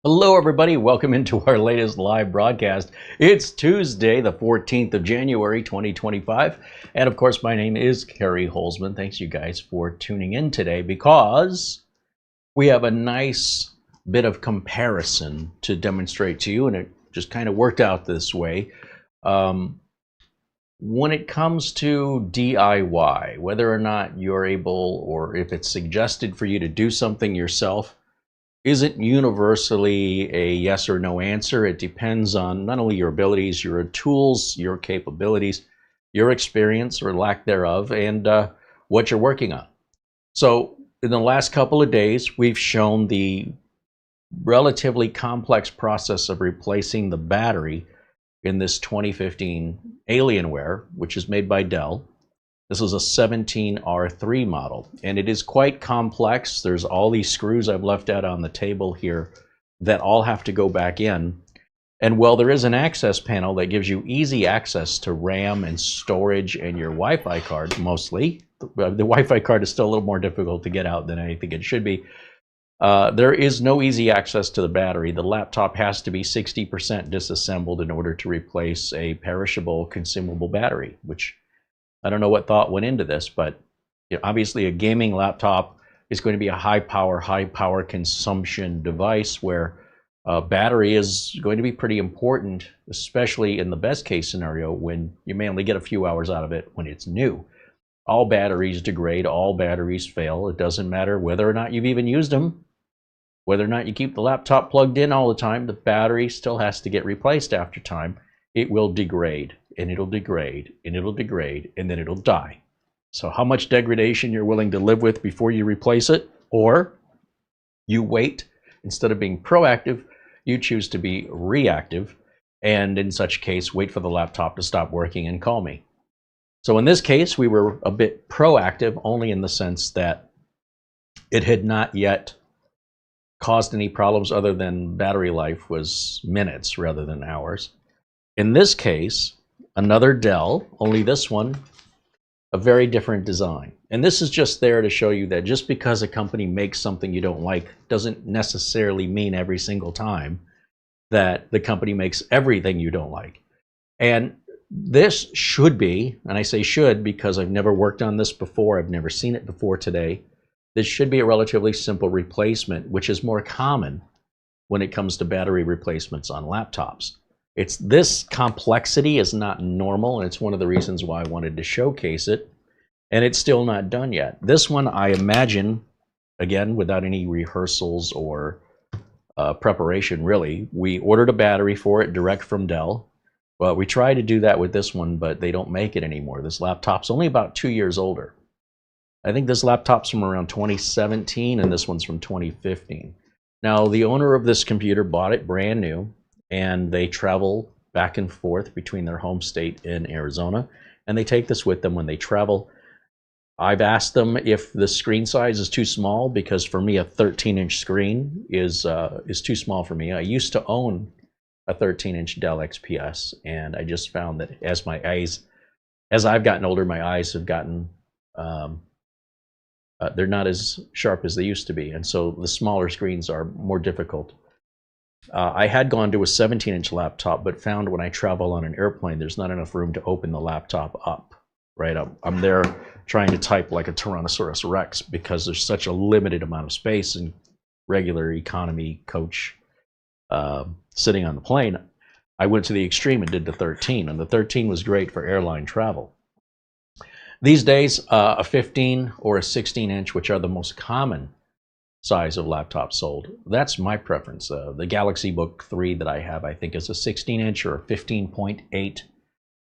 Hello, everybody. Welcome into our latest live broadcast. It's Tuesday, the 14th of January, 2025. And of course, my name is CareyHolzman. Thanks, you guys, for tuning in today because we have a nice bit of comparison to demonstrate to you, and it just kind of worked out this way. When it comes to DIY, whether or not you're able or if it's suggested for you to do something yourself, isn't universally a yes or no answer. It depends on not only your abilities, your tools, your capabilities, your experience or lack thereof, and what you're working on. So in the last couple of days, we've shown the relatively complex process of replacing the battery in this 2015 Alienware, which is made by Dell. This is a 17R3 model, and it is quite complex. There's all these screws I've left out on the table here that all have to go back in. And while there is an access panel that gives you easy access to RAM and storage and your Wi-Fi card, mostly, the Wi-Fi card is still a little more difficult to get out than I think it should be. There is no easy access to the battery. The laptop has to be 60% disassembled in order to replace a perishable consumable battery, which I don't know what thought went into this, but obviously a gaming laptop is going to be a high power consumption device where battery is going to be pretty important, especially in the best case scenario when you may only get a few hours out of it when it's new. All batteries degrade, all batteries fail. It doesn't matter whether or not you've even used them, whether or not you keep the laptop plugged in all the time, the battery still has to get replaced after time. It will degrade, and it'll degrade, and it'll degrade, and then it'll die. So how much degradation you're willing to live with before you replace it, or you wait, instead of being proactive, you choose to be reactive, and in such case, wait for the laptop to stop working and call me. So in this case, we were a bit proactive, only in the sense that it had not yet caused any problems other than battery life was minutes rather than hours. In this case, another Dell, only this one, a very different design. And this is just there to show you that just because a company makes something you don't like doesn't necessarily mean every single time that the company makes everything you don't like. And this should be, and I say should because I've never worked on this before, I've never seen it before today, this should be a relatively simple replacement, which is more common when it comes to battery replacements on laptops. This complexity is not normal, and it's one of the reasons why I wanted to showcase it, and it's still not done yet. This one, I imagine, again, without any rehearsals or preparation, really, we ordered a battery for it direct from Dell. Well, we tried to do that with this one, but they don't make it anymore. This laptop's only about 2 years older. I think this laptop's from around 2017, and this one's from 2015. Now, the owner of this computer bought it brand new, and they travel back and forth between their home state in Arizona, and they take this with them when they travel. I've asked them if the screen size is too small, because for me a 13-inch screen is too small for me. I used to own a 13-inch Dell XPS, and I just found that as I've gotten older, my eyes have gotten they're not as sharp as they used to be, and so the smaller screens are more difficult. I had gone to a 17-inch laptop, but found when I travel on an airplane, there's not enough room to open the laptop up. Right, I'm there trying to type like a Tyrannosaurus Rex because there's such a limited amount of space in regular economy coach sitting on the plane. I went to the extreme and did the 13, and the 13 was great for airline travel. These days, a 15 or a 16-inch, which are the most common size of laptops sold, that's my preference. The Galaxy Book 3 that I have, I think, is a 16-inch or a 15.8.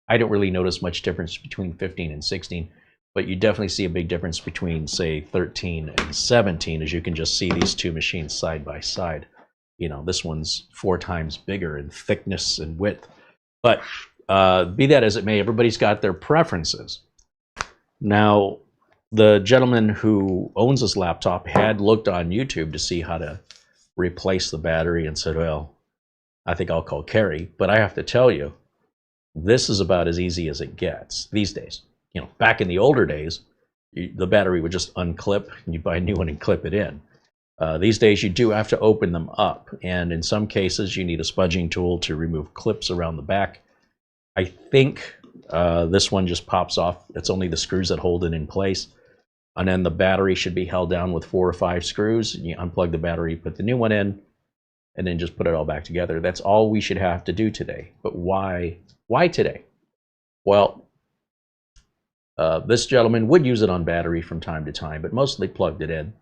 I don't really notice much difference between 15 and 16, but you definitely see a big difference between, say, 13 and 17, as you can just see these two machines side by side. This one's 4 times bigger in thickness and width. But be that as it may, everybody's got their preferences. Now, the gentleman who owns this laptop had looked on YouTube to see how to replace the battery and said, well, I think I'll call Carey. But I have to tell you, this is about as easy as it gets these days. Back in the older days, the battery would just unclip, and you buy a new one and clip it in. These days you do have to open them up, and in some cases you need a spudging tool to remove clips around the back. I think this one just pops off. It's only the screws that hold it in place. And then the battery should be held down with 4 or 5 screws. You unplug the battery, put the new one in, and then just put it all back together. That's all we should have to do today. But why today? Well, this gentleman would use it on battery from time to time, but mostly plugged it in.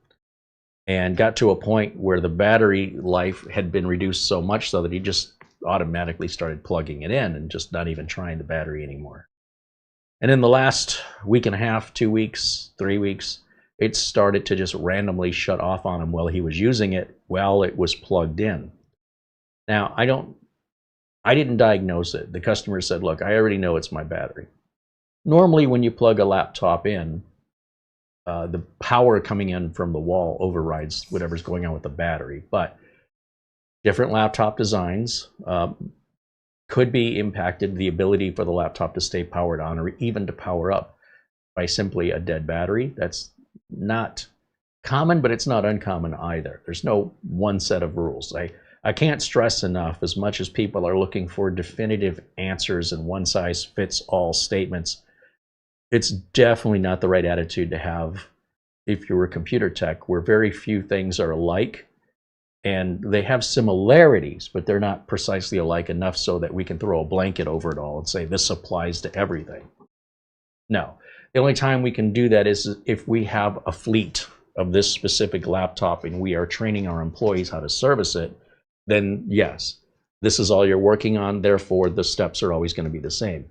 And got to a point where the battery life had been reduced so much so that he just automatically started plugging it in and just not even trying the battery anymore. And in the last week and a half, 2 weeks, 3 weeks, it started to just randomly shut off on him while he was using it while it was plugged in. Now, I didn't diagnose it. The customer said, look, I already know it's my battery. Normally when you plug a laptop in, the power coming in from the wall overrides whatever's going on with the battery. But different laptop designs could be impacted, the ability for the laptop to stay powered on or even to power up by simply a dead battery. That's not common, but it's not uncommon either. There's no one set of rules. I can't stress enough, as much as people are looking for definitive answers and one-size-fits-all statements, it's definitely not the right attitude to have if you're a computer tech, where very few things are alike. And they have similarities, but they're not precisely alike enough so that we can throw a blanket over it all and say this applies to everything. No, the only time we can do that is if we have a fleet of this specific laptop and we are training our employees how to service it, then yes, this is all you're working on, therefore the steps are always going to be the same.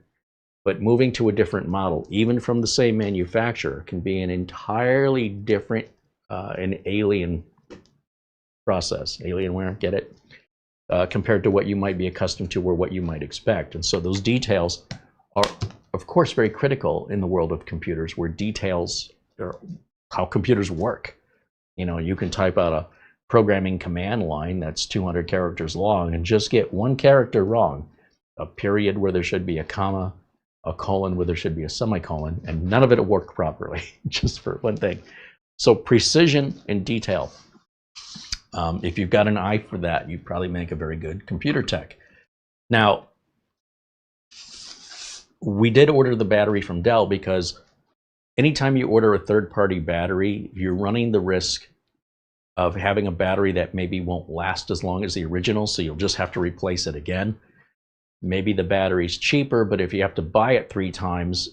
But moving to a different model, even from the same manufacturer, can be an entirely different and alien process. Alienware, get it? Compared to what you might be accustomed to or what you might expect. And so those details are, of course, very critical in the world of computers, where details are how computers work. You know, you can type out a programming command line that's 200 characters long and just get one character wrong, a period where there should be a comma, a colon where there should be a semicolon, and none of it will work properly, just for one thing. So precision and detail. If you've got an eye for that, you probably make a very good computer tech. Now, we did order the battery from Dell because anytime you order a third-party battery, you're running the risk of having a battery that maybe won't last as long as the original, so you'll just have to replace it again. Maybe the battery's cheaper, but if you have to buy it 3 times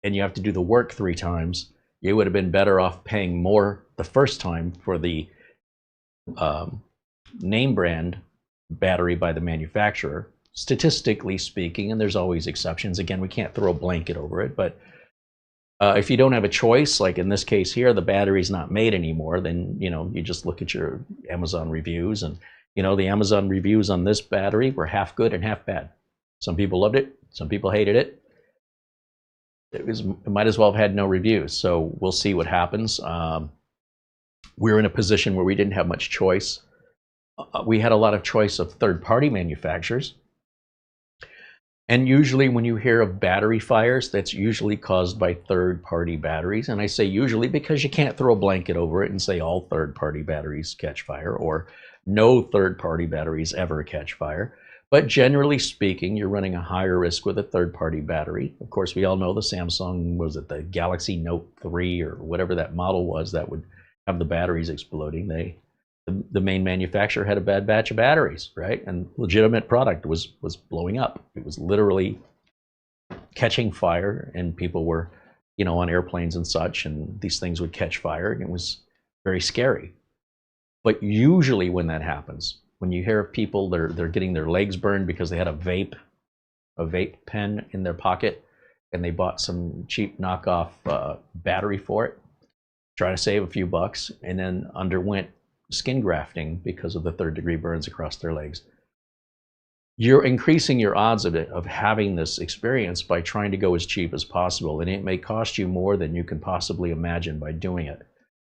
and you have to do the work 3 times, you would have been better off paying more the first time for the name brand battery by the manufacturer, statistically speaking, and there's always exceptions. Again, we can't throw a blanket over it, but if you don't have a choice, like in this case here, the battery's not made anymore, then you just look at your Amazon reviews, and the Amazon reviews on this battery were half good and half bad. Some people loved it, some people hated it. It might as well have had no reviews, so we'll see what happens. We're in a position where we didn't have much choice. We had a lot of choice of third-party manufacturers. And usually when you hear of battery fires, that's usually caused by third-party batteries. And I say usually because you can't throw a blanket over it and say all third-party batteries catch fire, or no third-party batteries ever catch fire. But generally speaking, you're running a higher risk with a third-party battery. Of course, we all know the Samsung, was it the Galaxy Note 3 or whatever that model was that would have the batteries exploding. The main manufacturer had a bad batch of batteries, right? And legitimate product was blowing up. It was literally catching fire, and people were, on airplanes and such, and these things would catch fire, and it was very scary. But usually when that happens, when you hear of people, they're getting their legs burned because they had a vape pen in their pocket, and they bought some cheap knockoff battery for it, try to save a few bucks, and then underwent skin grafting because of the 3rd-degree burns across their legs. You're increasing your odds of having this experience by trying to go as cheap as possible, and it may cost you more than you can possibly imagine by doing it.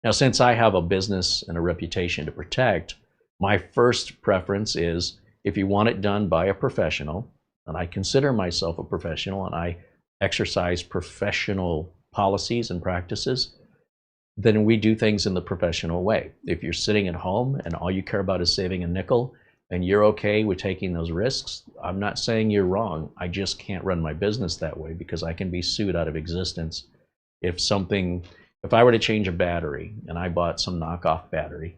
Now, since I have a business and a reputation to protect, my first preference is, if you want it done by a professional, and I consider myself a professional and I exercise professional policies and practices, then we do things in the professional way. If you're sitting at home and all you care about is saving a nickel and you're okay with taking those risks, I'm not saying you're wrong. I just can't run my business that way because I can be sued out of existence if I were to change a battery and I bought some knockoff battery,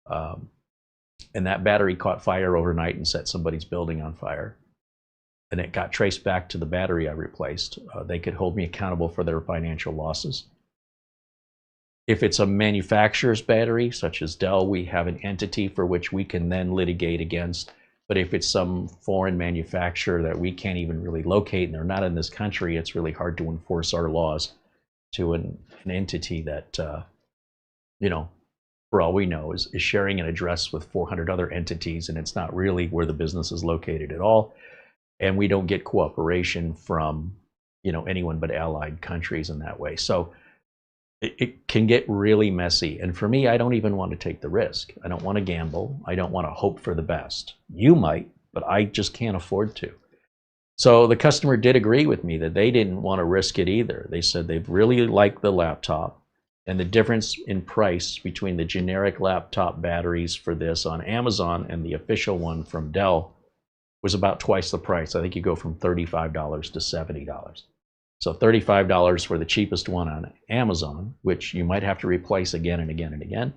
and that battery caught fire overnight and set somebody's building on fire, and it got traced back to the battery I replaced, they could hold me accountable for their financial losses. If it's a manufacturer's battery, such as Dell, we have an entity for which we can then litigate against. But if it's some foreign manufacturer that we can't even really locate and they're not in this country, it's really hard to enforce our laws to an entity that, for all we know, is sharing an address with 400 other entities, and it's not really where the business is located at all. And we don't get cooperation from, anyone but allied countries in that way. So it can get really messy. And for me, I don't even want to take the risk. I don't want to gamble. I don't want to hope for the best. You might, but I just can't afford to. So the customer did agree with me that they didn't want to risk it either. They said they really liked the laptop, and the difference in price between the generic laptop batteries for this on Amazon and the official one from Dell was about twice the price. I think you go from $35 to $70. So $35 for the cheapest one on Amazon, which you might have to replace again and again and again,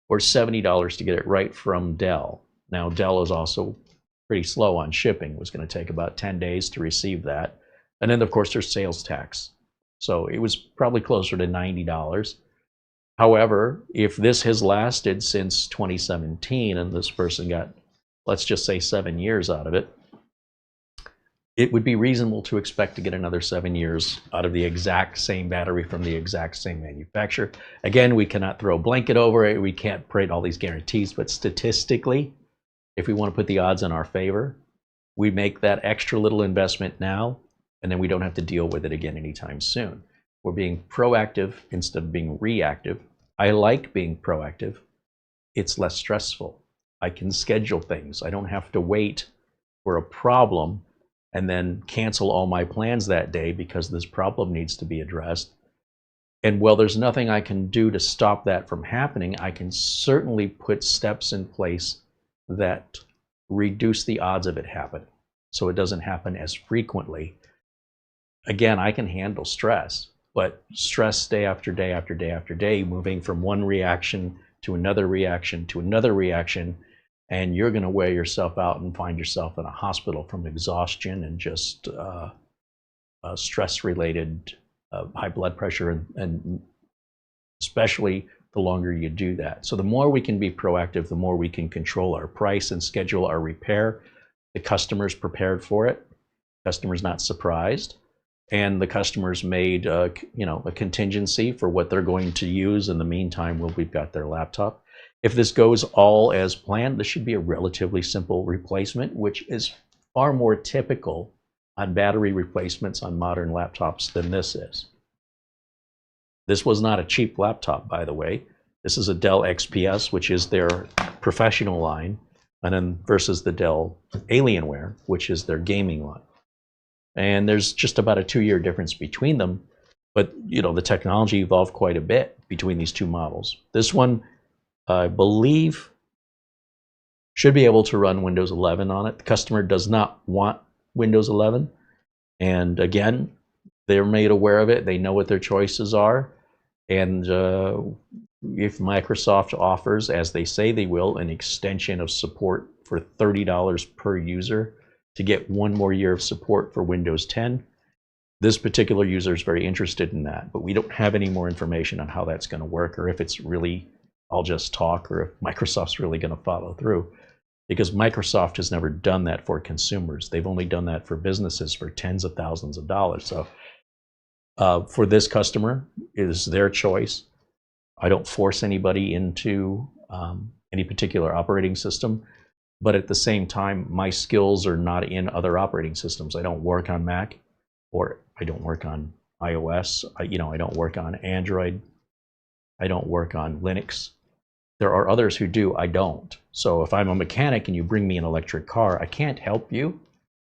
or $70 to get it right from Dell. Now, Dell is also pretty slow on shipping. It was going to take about 10 days to receive that. And then, of course, there's sales tax. So it was probably closer to $90. However, if this has lasted since 2017 and this person got, let's just say, 7 years out of it, it would be reasonable to expect to get another 7 years out of the exact same battery from the exact same manufacturer. Again, we cannot throw a blanket over it. We can't create all these guarantees, but statistically, if we want to put the odds in our favor, we make that extra little investment now, and then we don't have to deal with it again anytime soon. We're being proactive instead of being reactive. I like being proactive. It's less stressful. I can schedule things. I don't have to wait for a problem and then cancel all my plans that day because this problem needs to be addressed. And while there's nothing I can do to stop that from happening, I can certainly put steps in place that reduce the odds of it happening so it doesn't happen as frequently. Again, I can handle stress, but stress day after day after day after day, moving from one reaction to another reaction to another reaction, and you're going to wear yourself out and find yourself in a hospital from exhaustion and just stress-related high blood pressure, and especially the longer you do that. So the more we can be proactive, the more we can control our price and schedule our repair. The customer's prepared for it. The customer's not surprised. And the customer's made a contingency for what they're going to use in the meantime while we've got their laptop. If this goes all as planned, this should be a relatively simple replacement, which is far more typical on battery replacements on modern laptops than this is. This was not a cheap laptop, by the way. This is a Dell XPS, which is their professional line, and then versus the Dell Alienware, which is their gaming line. And there's just about a 2-year difference between them, but the technology evolved quite a bit between these two models. This one, I believe, should be able to run Windows 11 on it. The customer does not want Windows 11, and again, they're made aware of it. They know what their choices are, and if Microsoft offers, as they say they will, an extension of support for $30 per user to get 1 more year of support for Windows 10, this particular user is very interested in that, but we don't have any more information on how that's going to work, or if it's really all just talk, or if Microsoft's really going to follow through, because Microsoft has never done that for consumers. They've only done that for businesses for tens of thousands of dollars. So for this customer, it is their choice. I don't force anybody into any particular operating system, but at the same time, my skills are not in other operating systems. I don't work on Mac, or I don't work on iOS. I don't work on Android. I don't work on Linux. There are others who do. I don't. So if I'm a mechanic and you bring me an electric car, I can't help you.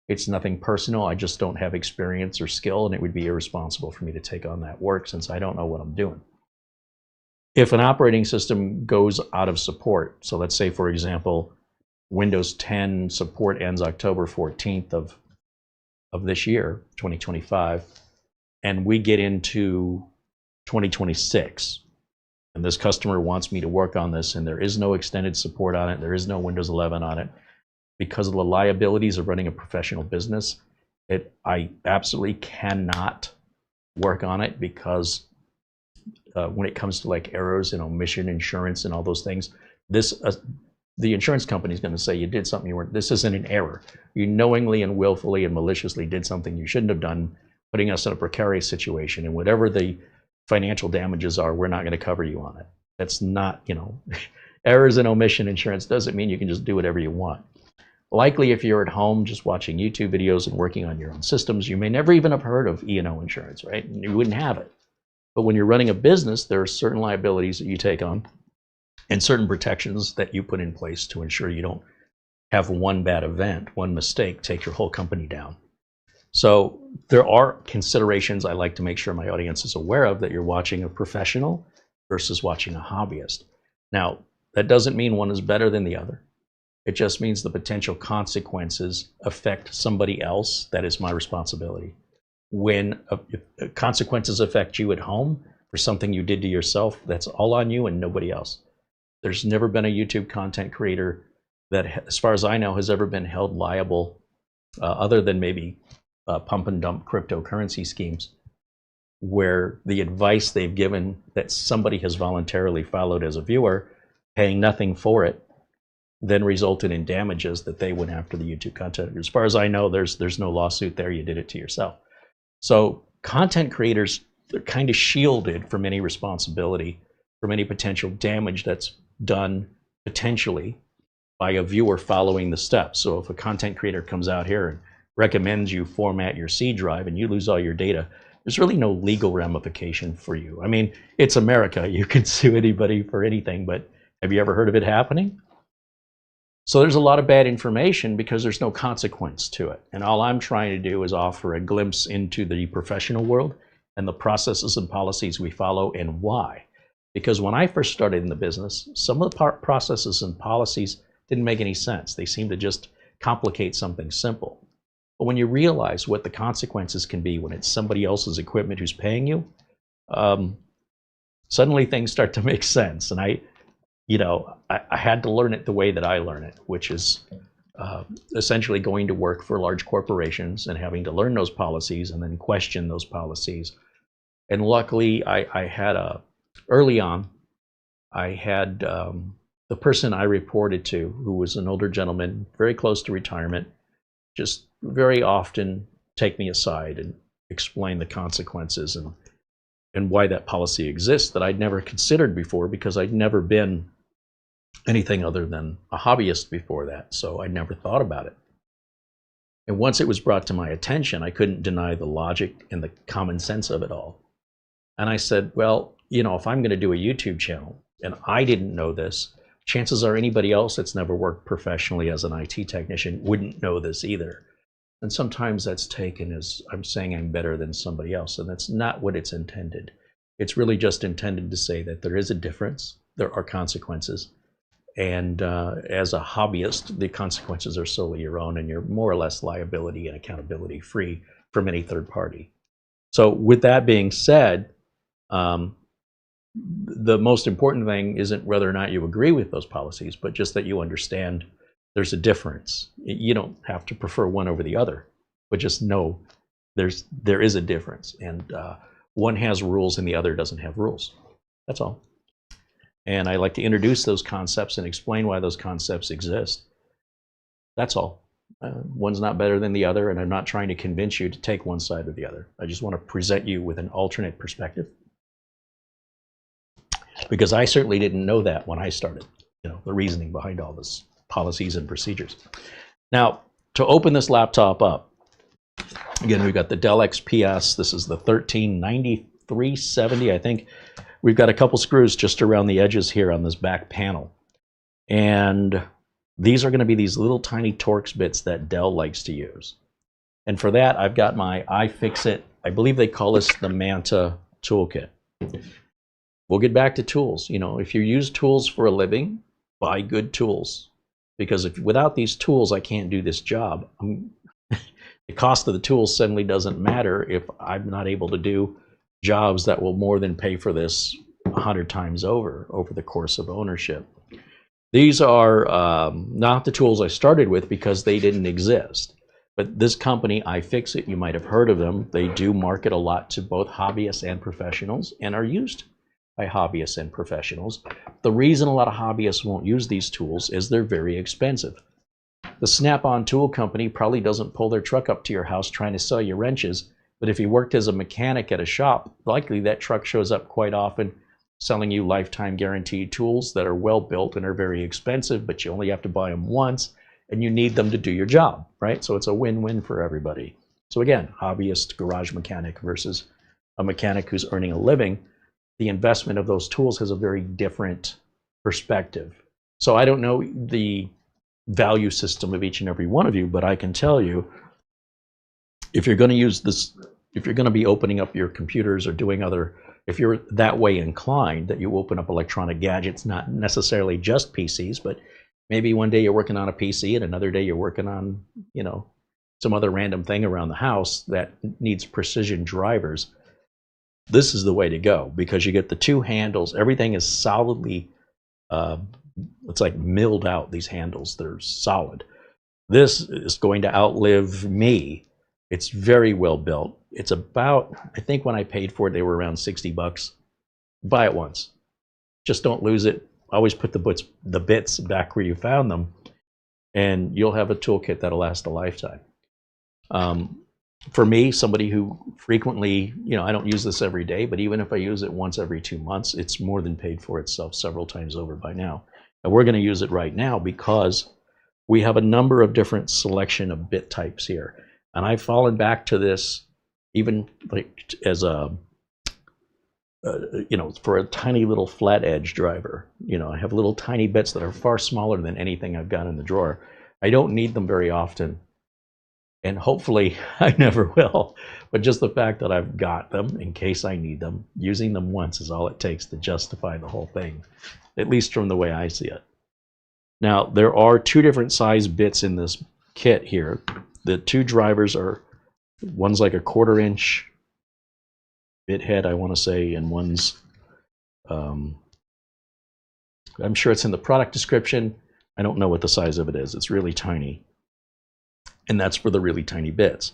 It's nothing personal. I just don't have experience or skill, and it would be irresponsible for me to take on that work since I don't know what I'm doing. if an operating system goes out of support, so let's say, for example, Windows 10 support ends October 14th of this year, 2025, and we get into 2026, and this customer wants me to work on this, and there is no extended support on it, there is no Windows 11 on it, because of the liabilities of running a professional business, I absolutely cannot work on it, because when it comes to like errors and omission insurance and all those things, the insurance company is going to say you did something you weren't. This isn't an error. You knowingly and willfully and maliciously did something you shouldn't have done, putting us in a precarious situation, and whatever the financial damages are, we're not going to cover you on it. That's not, errors and omission insurance doesn't mean you can just do whatever you want. Likely, if you're at home just watching YouTube videos and working on your own systems, you may never even have heard of E&O insurance, right? You wouldn't have it. But when you're running a business, there are certain liabilities that you take on and certain protections that you put in place to ensure you don't have one bad event, one mistake, take your whole company down. So there are considerations I like to make sure my audience is aware of, that you're watching a professional versus watching a hobbyist. Now, that doesn't mean one is better than the other. It just means the potential consequences affect somebody else. That is my responsibility. When consequences affect you at home for something you did to yourself, that's all on you and nobody else. There's never been a YouTube content creator that, as far as I know, has ever been held liable, other than maybe pump and dump cryptocurrency schemes, where the advice they've given that somebody has voluntarily followed as a viewer, paying nothing for it, then resulted in damages that they went after the YouTube content. As far as I know, there's no lawsuit there. You did it to yourself. So content creators, they're kind of shielded from any responsibility, from any potential damage that's done potentially by a viewer following the steps. So if a content creator comes out here and recommends you format your C drive and you lose all your data, there's really no legal ramification for you. I mean, it's America. You can sue anybody for anything, but have you ever heard of it happening? So there's a lot of bad information because there's no consequence to it. And all I'm trying to do is offer a glimpse into the professional world and the processes and policies we follow and why. Because when I first started in the business, some of the processes and policies didn't make any sense. They seemed to just complicate something simple. But when you realize what the consequences can be when it's somebody else's equipment who's paying you, suddenly things start to make sense. And I had to learn it the way that I learn it, which is essentially going to work for large corporations and having to learn those policies and then question those policies. And luckily, I had early on, I had the person I reported to, who was an older gentleman, very close to retirement, just very often take me aside and explain the consequences and why that policy exists that I'd never considered before, because I'd never been anything other than a hobbyist before that, so I never thought about it. And once it was brought to my attention, I couldn't deny the logic and the common sense of it all. And I said, well, if I'm going to do a YouTube channel and I didn't know this, chances are anybody else that's never worked professionally as an IT technician wouldn't know this either. And sometimes that's taken as I'm saying I'm better than somebody else, and that's not what it's intended. It's really just intended to say that there is a difference, there are consequences, and as a hobbyist, the consequences are solely your own, and you're more or less liability and accountability free from any third party. So with that being said, the most important thing isn't whether or not you agree with those policies, but just that you understand there's a difference. You don't have to prefer one over the other, but just know there is a difference, and one has rules and the other doesn't have rules. That's all. And I like to introduce those concepts and explain why those concepts exist. That's all. One's not better than the other, and I'm not trying to convince you to take one side or the other. I just want to present you with an alternate perspective, because I certainly didn't know that when I started, the reasoning behind all this policies and procedures. Now, to open this laptop up, again, we've got the Dell XPS. This is the 139370, I think. We've got a couple screws just around the edges here on this back panel. And these are going to be these little tiny Torx bits that Dell likes to use. And for that, I've got my iFixit, I believe they call this the Manta toolkit. we'll get back to tools. You know, if you use tools for a living, buy good tools. Because if without these tools, I can't do this job. The cost of the tools suddenly doesn't matter if I'm not able to do jobs that will more than pay for this 100 times over the course of ownership. These are not the tools I started with because they didn't exist. But this company, iFixit, you might have heard of them. They do market a lot to both hobbyists and professionals and are used by hobbyists and professionals. The reason a lot of hobbyists won't use these tools is they're very expensive. The Snap-on tool company probably doesn't pull their truck up to your house trying to sell you wrenches, but if you worked as a mechanic at a shop, likely that truck shows up quite often selling you lifetime guaranteed tools that are well built and are very expensive, but you only have to buy them once and you need them to do your job, right? So it's a win-win for everybody. So again, hobbyist garage mechanic versus a mechanic who's earning a living, the investment of those tools has a very different perspective. So I don't know the value system of each and every one of you, but I can tell you, if you're going to use this, if you're going to be opening up your computers or doing other, if you're that way inclined that you open up electronic gadgets, not necessarily just PCs, but maybe one day you're working on a PC and another day you're working on, you know, some other random thing around the house that needs precision drivers, this is the way to go, because you get the two handles. Everything is solidly it's like milled out, these handles. They're solid. This is going to outlive me. It's very well built. It's about, I think when I paid for it, they were around 60 bucks. Buy it once. Just don't lose it. Always put the bits back where you found them, and you'll have a toolkit that'll last a lifetime. For me, somebody who frequently, you know, I don't use this every day, but even if I use it once every 2 months, it's more than paid for itself several times over by now. And we're going to use it right now because we have a number of different selection of bit types here. And I've fallen back to this even like as a, you know, for a tiny little flat edge driver. You know, I have little tiny bits that are far smaller than anything I've got in the drawer. I don't need them very often. And hopefully I never will. But just the fact that I've got them in case I need them, using them once is all it takes to justify the whole thing, at least from the way I see it. Now, there are two different size bits in this kit here. The two drivers are, one's like a 1/4 inch bit head, I want to say, and one's, I'm sure it's in the product description. I don't know what the size of it is. It's really tiny. And that's for the really tiny bits.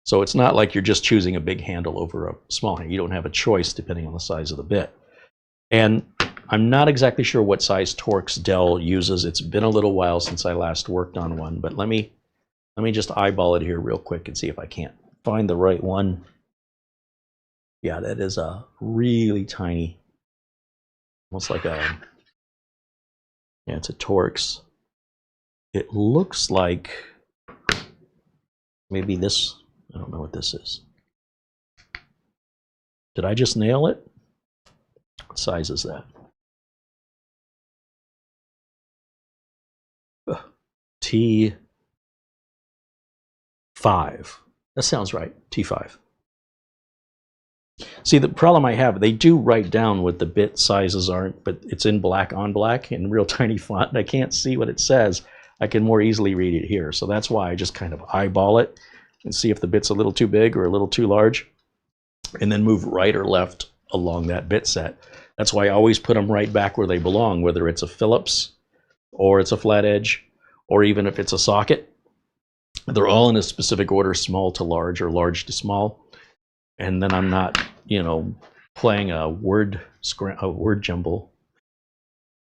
So it's not like you're just choosing a big handle over a small handle. You don't have a choice depending on the size of the bit. And I'm not exactly sure what size Torx Dell uses. It's been a little while since I last worked on one, but let me just eyeball it here real quick and see if I can't find the right one. Yeah, that is a really tiny, almost like a, yeah, it's a Torx. It looks like maybe this, I don't know what this is. Did I just nail it? What size is that? T5. That sounds right, T5. See, the problem I have, they do write down what the bit sizes are, but it's in black on black in real tiny font, and I can't see what it says. I can more easily read it here. So that's why I just kind of eyeball it and see if the bit's a little too big or a little too large, and then move right or left along that bit set. That's why I always put them right back where they belong, whether it's a Phillips or it's a flat edge, or even if it's a socket. They're all in a specific order, small to large or large to small. And then I'm not, you know, playing a word jumble,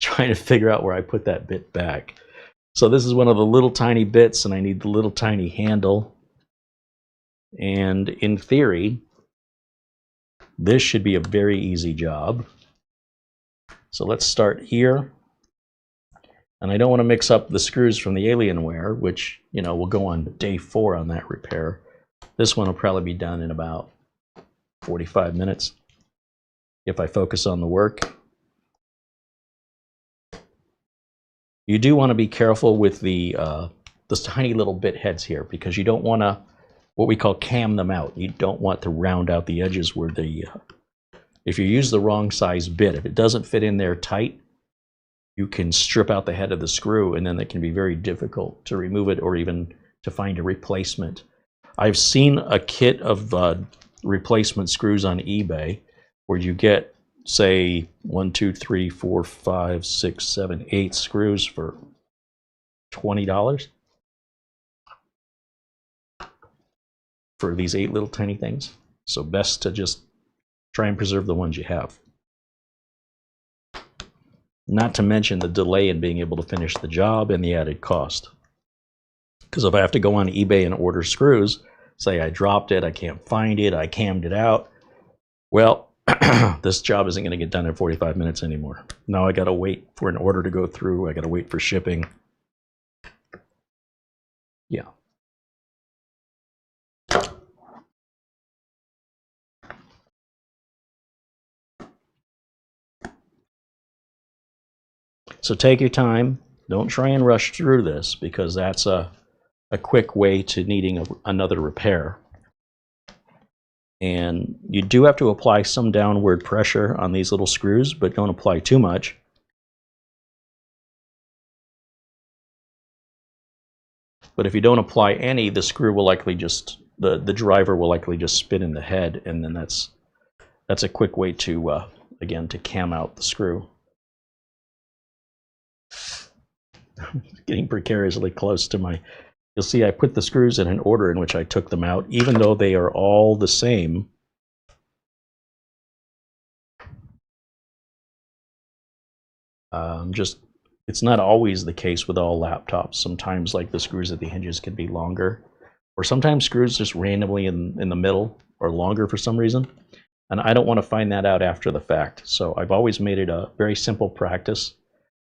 trying to figure out where I put that bit back. So this is one of the little tiny bits, and I need the little tiny handle. And in theory, this should be a very easy job. So let's start here. And I don't want to mix up the screws from the Alienware, which, you know, we'll go on day 4 on that repair. This one will probably be done in about 45 minutes if I focus on the work. You do want to be careful with the tiny little bit heads here, because you don't want to, what we call, cam them out. You don't want to round out the edges where the If you use the wrong size bit, if it doesn't fit in there tight, you can strip out the head of the screw, and then it can be very difficult to remove it or even to find a replacement. I've seen a kit of replacement screws on eBay where you get, say, 1, 2, 3, 4, 5, 6, 7, 8 screws for $20 for these 8 little tiny things. So best to just try and preserve the ones you have. Not to mention the delay in being able to finish the job and the added cost. Because if I have to go on eBay and order screws, say I dropped it, I can't find it, I cammed it out, well, this job isn't going to get done in 45 minutes anymore. Now I got to wait for an order to go through, I got to wait for shipping. Yeah. So take your time. Don't try and rush through this, because that's a quick way to needing another repair. And you do have to apply some downward pressure on these little screws, but don't apply too much. But if you don't apply any, the screw will likely just, the driver will likely just spin in the head, and then that's a quick way to, again, to cam out the screw. Getting precariously close to my, you'll see I put the screws in an order in which I took them out, even though they are all the same. It's not always the case with all laptops. Sometimes, like, the screws at the hinges can be longer, or sometimes screws just randomly in the middle are longer for some reason, and I don't want to find that out after the fact. So I've always made it a very simple practice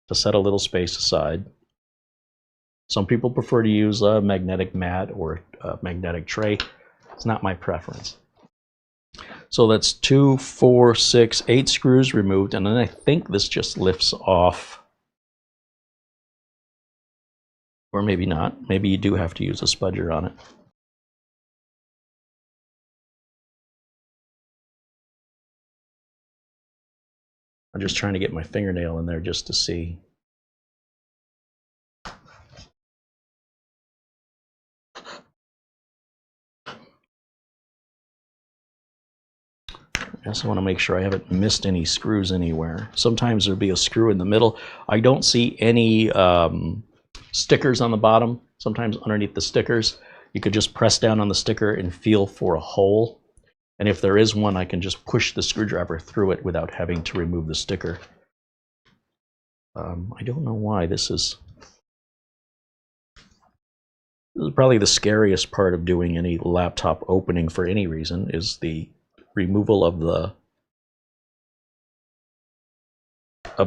to set a little space aside. Some people prefer to use a magnetic mat or a magnetic tray. It's not my preference. So that's 2, 4, 6, 8 screws removed, and then I think this just lifts off. Or maybe not. Maybe you do have to use a spudger on it. I'm just trying to get my fingernail in there just to see. I also want to make sure I haven't missed any screws anywhere. Sometimes there'll be a screw in the middle. I don't see any stickers on the bottom. Sometimes underneath the stickers, you could just press down on the sticker and feel for a hole. And if there is one, I can just push the screwdriver through it without having to remove the sticker. I don't know why this is probably the scariest part of doing any laptop opening for any reason, is the removal of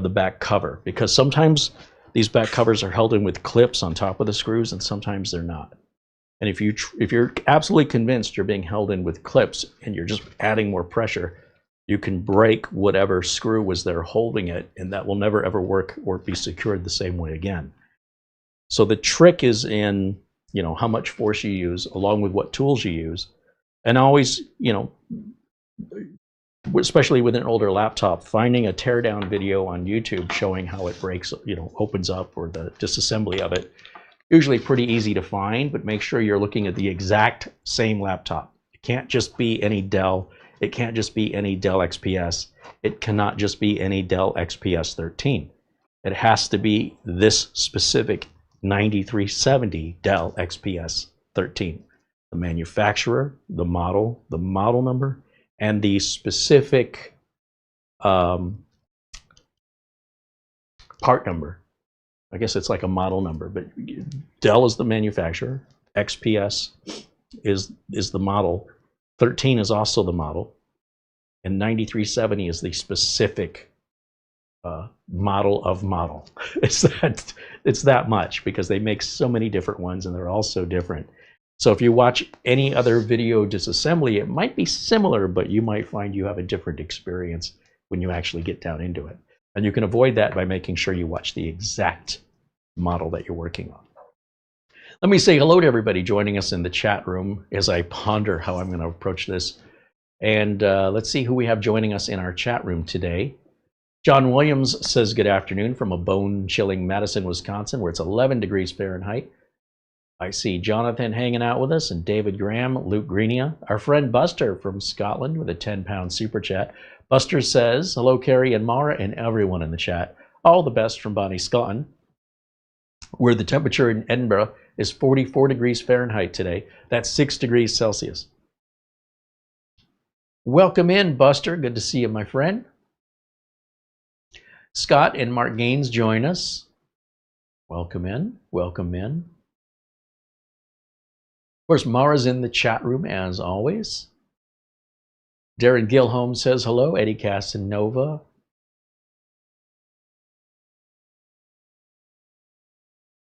the back cover, because sometimes these back covers are held in with clips on top of the screws, and sometimes they're not. And if you're absolutely convinced you're being held in with clips and you're just adding more pressure, you can break whatever screw was there holding it, and that will never ever work or be secured the same way again. So the trick is in, you know, how much force you use along with what tools you use. And always, you know, especially with an older laptop, finding a teardown video on YouTube showing how it breaks, you know, opens up, or the disassembly of it, usually pretty easy to find, but make sure you're looking at the exact same laptop. It can't just be any Dell. It can't just be any Dell XPS. It cannot just be any Dell XPS 13. It has to be this specific 9370 Dell XPS 13. The manufacturer, the model number, and the specific part number. I guess it's like a model number, but Dell is the manufacturer, XPS is the model, 13 is also the model, and 9370 is the specific model of model. It's that much, because they make so many different ones and they're all so different. So if you watch any other video disassembly, it might be similar, but you might find you have a different experience when you actually get down into it. And you can avoid that by making sure you watch the exact model that you're working on. Let me say hello to everybody joining us in the chat room as I ponder how I'm going to approach this. And let's see who we have joining us in our chat room today. John Williams says good afternoon from a bone-chilling Madison, Wisconsin, where it's 11 degrees Fahrenheit. I see Jonathan hanging out with us, and David Graham, Luke Greenia, our friend Buster from Scotland with a 10-pound super chat. Buster says, hello, Carey and Mara and everyone in the chat. All the best from Bonnie, Scotland, where the temperature in Edinburgh is 44 degrees Fahrenheit today. That's 6 degrees Celsius. Welcome in, Buster. Good to see you, my friend. Scott and Mark Gaines join us. Welcome in. Welcome in. Of course, Mara's in the chat room as always. Darren Gilholm says hello. Eddie Casanova.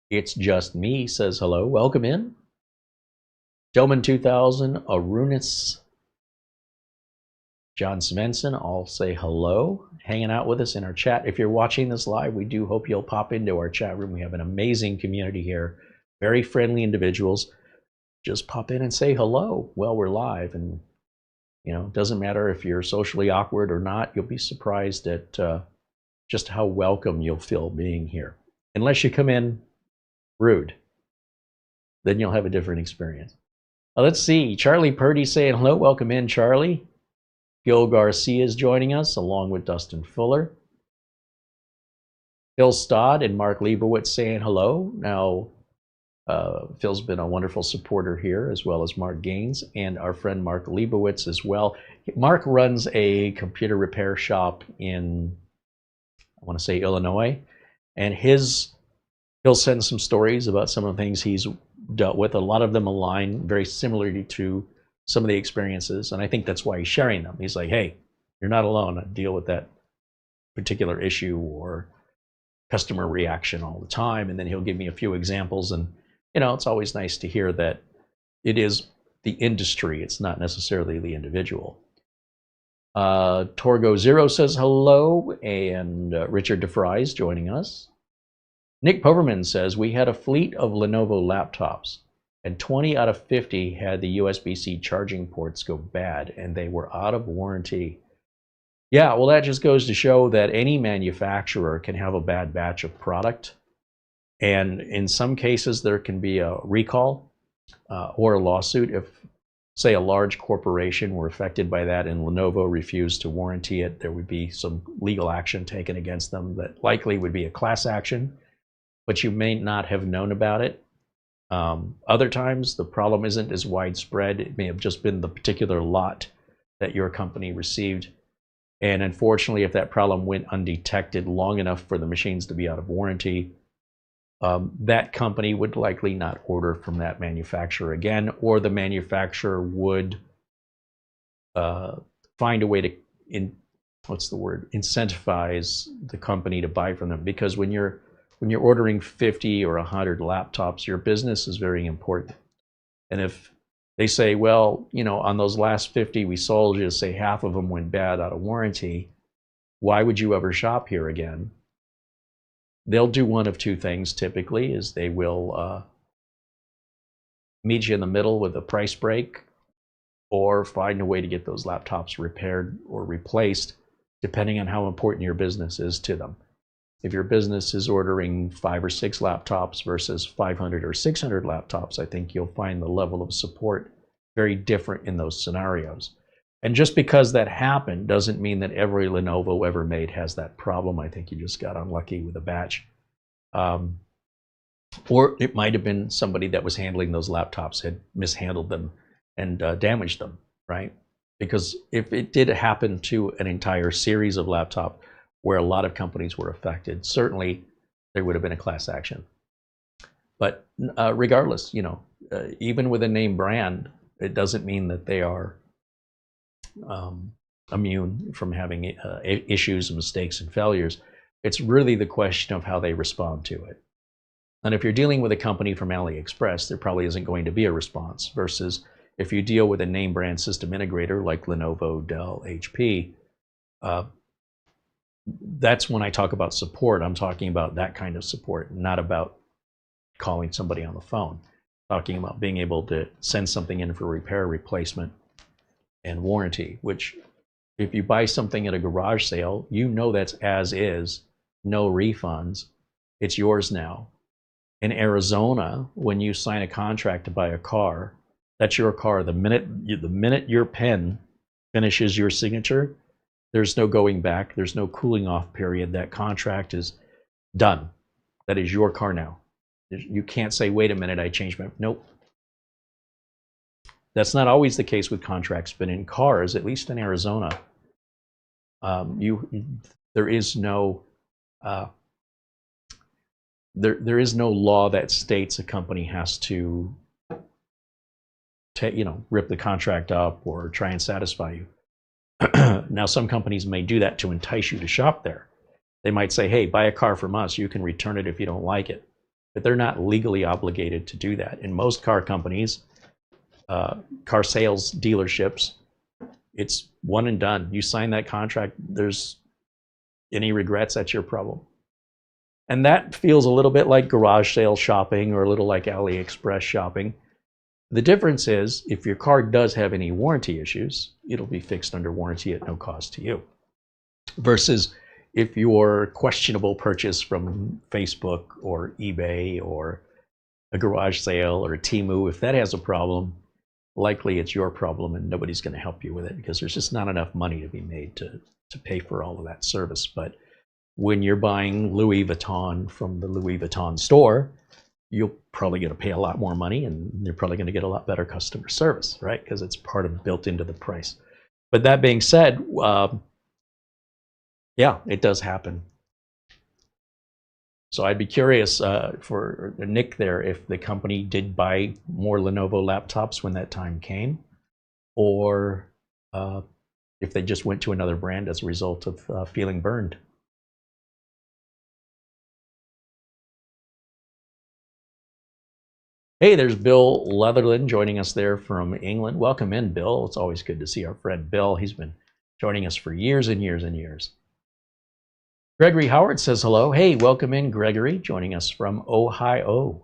It's just me says hello. Welcome in. Delman 2000, Arunis, John Svensson all say hello. Hanging out with us in our chat. If you're watching this live, we do hope you'll pop into our chat room. We have an amazing community here. Very friendly individuals. Just pop in and say hello while we're live. And, you know, it doesn't matter if you're socially awkward or not. You'll be surprised at just how welcome you'll feel being here. Unless you come in rude, then you'll have a different experience. Let's see. Charlie Purdy saying hello. Welcome in, Charlie. Gil Garcia is joining us, along with Dustin Fuller. Phil Stodd and Mark Leibowitz saying hello. Now, Phil's been a wonderful supporter here, as well as Mark Gaines and our friend Mark Leibowitz as well. Mark runs a computer repair shop in, I want to say, Illinois, and he'll send some stories about some of the things he's dealt with. A lot of them align very similarly to some of the experiences, and I think that's why he's sharing them. He's like, hey, you're not alone. I deal with that particular issue or customer reaction all the time, and then he'll give me a few examples. And you know, it's always nice to hear that it is the industry, it's not necessarily the individual. Torgo Zero says hello, and Richard DeFries joining us. Nick Poverman says, we had a fleet of Lenovo laptops, and 20 out of 50 had the USB-C charging ports go bad, and they were out of warranty. Yeah, well, that just goes to show that any manufacturer can have a bad batch of product. And in some cases, there can be a recall or a lawsuit if, say, a large corporation were affected by that and Lenovo refused to warranty it. There would be some legal action taken against them that likely would be a class action, but you may not have known about it. Other times, the problem isn't as widespread. It may have just been the particular lot that your company received. And unfortunately, if that problem went undetected long enough for the machines to be out of warranty, that company would likely not order from that manufacturer again, or the manufacturer would find a way to, incentivize the company to buy from them. Because when you're ordering 50 or 100 laptops, your business is very important. And if they say, well, you know, on those last 50 we sold you, say half of them went bad out of warranty, why would you ever shop here again? They'll do one of two things typically, is they will meet you in the middle with a price break, or find a way to get those laptops repaired or replaced, depending on how important your business is to them. If your business is ordering 5 or 6 laptops versus 500 or 600 laptops, I think you'll find the level of support very different in those scenarios. And just because that happened doesn't mean that every Lenovo ever made has that problem. I think you just got unlucky with a batch. Or it might have been somebody that was handling those laptops had mishandled them and damaged them, right? Because if it did happen to an entire series of laptops where a lot of companies were affected, certainly there would have been a class action. But regardless, you know, even with a name brand, it doesn't mean that they are immune from having issues, mistakes, and failures. It's really the question of how they respond to it. And if you're dealing with a company from AliExpress, there probably isn't going to be a response, versus if you deal with a name brand system integrator like Lenovo, Dell, HP, that's when I talk about support. I'm talking about that kind of support, not about calling somebody on the phone. Talking about being able to send something in for repair, replacement, and warranty, which if you buy something at a garage sale, you know that's as is, no refunds. It's yours now. In Arizona, when you sign a contract to buy a car, that's your car. The minute your pen finishes your signature, there's no going back. There's no cooling off period. That contract is done. That is your car now. You can't say, wait a minute, I changed my... Nope. That's not always the case with contracts, but in cars, at least in Arizona, there is no there is no law that states a company has to rip the contract up or try and satisfy you. Now, some companies may do that to entice you to shop there. They might say, hey, buy a car from us. You can return it if you don't like it. But they're not legally obligated to do that. In most car companies, car sales dealerships, it's one and done. You sign that contract, there's any regrets, that's your problem. And that feels a little bit like garage sale shopping or a little like AliExpress shopping. The difference is, if your car does have any warranty issues, it'll be fixed under warranty at no cost to you. Versus if your questionable purchase from Facebook or eBay or a garage sale or a Temu, if that has a problem, likely it's your problem and nobody's going to help you with it because there's just not enough money to be made to pay for all of that service. But when you're buying Louis Vuitton from the Louis Vuitton store, you're probably going to pay a lot more money and you're probably going to get a lot better customer service, right? Because it's part of built into the price. But that being said, yeah, it does happen. So I'd be curious for Nick there if the company did buy more Lenovo laptops when that time came, or if they just went to another brand as a result of feeling burned. Hey, there's Bill Leatherland joining us there from England. Welcome in, Bill. It's always good to see our friend Bill. He's been joining us for years and years and years. Gregory Howard says hello. Hey, welcome in, Gregory, joining us from Ohio.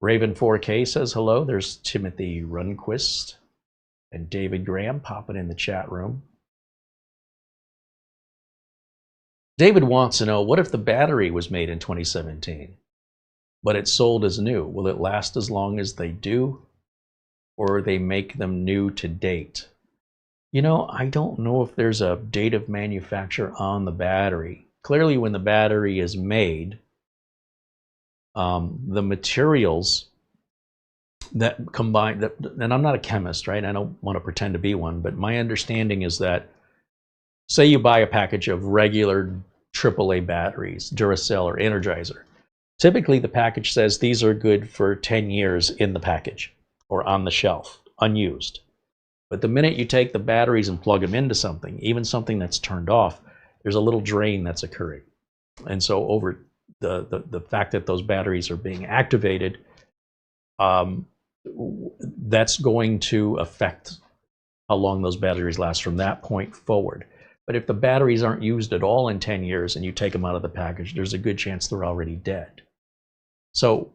Raven 4K says hello. There's Timothy Runquist and David Graham popping in the chat room. David wants to know, what if the battery was made in 2017, but it's sold as new? Will it last as long as they do, or they make them new to date? You know, I don't know if there's a date of manufacture on the battery. Clearly, when the battery is made, the materials that combine, and I'm not a chemist, right? I don't want to pretend to be one, but my understanding is that, say you buy a package of regular AAA batteries, Duracell or Energizer. Typically, the package says these are good for 10 years in the package or on the shelf, unused. But the minute you take the batteries and plug them into something, even something that's turned off, there's a little drain that's occurring. And so over the fact that those batteries are being activated, that's going to affect how long those batteries last from that point forward. But if the batteries aren't used at all in 10 years and you take them out of the package, there's a good chance they're already dead. So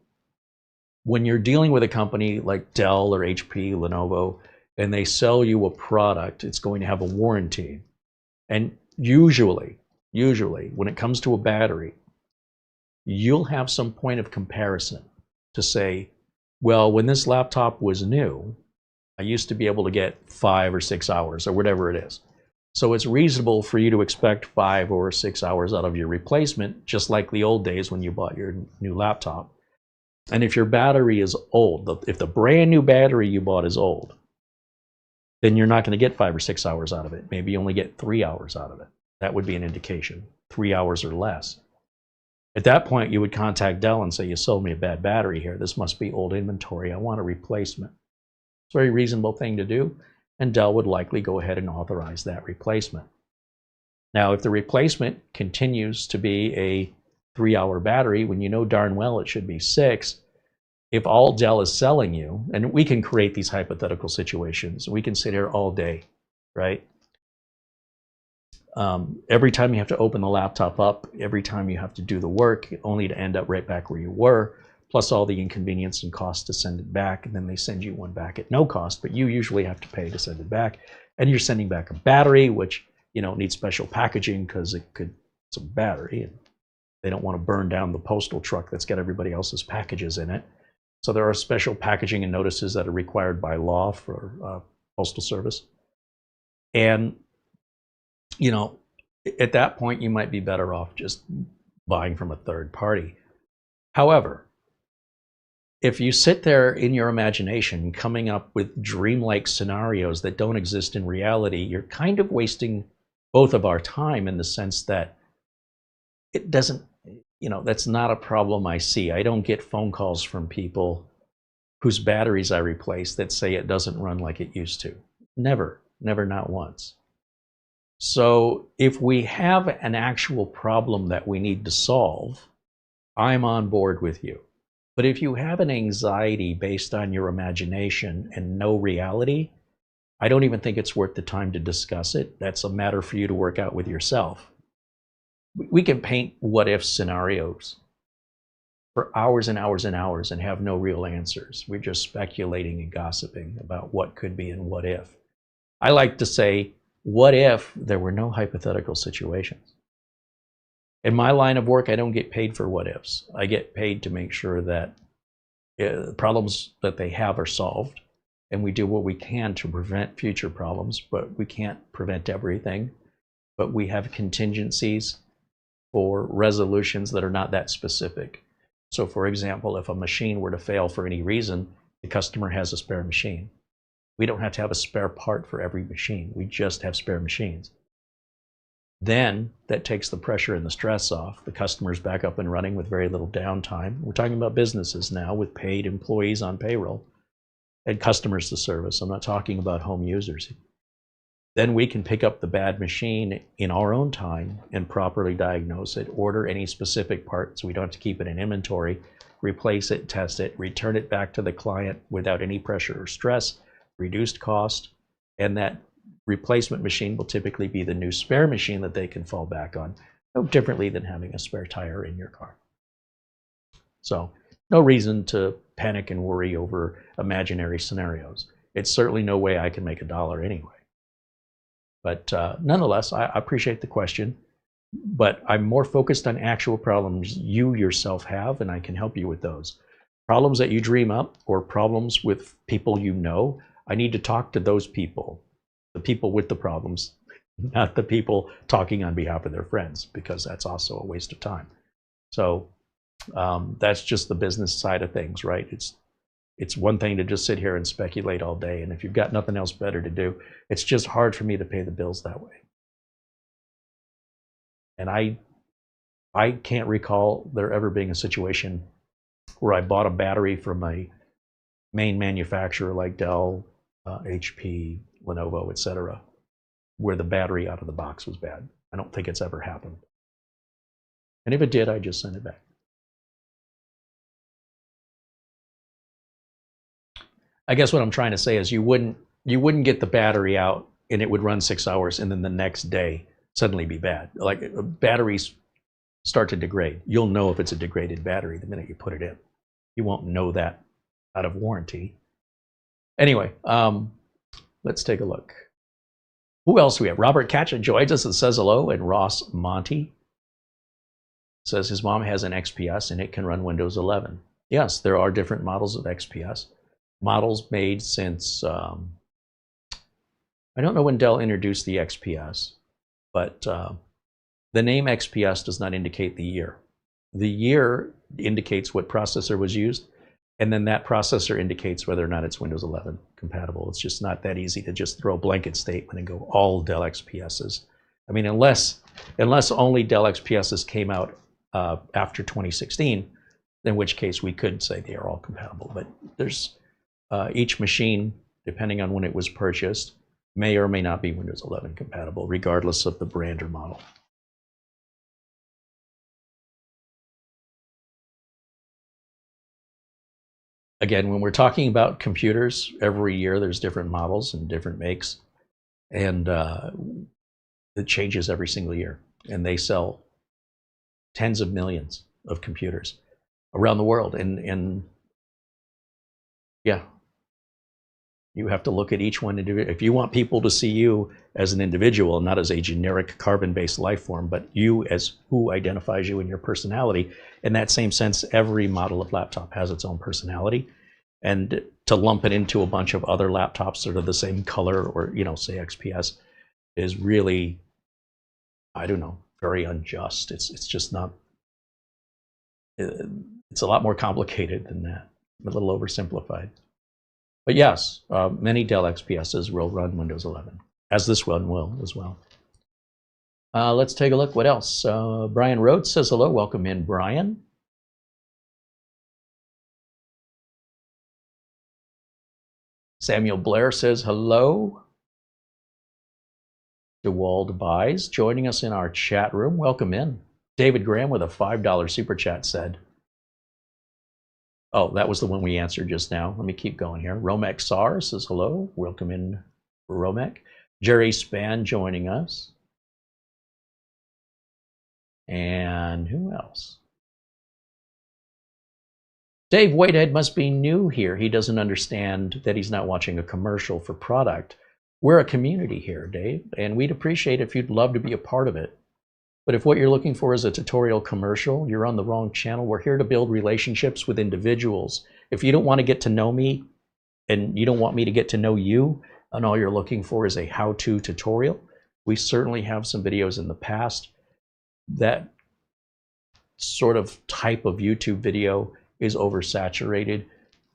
when you're dealing with a company like Dell or HP, Lenovo, and they sell you a product, it's going to have a warranty. And usually, when it comes to a battery, you'll have some point of comparison to say, well, when this laptop was new, I used to be able to get 5 or 6 hours or whatever it is. So it's reasonable for you to expect 5 or 6 hours out of your replacement, just like the old days when you bought your new laptop. And if your battery is old, if the brand new battery you bought is old, then you're not going to get 5 or 6 hours out of it. Maybe you only get 3 hours out of it. That would be an indication, 3 hours or less. At that point, you would contact Dell and say, you sold me a bad battery here. This must be old inventory. I want a replacement. It's a very reasonable thing to do, and Dell would likely go ahead and authorize that replacement. Now, if the replacement continues to be a 3-hour battery, when you know darn well it should be 6, if all Dell is selling you, and we can create these hypothetical situations, we can sit here all day, right? Every time you have to open the laptop up, every time you have to do the work, only to end up right back where you were, plus all the inconvenience and cost to send it back, and then they send you one back at no cost, but you usually have to pay to send it back. And you're sending back a battery, which needs special packaging because it's a battery, and they don't want to burn down the postal truck that's got everybody else's packages in it. So there are special packaging and notices that are required by law for postal service. And at that point, you might be better off just buying from a third party. However, if you sit there in your imagination coming up with dreamlike scenarios that don't exist in reality, you're kind of wasting both of our time, in the sense that it doesn't, that's not a problem I see. I don't get phone calls from people whose batteries I replace that say it doesn't run like it used to. Never, not once. So if we have an actual problem that we need to solve, I'm on board with you. But if you have an anxiety based on your imagination and no reality, I don't even think it's worth the time to discuss it. That's a matter for you to work out with yourself. We can paint what-if scenarios for hours and hours and hours and have no real answers. We're just speculating and gossiping about what could be and what if. I like to say, what if there were no hypothetical situations? In my line of work, I don't get paid for what ifs. I get paid to make sure that problems that they have are solved, and we do what we can to prevent future problems, but we can't prevent everything. But we have contingencies for resolutions that are not that specific. So for example, if a machine were to fail for any reason, the customer has a spare machine. We don't have to have a spare part for every machine. We just have spare machines. Then that takes the pressure and the stress off. The customer's back up and running with very little downtime. We're talking about businesses now with paid employees on payroll and customers to service. I'm not talking about home users. Then we can pick up the bad machine in our own time and properly diagnose it, order any specific part so we don't have to keep it in inventory, replace it, test it, return it back to the client without any pressure or stress, reduced cost, and that replacement machine will typically be the new spare machine that they can fall back on, no differently than having a spare tire in your car. So no reason to panic and worry over imaginary scenarios. It's certainly no way I can make $1 anyway. But nonetheless, I appreciate the question, but I'm more focused on actual problems you yourself have, and I can help you with those. Problems that you dream up or problems with people I need to talk to those people, the people with the problems, not the people talking on behalf of their friends, because that's also a waste of time. So that's just the business side of things, right? It's one thing to just sit here and speculate all day, and if you've got nothing else better to do, it's just hard for me to pay the bills that way. And I can't recall there ever being a situation where I bought a battery from a main manufacturer like Dell, HP, Lenovo, etc., where the battery out of the box was bad. I don't think it's ever happened. And if it did, I just sent it back. I guess what I'm trying to say is you wouldn't get the battery out and it would run 6 hours and then the next day suddenly be bad. Like batteries start to degrade. You'll know if it's a degraded battery the minute you put it in. You won't know that out of warranty. Anyway, let's take a look. Who else do we have? Robert Katcha joins us and says hello, and Ross Monty says his mom has an XPS and it can run Windows 11. Yes, there are different models of XPS. Models made since, I don't know when Dell introduced the XPS, but the name XPS does not indicate the year. The year indicates what processor was used, and then that processor indicates whether or not it's Windows 11 compatible. It's just not that easy to just throw a blanket statement and go all Dell XPSs. I mean, unless only Dell XPSs came out after 2016, in which case we could say they are all compatible. But there's each machine, depending on when it was purchased, may or may not be Windows 11 compatible, regardless of the brand or model. Again, when we're talking about computers, every year there's different models and different makes, and it changes every single year. And they sell tens of millions of computers. around the world. And yeah, you have to look at each one individually. If you want people to see you as an individual, not as a generic carbon-based life form, but you as who identifies you in your personality, in that same sense, every model of laptop has its own personality. And to lump it into a bunch of other laptops that are the same color, or, you know, say XPS, is really, I don't know, very unjust. It's just not, it's a lot more complicated than that, a little oversimplified. But yes, many Dell XPSs will run Windows 11, as this one will as well. Let's take a look. What else? Brian Rhodes says hello. Welcome in, Brian. Samuel Blair says hello. DeWald Buys joining us in our chat room. Welcome in. David Graham with a $5 super chat said, oh, that was the one we answered just now. Let me keep going here. Romek Sar says hello. Welcome in, Romek. Jerry Span joining us. And who else? Dave Whitehead must be new here. He doesn't understand that he's not watching a commercial for product. We're a community here, Dave, and we'd appreciate if you'd love to be a part of it. But if what you're looking for is a tutorial commercial, you're on the wrong channel. We're here to build relationships with individuals. If you don't want to get to know me and you don't want me to get to know you, and all you're looking for is a how-to tutorial, we certainly have some videos in the past. That sort of type of YouTube video is oversaturated.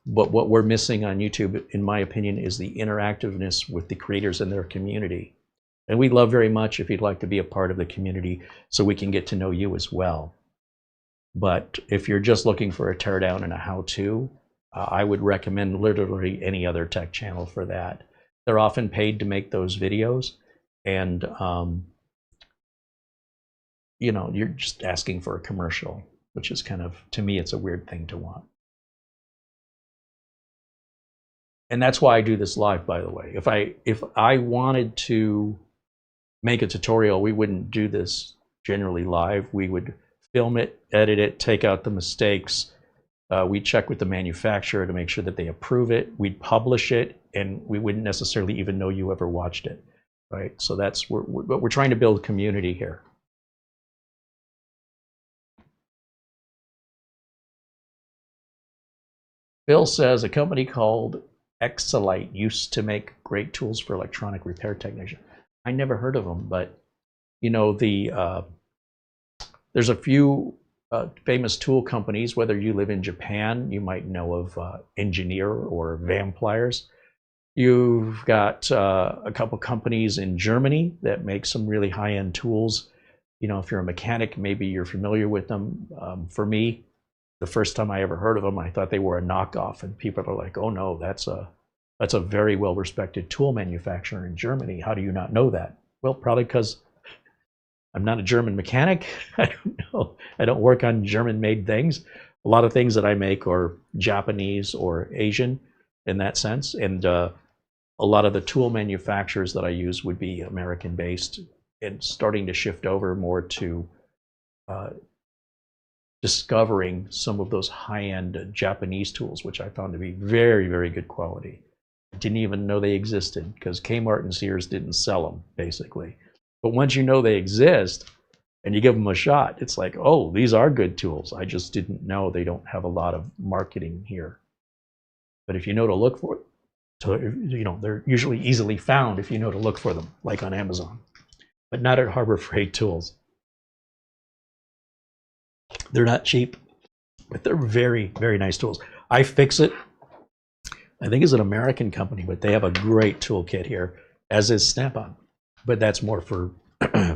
But what we're missing on YouTube, in my opinion, is the interactiveness with the creators and their community. And we'd love very much if you'd like to be a part of the community so we can get to know you as well. But if you're just looking for a teardown and a how-to, I would recommend literally any other tech channel for that. They're often paid to make those videos, and you know, you're just asking for a commercial, which is kind of, to me, it's a weird thing to want. And that's why I do this live, by the way. If I wanted to make a tutorial, we wouldn't do this generally live. We would film it, edit it, take out the mistakes. We'd check with the manufacturer to make sure that they approve it. We'd publish it, and we wouldn't necessarily even know you ever watched it, right? So that's, we're trying to build community here. Bill says a company called Exelite used to make great tools for electronic repair technicians. I never heard of them, but you know, there's a few famous tool companies. Whether you live in Japan, you might know of Engineer or Vampliers. You've got a couple companies in Germany that make some really high-end tools. You know, if you're a mechanic, maybe you're familiar with them. For me, the first time I ever heard of them, I thought they were a knockoff, and people are like, "Oh no, that's a very well-respected tool manufacturer in Germany. How do you not know that?" Well, probably because I'm not a German mechanic. I don't know. I don't work on German-made things. A lot of things that I make are Japanese or Asian in that sense, and a lot of the tool manufacturers that I use would be American-based, and starting to shift over more to discovering some of those high-end Japanese tools, which I found to be very, very good quality. I didn't even know they existed because Kmart and Sears didn't sell them, basically. But once you know they exist and you give them a shot, it's like, oh, these are good tools. I just didn't know. They don't have a lot of marketing here. But if you know to look for it, you know, they're usually easily found if you know to look for them, like on Amazon, but not at Harbor Freight Tools. They're not cheap, but they're very, very nice tools. iFixit, I think, is an American company, but they have a great toolkit here, as is Snap-on. But that's more for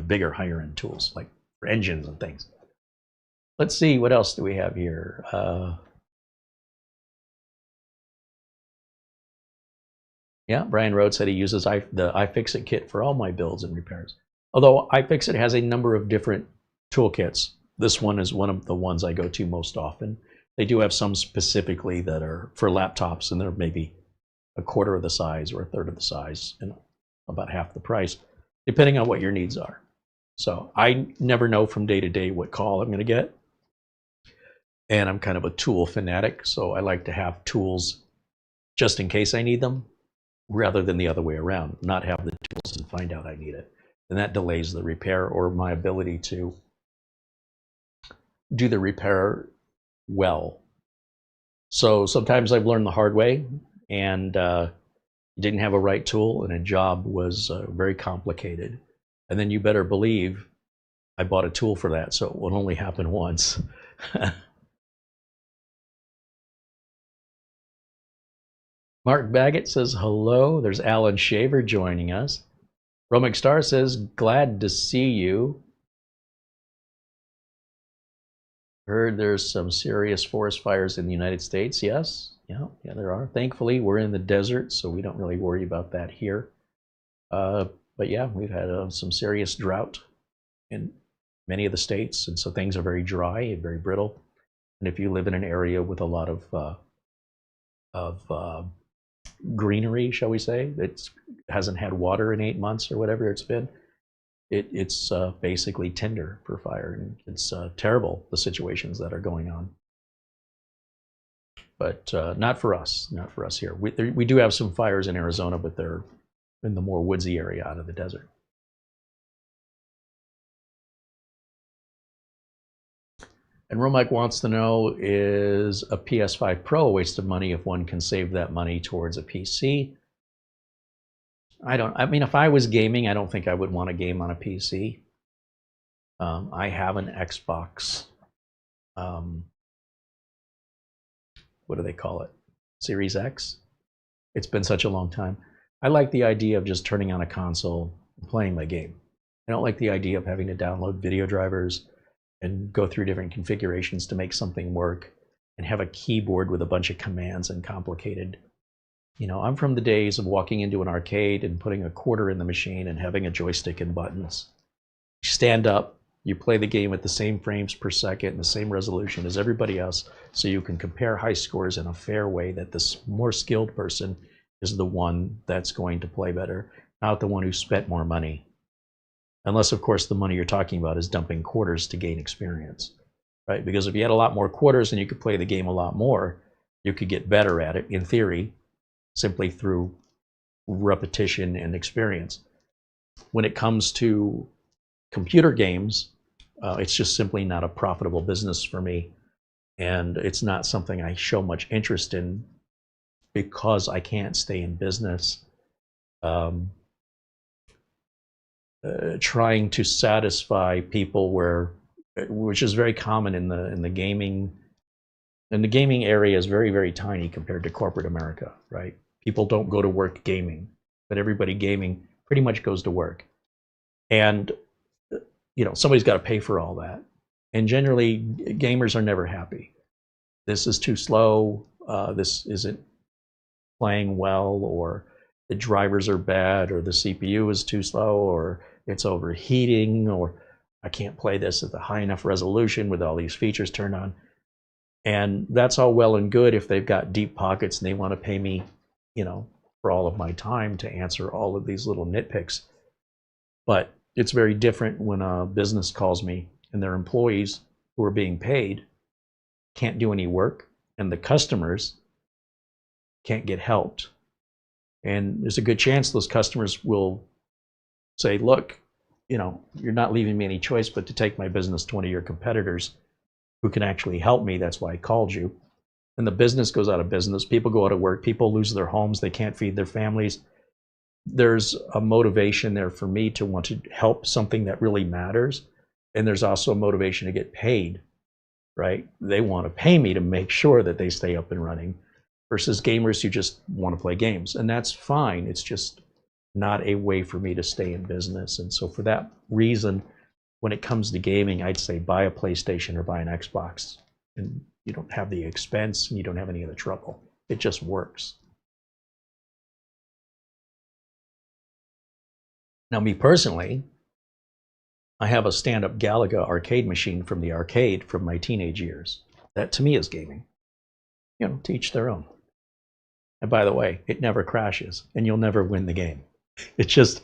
bigger, higher-end tools, like for engines and things. Let's see, what else do we have here? Yeah, Brian Rhodes said he uses the iFixit kit for all my builds and repairs. Although iFixit has a number of different toolkits. This one is one of the ones I go to most often. They do have some specifically that are for laptops, and they're maybe a quarter of the size or a third of the size and about half the price, depending on what your needs are. So I never know from day to day what call I'm going to get. And I'm kind of a tool fanatic, so I like to have tools just in case I need them, rather than the other way around, not have the tools and find out I need it. And that delays the repair or my ability to do the repair well. So sometimes I've learned the hard way, and didn't have a right tool, and a job was very complicated. And then you better believe I bought a tool for that, so it would only happen once. Mark Baggett says hello. There's Alan Shaver joining us. Romic Star says, glad to see you. Heard there's some serious forest fires in the United States. Yes, yeah, there are. Thankfully, we're in the desert, so we don't really worry about that here. But yeah, we've had some serious drought in many of the states, and so things are very dry and very brittle. And if you live in an area with a lot of greenery, shall we say, that hasn't had water in 8 months or whatever it's been, it's basically tinder for fire, and it's terrible, the situations that are going on. But not for us here. We do have some fires in Arizona, but they're in the more woodsy area out of the desert. And Romic wants to know, is a PS5 Pro a waste of money if one can save that money towards a PC? I mean, if I was gaming, I don't think I would want to game on a PC. I have an Xbox, what do they call it? Series X? It's been such a long time. I like the idea of just turning on a console and playing my game. I don't like the idea of having to download video drivers and go through different configurations to make something work and have a keyboard with a bunch of commands and complicated. You know, I'm from the days of walking into an arcade and putting a quarter in the machine and having a joystick and buttons. You stand up, you play the game at the same frames per second and the same resolution as everybody else, so you can compare high scores in a fair way that this more skilled person is the one that's going to play better, not the one who spent more money. Unless, of course, the money you're talking about is dumping quarters to gain experience, right? Because if you had a lot more quarters and you could play the game a lot more, you could get better at it, in theory, simply through repetition and experience. When it comes to computer games, it's just simply not a profitable business for me. And it's not something I show much interest in because I can't stay in business. Trying to satisfy people which is very common in the gaming. And the gaming area is very, very tiny compared to corporate America, right? People don't go to work gaming, but everybody gaming pretty much goes to work. And, you know, somebody's got to pay for all that. And generally, gamers are never happy. This is too slow. This isn't playing well, or the drivers are bad, or the CPU is too slow, or it's overheating, or I can't play this at the high enough resolution with all these features turned on. And that's all well and good if they've got deep pockets and they want to pay me, you know, for all of my time to answer all of these little nitpicks. But it's very different when a business calls me and their employees who are being paid can't do any work, and the customers can't get helped. And there's a good chance those customers will say, look, you know, you're not leaving me any choice but to take my business to one of your competitors who can actually help me. That's why I called you. And the business goes out of business. People go out of work. People lose their homes. They can't feed their families. There's a motivation there for me to want to help something that really matters. And there's also a motivation to get paid, right? They want to pay me to make sure that they stay up and running, versus gamers who just want to play games. And that's fine. It's just not a way for me to stay in business. And so for that reason, when it comes to gaming, I'd say buy a PlayStation or buy an Xbox. And you don't have the expense and you don't have any of the trouble. It just works. Now, me personally, I have a stand-up Galaga arcade machine from the arcade from my teenage years. That to me is gaming. You know, to each their own. And by the way, it never crashes and you'll never win the game. It's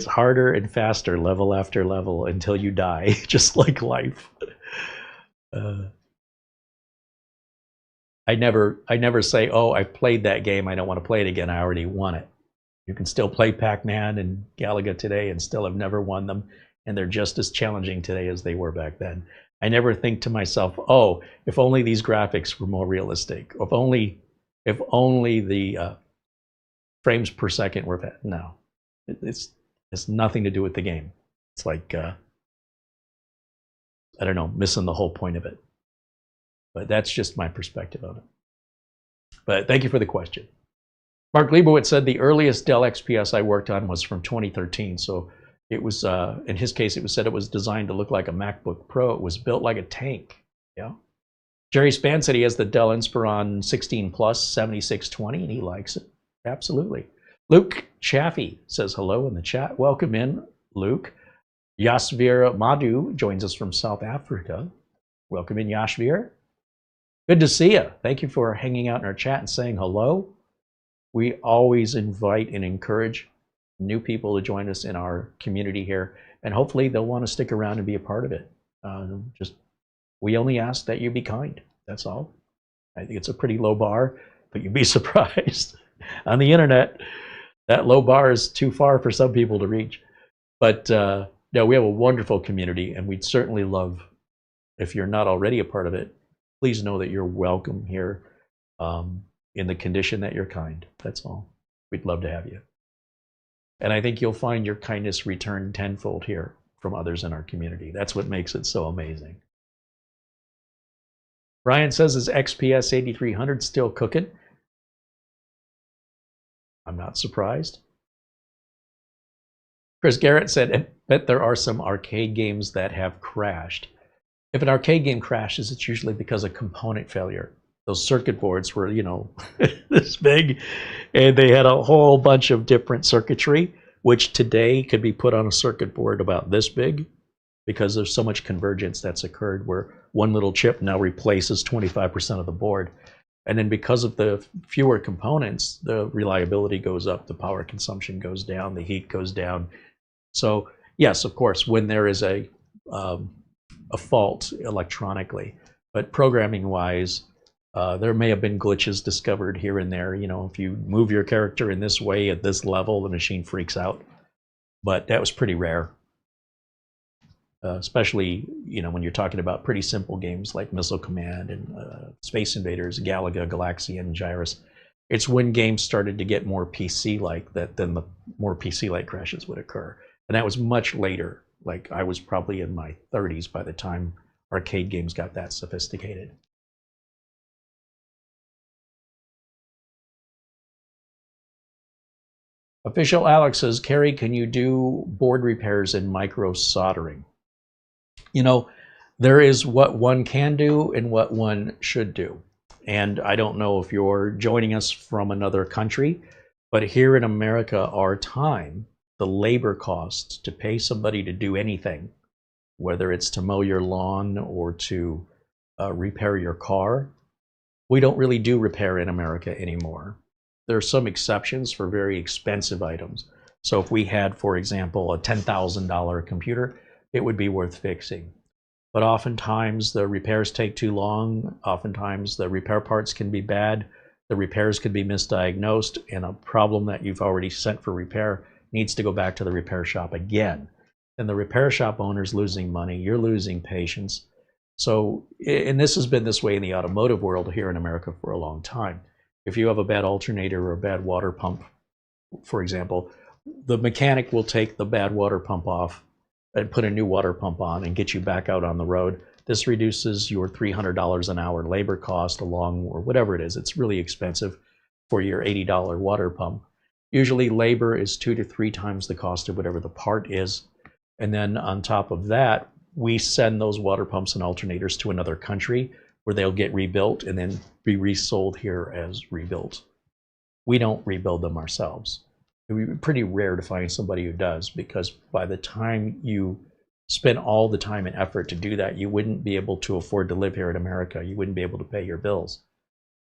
harder and faster level after level until you die, just like life. I never say, oh, I played that game, I don't want to play it again, I already won it. You can still play Pac-Man and Galaga today and still have never won them, and they're just as challenging today as they were back then. I never think to myself, oh, if only these graphics were more realistic, if only the frames per second were better. No, it's nothing to do with the game. It's like, I don't know, missing the whole point of it. But that's just my perspective on it. But thank you for the question. Mark Leibowitz said the earliest Dell XPS I worked on was from 2013. So it was, in his case, it was said it was designed to look like a MacBook Pro. It was built like a tank. Yeah. Jerry Span said he has the Dell Inspiron 16 Plus 7620 and he likes it. Absolutely. Luke Chaffee says hello in the chat. Welcome in, Luke. Yasvir Madhu joins us from South Africa. Welcome in, Yasvir. Good to see you. Thank you for hanging out in our chat and saying hello. We always invite and encourage new people to join us in our community here, and hopefully they'll want to stick around and be a part of it. We only ask that you be kind. That's all. I think it's a pretty low bar, but you'd be surprised. On the internet, that low bar is too far for some people to reach. But no, we have a wonderful community, and we'd certainly love, if you're not already a part of it, please know that you're welcome here in the condition that you're kind. That's all. We'd love to have you. And I think you'll find your kindness returned tenfold here from others in our community. That's what makes it so amazing. Brian says, is XPS 8300 still cooking? I'm not surprised. Chris Garrett said, I bet there are some arcade games that have crashed. If an arcade game crashes, it's usually because of component failure. Those circuit boards were, you know, this big, and they had a whole bunch of different circuitry, which today could be put on a circuit board about this big, because there's so much convergence that's occurred where one little chip now replaces 25% of the board. And then because of the fewer components, the reliability goes up, the power consumption goes down, the heat goes down. So yes, of course, when there is a fault electronically, but programming wise, there may have been glitches discovered here and there. You know, if you move your character in this way at this level, the machine freaks out. But that was pretty rare, especially, you know, when you're talking about pretty simple games like Missile Command and Space Invaders, Galaga, Galaxian, Gyrus. It's when games started to get more PC-like that then the more PC-like crashes would occur. And that was much later. Like I was probably in my 30s by the time arcade games got that sophisticated. Official Alex says, Carey, can you do board repairs and micro soldering? You know, there is what one can do and what one should do. And I don't know if you're joining us from another country, but here in America, our time, the labor costs to pay somebody to do anything, whether it's to mow your lawn or to repair your car, we don't really do repair in America anymore. There are some exceptions for very expensive items. So if we had, for example, a $10,000 computer, it would be worth fixing. But oftentimes the repairs take too long. Oftentimes the repair parts can be bad. The repairs could be misdiagnosed, and a problem that you've already sent for repair needs to go back to the repair shop again. And the repair shop owner's losing money, you're losing patience. So, and this has been this way in the automotive world here in America for a long time. If you have a bad alternator or a bad water pump, for example, the mechanic will take the bad water pump off and put a new water pump on and get you back out on the road. This reduces your $300 an hour labor cost along, or whatever it is. It's really expensive for your $80 water pump. Usually labor is 2 to 3 times the cost of whatever the part is. And then on top of that, we send those water pumps and alternators to another country where they'll get rebuilt and then be resold here as rebuilt. We don't rebuild them ourselves. It would be pretty rare to find somebody who does, because by the time you spend all the time and effort to do that, you wouldn't be able to afford to live here in America. You wouldn't be able to pay your bills.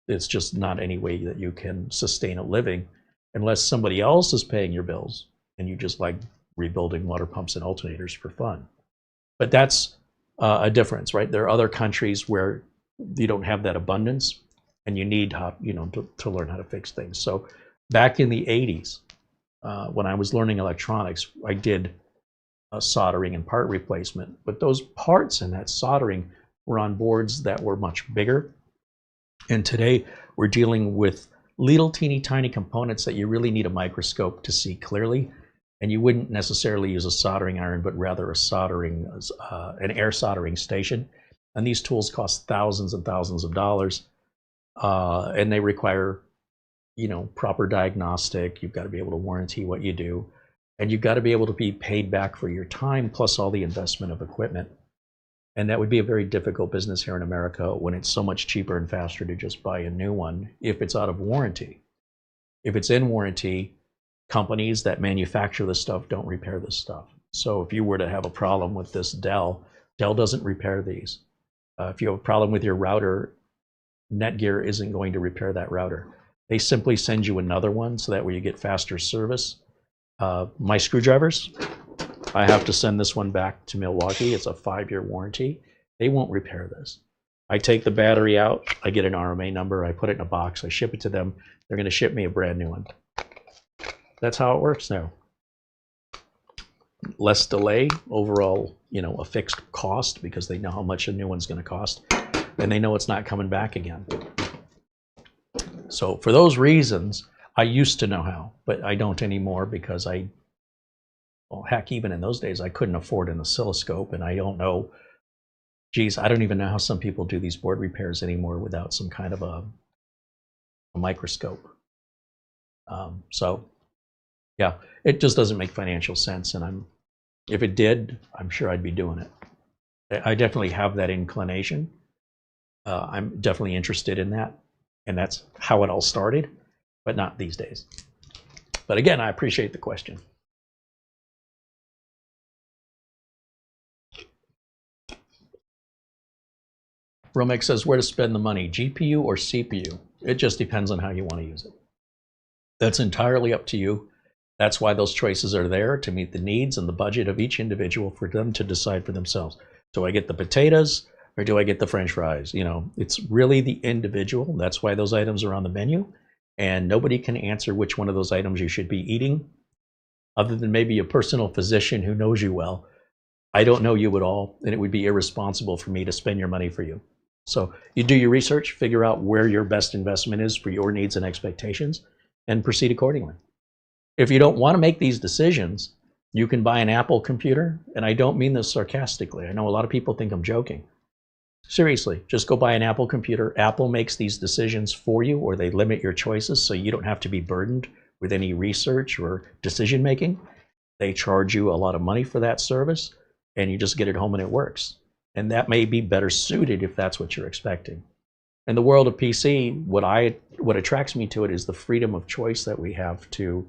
It's just not any way that you can sustain a living unless somebody else is paying your bills and you just like rebuilding water pumps and alternators for fun. But that's a difference, right? There are other countries where you don't have that abundance. and you need to learn how to fix things. So back in the 80s, when I was learning electronics, I did soldering and part replacement, but those parts and that soldering were on boards that were much bigger. And today we're dealing with little teeny tiny components that you really need a microscope to see clearly. And you wouldn't necessarily use a soldering iron, but rather an air soldering station. And these tools cost thousands and thousands of dollars, and they require, proper diagnostic. You've got to be able to warranty what you do, and you've got to be able to be paid back for your time plus all the investment of equipment. And that would be a very difficult business here in America when it's so much cheaper and faster to just buy a new one if it's out of warranty. If it's in warranty, companies that manufacture this stuff don't repair this stuff. So if you were to have a problem with this Dell doesn't repair these. If you have a problem with your router, Netgear isn't going to repair that router. They simply send you another one so that way you get faster service. My screwdrivers, I have to send this one back to Milwaukee. It's a 5-year warranty. They won't repair this. I take the battery out, I get an RMA number, I put it in a box, I ship it to them. They're going to ship me a brand new one. That's how it works now. Less delay, overall, a fixed cost because they know how much a new one's going to cost, and they know it's not coming back again. So for those reasons, I used to know how, but I don't anymore because heck, even in those days, I couldn't afford an oscilloscope, and I don't know, I don't even know how some people do these board repairs anymore without some kind of a microscope. So yeah, it just doesn't make financial sense, and if it did, I'm sure I'd be doing it. I definitely have that inclination. I'm definitely interested in that, and that's how it all started, but not these days. But again, I appreciate the question. Romek says, where to spend the money, GPU or CPU? It just depends on how you want to use it. That's entirely up to you. That's why those choices are there, to meet the needs and the budget of each individual for them to decide for themselves. Do I get the potatoes or do I get the French fries? It's really the individual. That's why those items are on the menu. And nobody can answer which one of those items you should be eating, other than maybe a personal physician who knows you well. I don't know you at all, and it would be irresponsible for me to spend your money for you. So you do your research, figure out where your best investment is for your needs and expectations, and proceed accordingly. If you don't want to make these decisions, you can buy an Apple computer, and I don't mean this sarcastically. I know a lot of people think I'm joking. Seriously, just go buy an Apple computer. Apple makes these decisions for you, or they limit your choices so you don't have to be burdened with any research or decision making. They charge you a lot of money for that service, and you just get it home and it works. And that may be better suited if that's what you're expecting. In the world of PC, what attracts me to it is the freedom of choice that we have to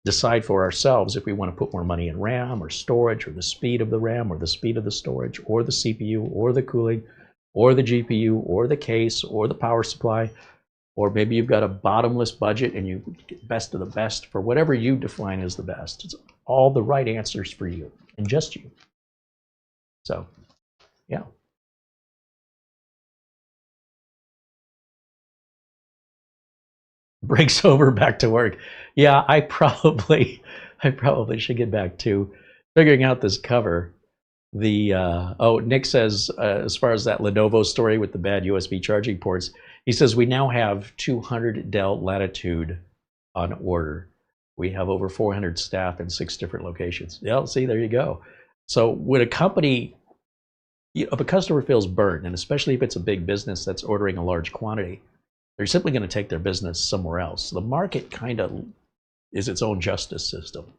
decide for ourselves if we want to put more money in RAM or storage, or the speed of the RAM or the speed of the storage, or the CPU or the cooling or the GPU or the case or the power supply, or maybe you've got a bottomless budget and you get best of the best for whatever you define as the best. It's all the right answers for you and just you. So, yeah. Breaks over, back to work. Yeah, I probably should get back to figuring out this cover. Nick says, as far as that Lenovo story with the bad USB charging ports, he says we now have 200 Dell Latitude on order. We have over 400 staff in 6 different locations. Yeah, see, there you go. So when a company, if a customer feels burned, and especially if it's a big business that's ordering a large quantity, they're simply going to take their business somewhere else. The market kind of is its own justice system.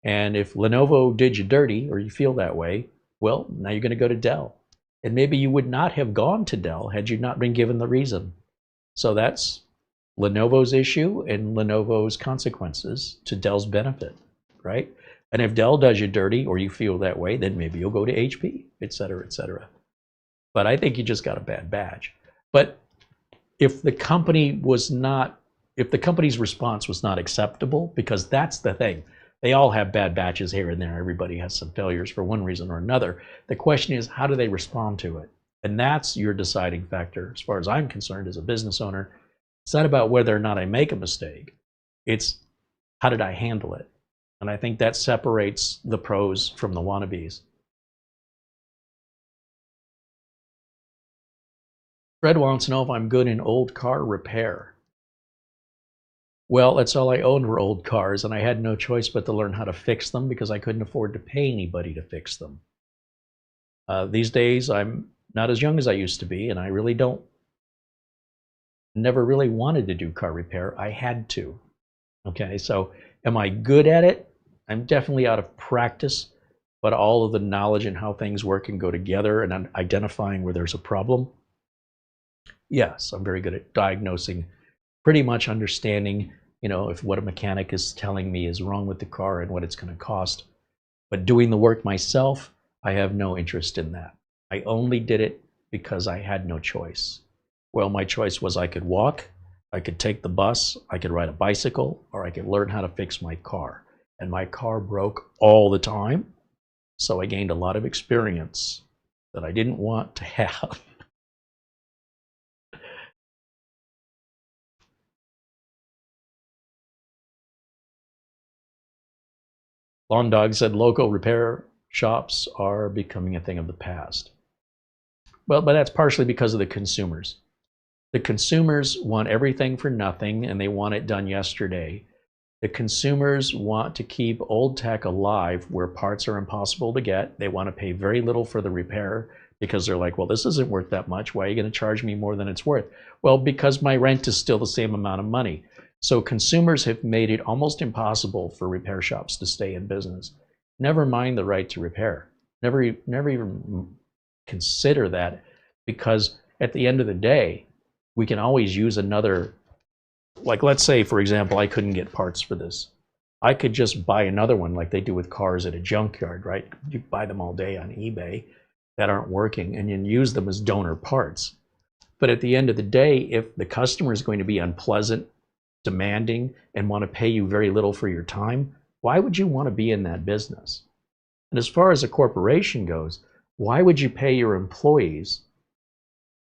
And if Lenovo did you dirty, or you feel that way, well, now you're going to go to Dell. And maybe you would not have gone to Dell had you not been given the reason. So that's Lenovo's issue and Lenovo's consequences to Dell's benefit, right? And if Dell does you dirty, or you feel that way, then maybe you'll go to HP, et cetera, et cetera. But I think you just got a bad badge. But if the company's response was not acceptable, because that's the thing. They all have bad batches here and there. Everybody has some failures for one reason or another. The question is, how do they respond to it? And that's your deciding factor, as far as I'm concerned, as a business owner. It's not about whether or not I make a mistake. It's how did I handle it? And I think that separates the pros from the wannabes. Fred wants to know if I'm good in old car repair. Well, that's all I owned were old cars, and I had no choice but to learn how to fix them because I couldn't afford to pay anybody to fix them. These days, I'm not as young as I used to be, and I really never really wanted to do car repair. I had to. Okay, so am I good at it? I'm definitely out of practice, but all of the knowledge and how things work and go together and identifying where there's a problem, yes, I'm very good at diagnosing, pretty much understanding, if what a mechanic is telling me is wrong with the car and what it's going to cost. But doing the work myself, I have no interest in that. I only did it because I had no choice. Well, my choice was I could walk, I could take the bus, I could ride a bicycle, or I could learn how to fix my car. And my car broke all the time, so I gained a lot of experience that I didn't want to have. Lawn Dog said local repair shops are becoming a thing of the past. Well, but that's partially because of the consumers. The consumers want everything for nothing, and they want it done yesterday. The consumers want to keep old tech alive where parts are impossible to get. They want to pay very little for the repair because they're like, well, this isn't worth that much. Why are you going to charge me more than it's worth? Well, because my rent is still the same amount of money. So consumers have made it almost impossible for repair shops to stay in business. Never mind the right to repair. Never even consider that, because at the end of the day, we can always use another, like let's say, for example, I couldn't get parts for this. I could just buy another one like they do with cars at a junkyard, right? You buy them all day on eBay that aren't working and you use them as donor parts. But at the end of the day, if the customer is going to be unpleasant, demanding, and want to pay you very little for your time, why would you want to be in that business? And as far as a corporation goes, why would you pay your employees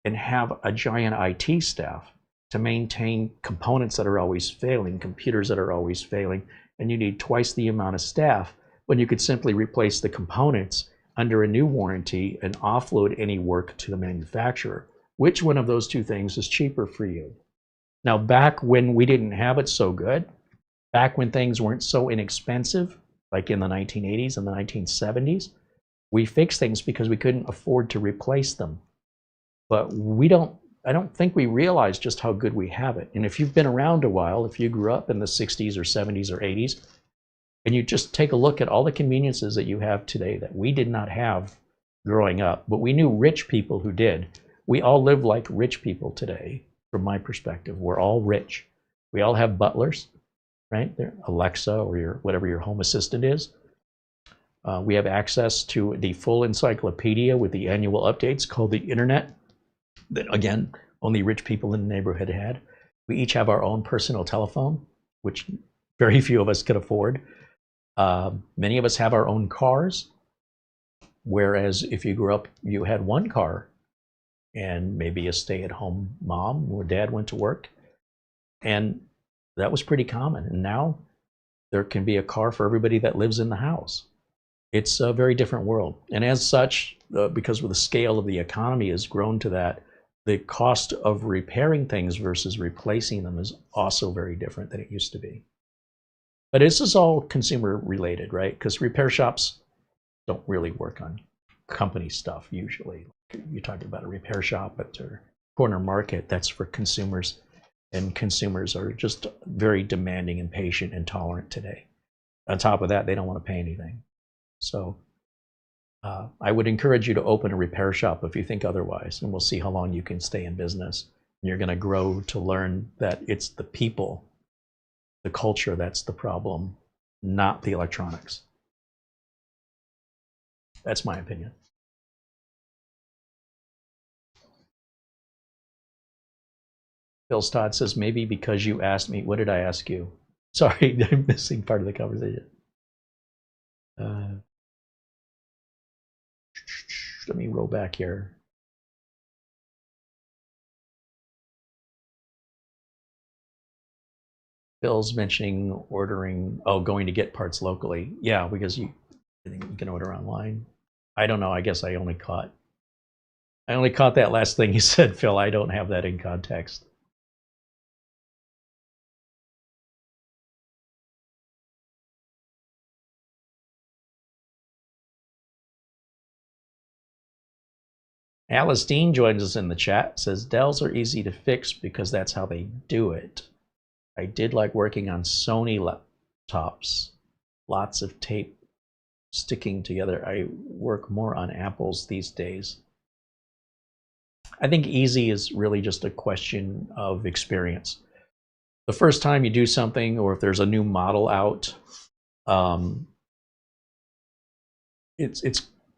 and have a giant IT staff to maintain components that are always failing, computers that are always failing, and you need twice the amount of staff when you could simply replace the components under a new warranty and offload any work to the manufacturer? Which one of those two things is cheaper for you? Now, back when we didn't have it so good, back when things weren't so inexpensive, like in the 1980s and the 1970s, we fixed things because we couldn't afford to replace them. But I don't think we realize just how good we have it. And if you've been around a while, if you grew up in the 60s or 70s or 80s, and you just take a look at all the conveniences that you have today that we did not have growing up, but we knew rich people who did. We all live like rich people today. From my perspective, we're all rich. We all have butlers, right? Alexa or whatever your home assistant is. We have access to the full encyclopedia with the annual updates called the internet, that again, only rich people in the neighborhood had. We each have our own personal telephone, which very few of us could afford. Many of us have our own cars, whereas if you grew up, you had one car and maybe a stay-at-home mom or dad went to work, and that was pretty common. And now there can be a car for everybody that lives in the house. It's a very different world, and as such, because of the scale of the economy has grown to that, the cost of repairing things versus replacing them is also very different than it used to be. But this is all consumer related, right? Because repair shops don't really work on company stuff usually. You're talking about a repair shop at a corner market, that's for consumers, and consumers are just very demanding and patient and tolerant today. On top of that, they don't want to pay anything. So I would encourage you to open a repair shop if you think otherwise, and we'll see how long you can stay in business. And you're going to grow to learn that it's the people, the culture that's the problem, not the electronics. That's my opinion. Bill Stott says, maybe because you asked me. What did I ask you? Sorry, I'm missing part of the conversation. Let me roll back here. Phil's mentioning ordering, going to get parts locally. Yeah, because you can order online. I don't know. I guess I only caught that last thing you said, Phil. I don't have that in context. Alice Dean joins us in the chat, says Dells are easy to fix because that's how they do it. I did like working on Sony laptops. Lots of tape sticking together. I work more on Apples these days. I think easy is really just a question of experience. The first time you do something, or if there's a new model out, it's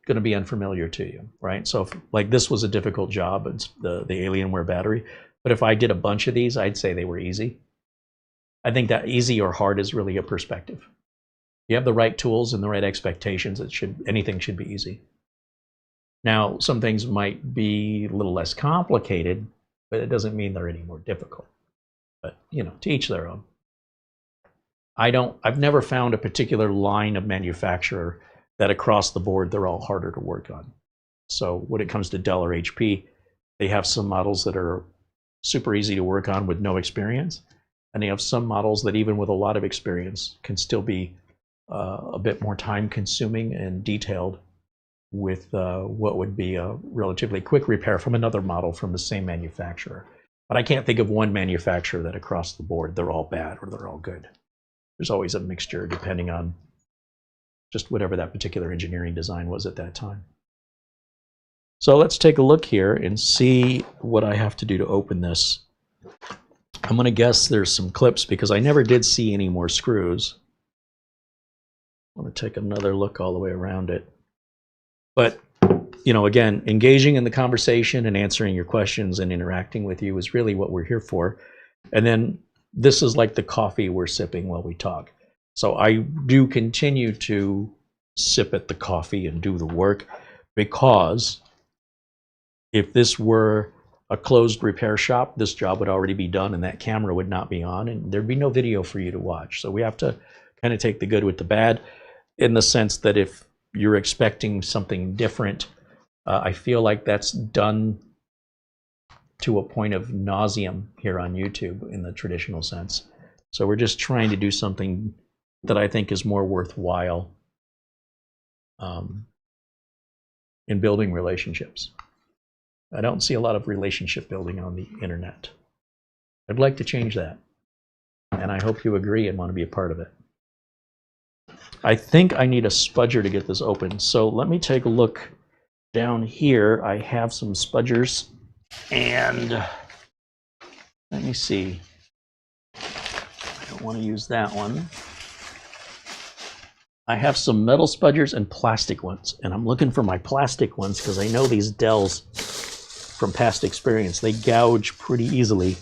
going to be unfamiliar to you, right? So if, like, this was a difficult job, it's the Alienware battery, but if I did a bunch of these, I'd say they were easy. I think that easy or hard is really a perspective. You have the right tools and the right expectations, anything should be easy. Now, some things might be a little less complicated, but it doesn't mean they're any more difficult. But, you know, to each their own. I've never found a particular line of manufacturer that across the board they're all harder to work on. So when it comes to Dell or HP, they have some models that are super easy to work on with no experience, and they have some models that even with a lot of experience can still be a bit more time consuming and detailed with what would be a relatively quick repair from another model from the same manufacturer. But I can't think of one manufacturer that across the board they're all bad or they're all good. There's always a mixture depending on just whatever that particular engineering design was at that time. So let's take a look here and see what I have to do to open this. I'm going to guess there's some clips because I never did see any more screws. I'm going to take another look all the way around it. But, you know, again, engaging in the conversation and answering your questions and interacting with you is really what we're here for. And then this is like the coffee we're sipping while we talk. So I do continue to sip at the coffee and do the work, because if this were a closed repair shop, this job would already be done and that camera would not be on and there'd be no video for you to watch. So we have to kind of take the good with the bad, in the sense that if you're expecting something different, I feel like that's done to a point of nauseum here on YouTube in the traditional sense. So we're just trying to do something that I think is more worthwhile in building relationships. I don't see a lot of relationship building on the internet. I'd like to change that, and I hope you agree and want to be a part of it. I think I need a spudger to get this open, so let me take a look down here. I have some spudgers, and let me see. I don't want to use that one. I have some metal spudgers and plastic ones, and I'm looking for my plastic ones because I know these Dells from past experience, they gouge pretty easily.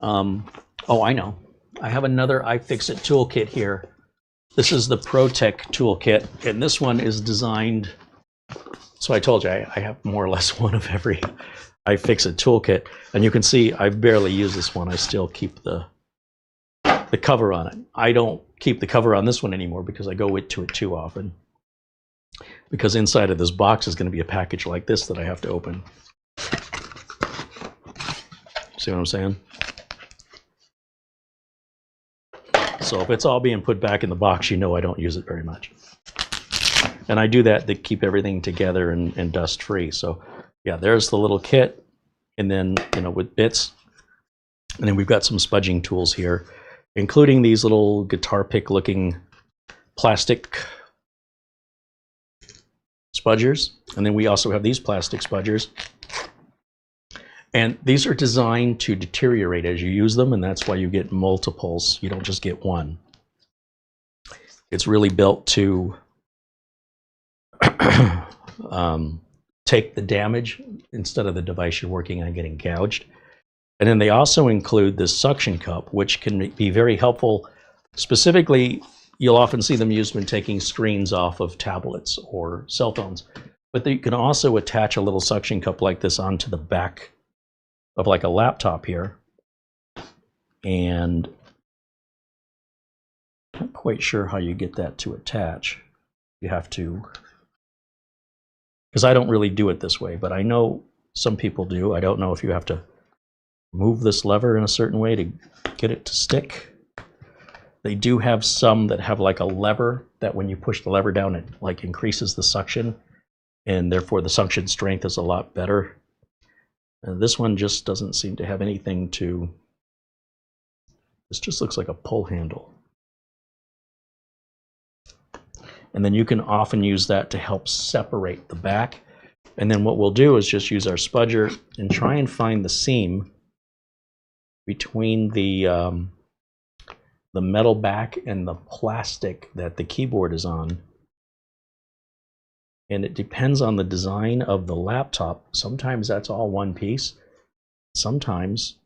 Oh, I know. I have another iFixit toolkit here. This is the ProTech toolkit, and this one is designed, so I told you I have more or less one of every iFixit toolkit, and you can see I've barely used this one. I still keep the cover on it. I don't keep the cover on this one anymore because I go to it too often. Because inside of this box is going to be a package like this that I have to open. See what I'm saying? So if it's all being put back in the box, you know I don't use it very much. And I do that to keep everything together and dust free. So yeah, there's the little kit, and then, you know, with bits. And then we've got some spudging tools here, including these little guitar pick looking plastic spudgers. And then we also have these plastic spudgers. And these are designed to deteriorate as you use them, and that's why you get multiples. You don't just get one. It's really built to take the damage instead of the device you're working on getting gouged. And then they also include this suction cup, which can be very helpful. Specifically, you'll often see them used when taking screens off of tablets or cell phones. But you can also attach a little suction cup like this onto the back of like a laptop here. and I'm not quite sure how you get that to attach. You have to, because I don't really do it this way, but I know some people do. I don't know if you have to move this lever in a certain way to get it to stick. They do have some that have like a lever that when you push the lever down, it like increases the suction, and therefore the suction strength is a lot better. And this one just doesn't seem to have anything to, this just looks like a pull handle. And then you can often use that to help separate the back. And then what we'll do is just use our spudger and try and find the seam between the metal back and the plastic that the keyboard is on. And it depends on the design of the laptop. Sometimes that's all one piece. Sometimes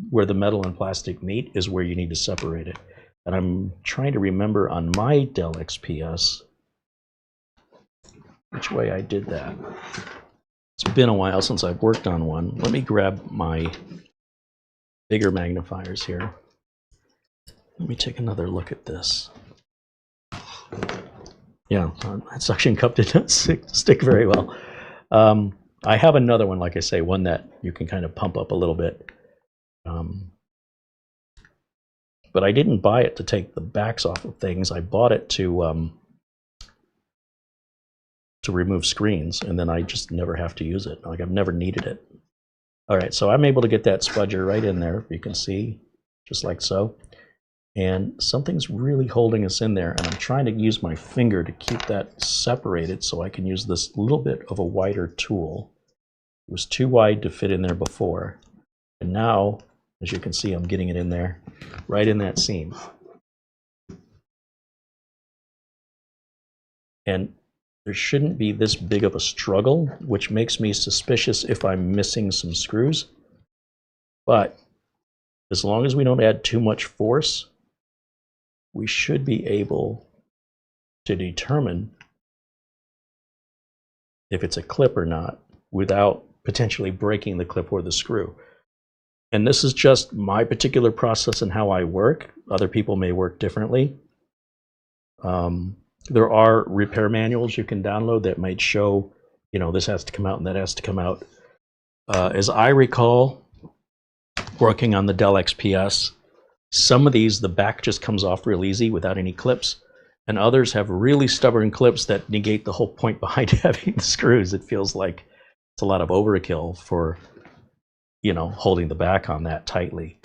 where the metal and plastic meet is where you need to separate it. And I'm trying to remember on my Dell XPS which way I did that. It's been a while since I've worked on one. Let me grab my bigger magnifiers here. Let me take another look at this. Yeah, that suction cup did not stick very well. I have another one, like I say, one that you can kind of pump up a little bit. But I didn't buy it to take the backs off of things. I bought it to remove screens, and then I just never have to use it. Like, I've never needed it. All right, so I'm able to get that spudger right in there. You can see, just like so. And something's really holding us in there, and I'm trying to use my finger to keep that separated so I can use this little bit of a wider tool. It was too wide to fit in there before. And now, as you can see, I'm getting it in there, right in that seam. And there shouldn't be this big of a struggle, which makes me suspicious if I'm missing some screws. But as long as we don't add too much force, we should be able to determine if it's a clip or not without potentially breaking the clip or the screw. And this is just my particular process and how I work. Other people may work differently. There are repair manuals you can download that might show, you know, this has to come out and that has to come out. As I recall, working on the Dell XPS, some of these, the back just comes off real easy without any clips, and others have really stubborn clips that negate the whole point behind having the screws. It feels like it's a lot of overkill for, you know, holding the back on that tightly.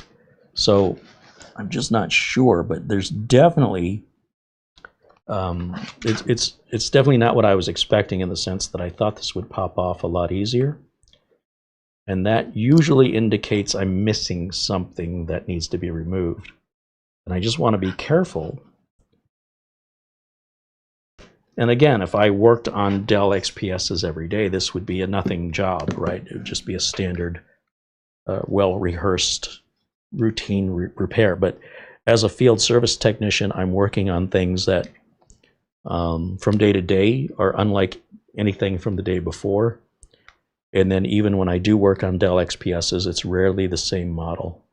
So I'm just not sure, but there's definitely, it's definitely not what I was expecting, in the sense that I thought this would pop off a lot easier. And that usually indicates I'm missing something that needs to be removed. And I just want to be careful. And again, if I worked on Dell XPSs every day, this would be a nothing job, right? It would just be a standard, well-rehearsed routine repair. But as a field service technician, I'm working on things that from day to day are unlike anything from the day before. And then even when I do work on Dell XPSs, it's rarely the same model.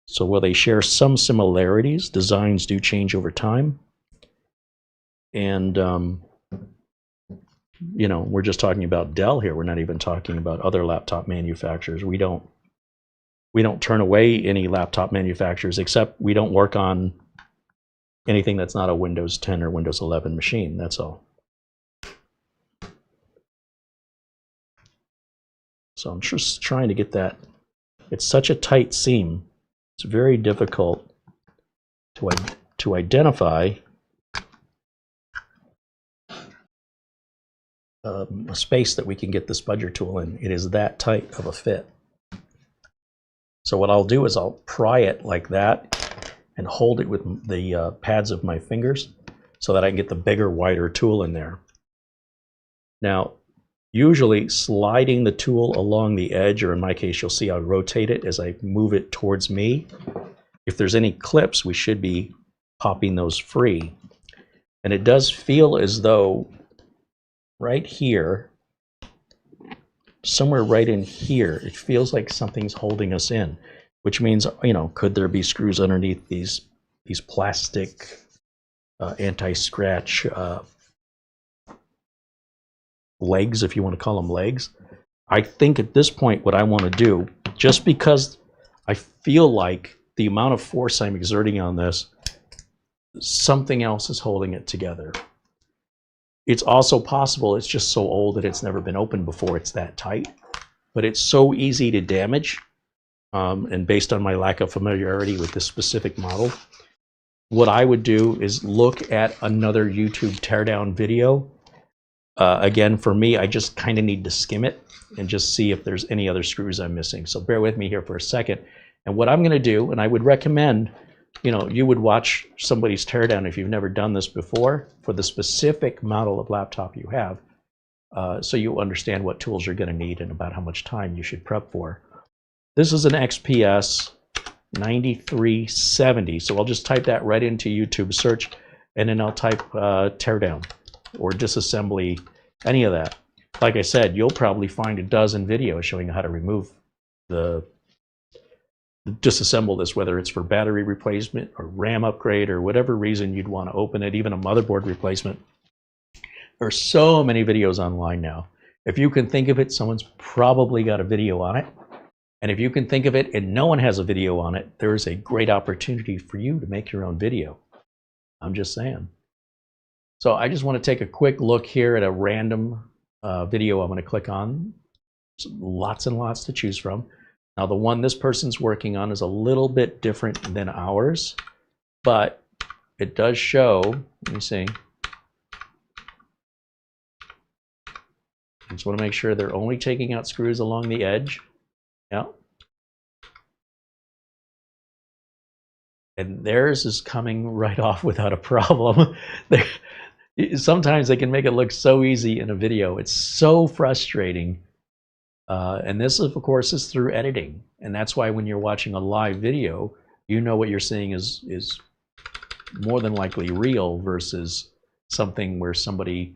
So while they share some similarities, designs do change over time. And, you know, we're just talking about Dell here. We're not even talking about other laptop manufacturers. We don't turn away any laptop manufacturers, except we don't work on anything that's not a Windows 10 or Windows 11 machine. That's all. So I'm just trying to get that. It's such a tight seam. It's very difficult to identify a space that we can get the spudger tool in. It is that tight of a fit. So what I'll do is I'll pry it like that and hold it with the pads of my fingers so that I can get the bigger, wider tool in there. Now, usually sliding the tool along the edge, or in my case, you'll see I rotate it as I move it towards me. If there's any clips, we should be popping those free. And it does feel as though right here, somewhere right in here, it feels like something's holding us in. which means, could there be screws underneath these plastic anti-scratch legs, if you want to call them legs? I think at this point what I want to do, just because I feel like the amount of force I'm exerting on this, something else is holding it together. It's also possible it's just so old that it's never been opened before, it's that tight. But it's so easy to damage, and based on my lack of familiarity with this specific model, what I would do is look at another YouTube teardown video. Again, for me, I just kind of need to skim it and just see if there's any other screws I'm missing. So bear with me here for a second. And what I'm going to do, and I would recommend, you would watch somebody's teardown if you've never done this before for the specific model of laptop you have, so you understand what tools you're going to need and about how much time you should prep for. This is an XPS 9370, so I'll just type that right into YouTube search, and then I'll type teardown or disassembly, any of that. Like I said, you'll probably find a dozen videos showing how to remove disassemble this, whether it's for battery replacement or RAM upgrade or whatever reason you'd want to open it, even a motherboard replacement. There are so many videos online now. If you can think of it, someone's probably got a video on it. And if you can think of it and no one has a video on it, there is a great opportunity for you to make your own video. I'm just saying. So I just want to take a quick look here at a random video I'm going to click on. There's lots and lots to choose from. Now the one this person's working on is a little bit different than ours, but it does show, let me see. I just want to make sure they're only taking out screws along the edge. Yeah. And theirs is coming right off without a problem. Sometimes they can make it look so easy in a video. It's so frustrating. And this, of course, is through editing. And that's why when you're watching a live video, you know what you're seeing is more than likely real versus something where somebody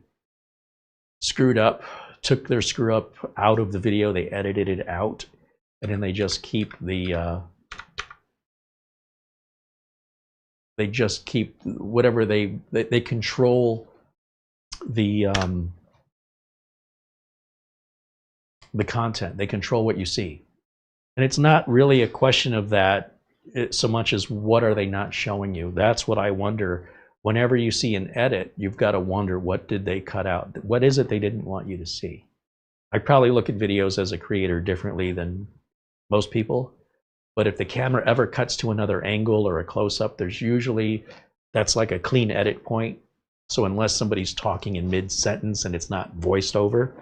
screwed up, took their screw up out of the video, they edited it out, and then they just keep the whatever they control the content. They control what you see. And it's not really a question of that so much as what are they not showing you. That's what I wonder. Whenever you see an edit, you've got to wonder, what did they cut out? What is it they didn't want you to see? I probably look at videos as a creator differently than most people. But if the camera ever cuts to another angle or a close-up, there's usually, that's like a clean edit point. So unless somebody's talking in mid-sentence and it's not voiced over,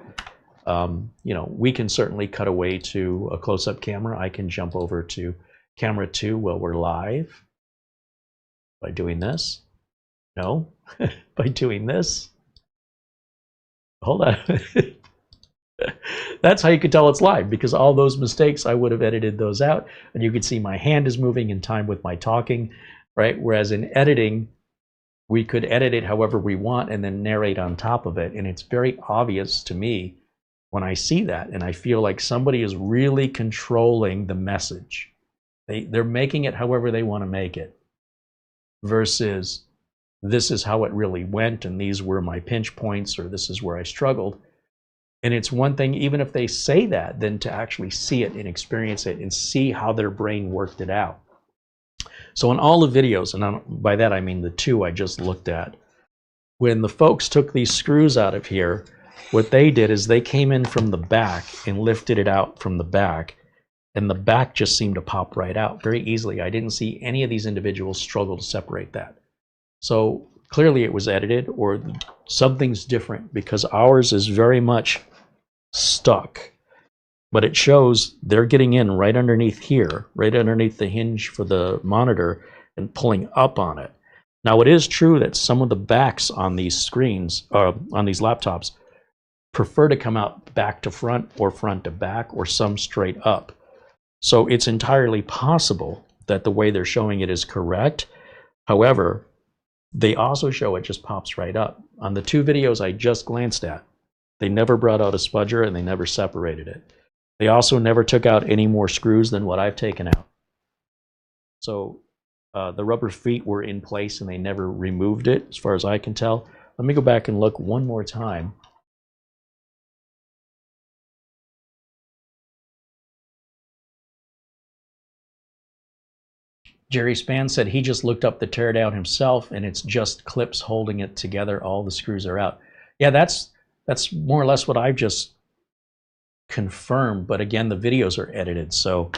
we can certainly cut away to a close-up camera. I can jump over to camera 2 while we're live by doing this. No, by doing this. Hold on. That's how you can tell it's live, because all those mistakes, I would have edited those out, and you can see my hand is moving in time with my talking, right? Whereas in editing, we could edit it however we want and then narrate on top of it. And it's very obvious to me when I see that, and I feel like somebody is really controlling the message. They're making it however they want to make it, versus this is how it really went, and these were my pinch points, or this is where I struggled. And it's one thing, even if they say that, then to actually see it and experience it and see how their brain worked it out. So in all the videos, and by that I mean the two I just looked at, when the folks took these screws out of here, what they did is they came in from the back and lifted it out from the back, and the back just seemed to pop right out very easily. I didn't see any of these individuals struggle to separate that. So clearly it was edited, or something's different, because ours is very much stuck. But it shows they're getting in right underneath here, right underneath the hinge for the monitor, and pulling up on it. Now it is true that some of the backs on these screens, on these laptops, prefer to come out back to front or front to back, or some straight up. So it's entirely possible that the way they're showing it is correct. However, they also show it just pops right up. On the two videos I just glanced at, they never brought out a spudger and they never separated it. They also never took out any more screws than what I've taken out. So the rubber feet were in place and they never removed it, as far as I can tell. Let me go back and look one more time. Jerry Span said he just looked up the teardown himself, and it's just clips holding it together. All the screws are out. Yeah, that's more or less what I've just confirmed. But again, the videos are edited, so.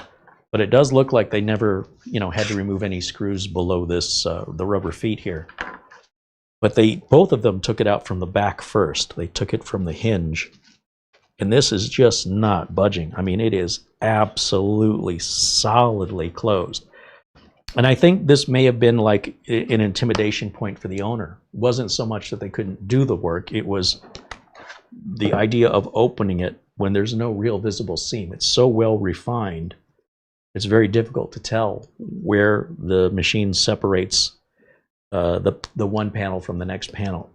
But it does look like they never, had to remove any screws below this, the rubber feet here. But both of them took it out from the back first. They took it from the hinge. And this is just not budging. I mean, it is absolutely solidly closed. And I think this may have been like an intimidation point for the owner. It wasn't so much that they couldn't do the work. It was the idea of opening it when there's no real visible seam. It's so well refined. It's very difficult to tell where the machine separates the one panel from the next panel.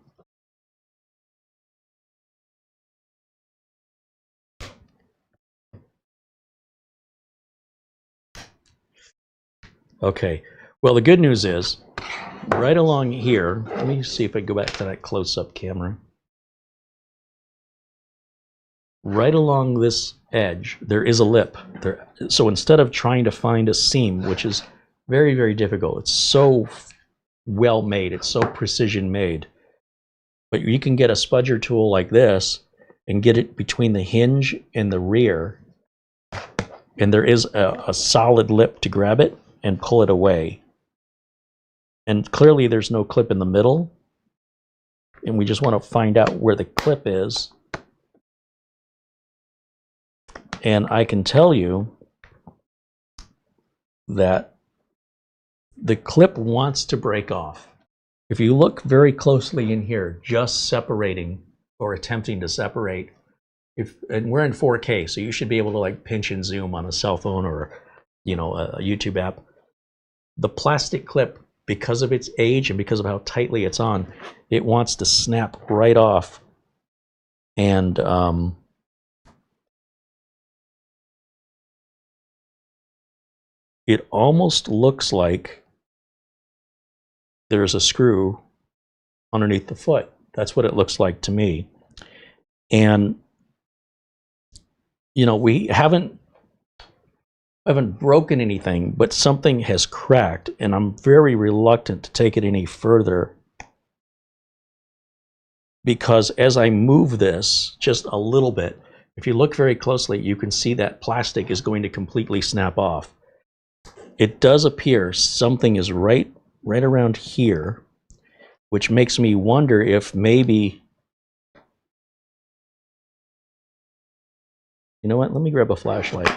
Okay, well, the good news is right along here, let me see if I go back to that close-up camera. Right along this edge, there is a lip. So instead of trying to find a seam, which is very, very difficult, it's so well made, it's so precision made. But you can get a spudger tool like this and get it between the hinge and the rear, and there is a solid lip to grab it and pull it away. And clearly there's no clip in the middle, and we just want to find out where the clip is. And I can tell you that the clip wants to break off. If you look very closely in here, just separating or attempting to separate, and we're in 4K, so you should be able to like pinch and zoom on a cell phone or a YouTube app. The plastic clip, because of its age and because of how tightly it's on, it wants to snap right off. And it almost looks like there's a screw underneath the foot. That's what it looks like to me. And we haven't broken anything, but something has cracked, and I'm very reluctant to take it any further, because as I move this just a little bit, if you look very closely, you can see that plastic is going to completely snap off. It does appear something is right around here, which makes me wonder if maybe, you know what, let me grab a flashlight.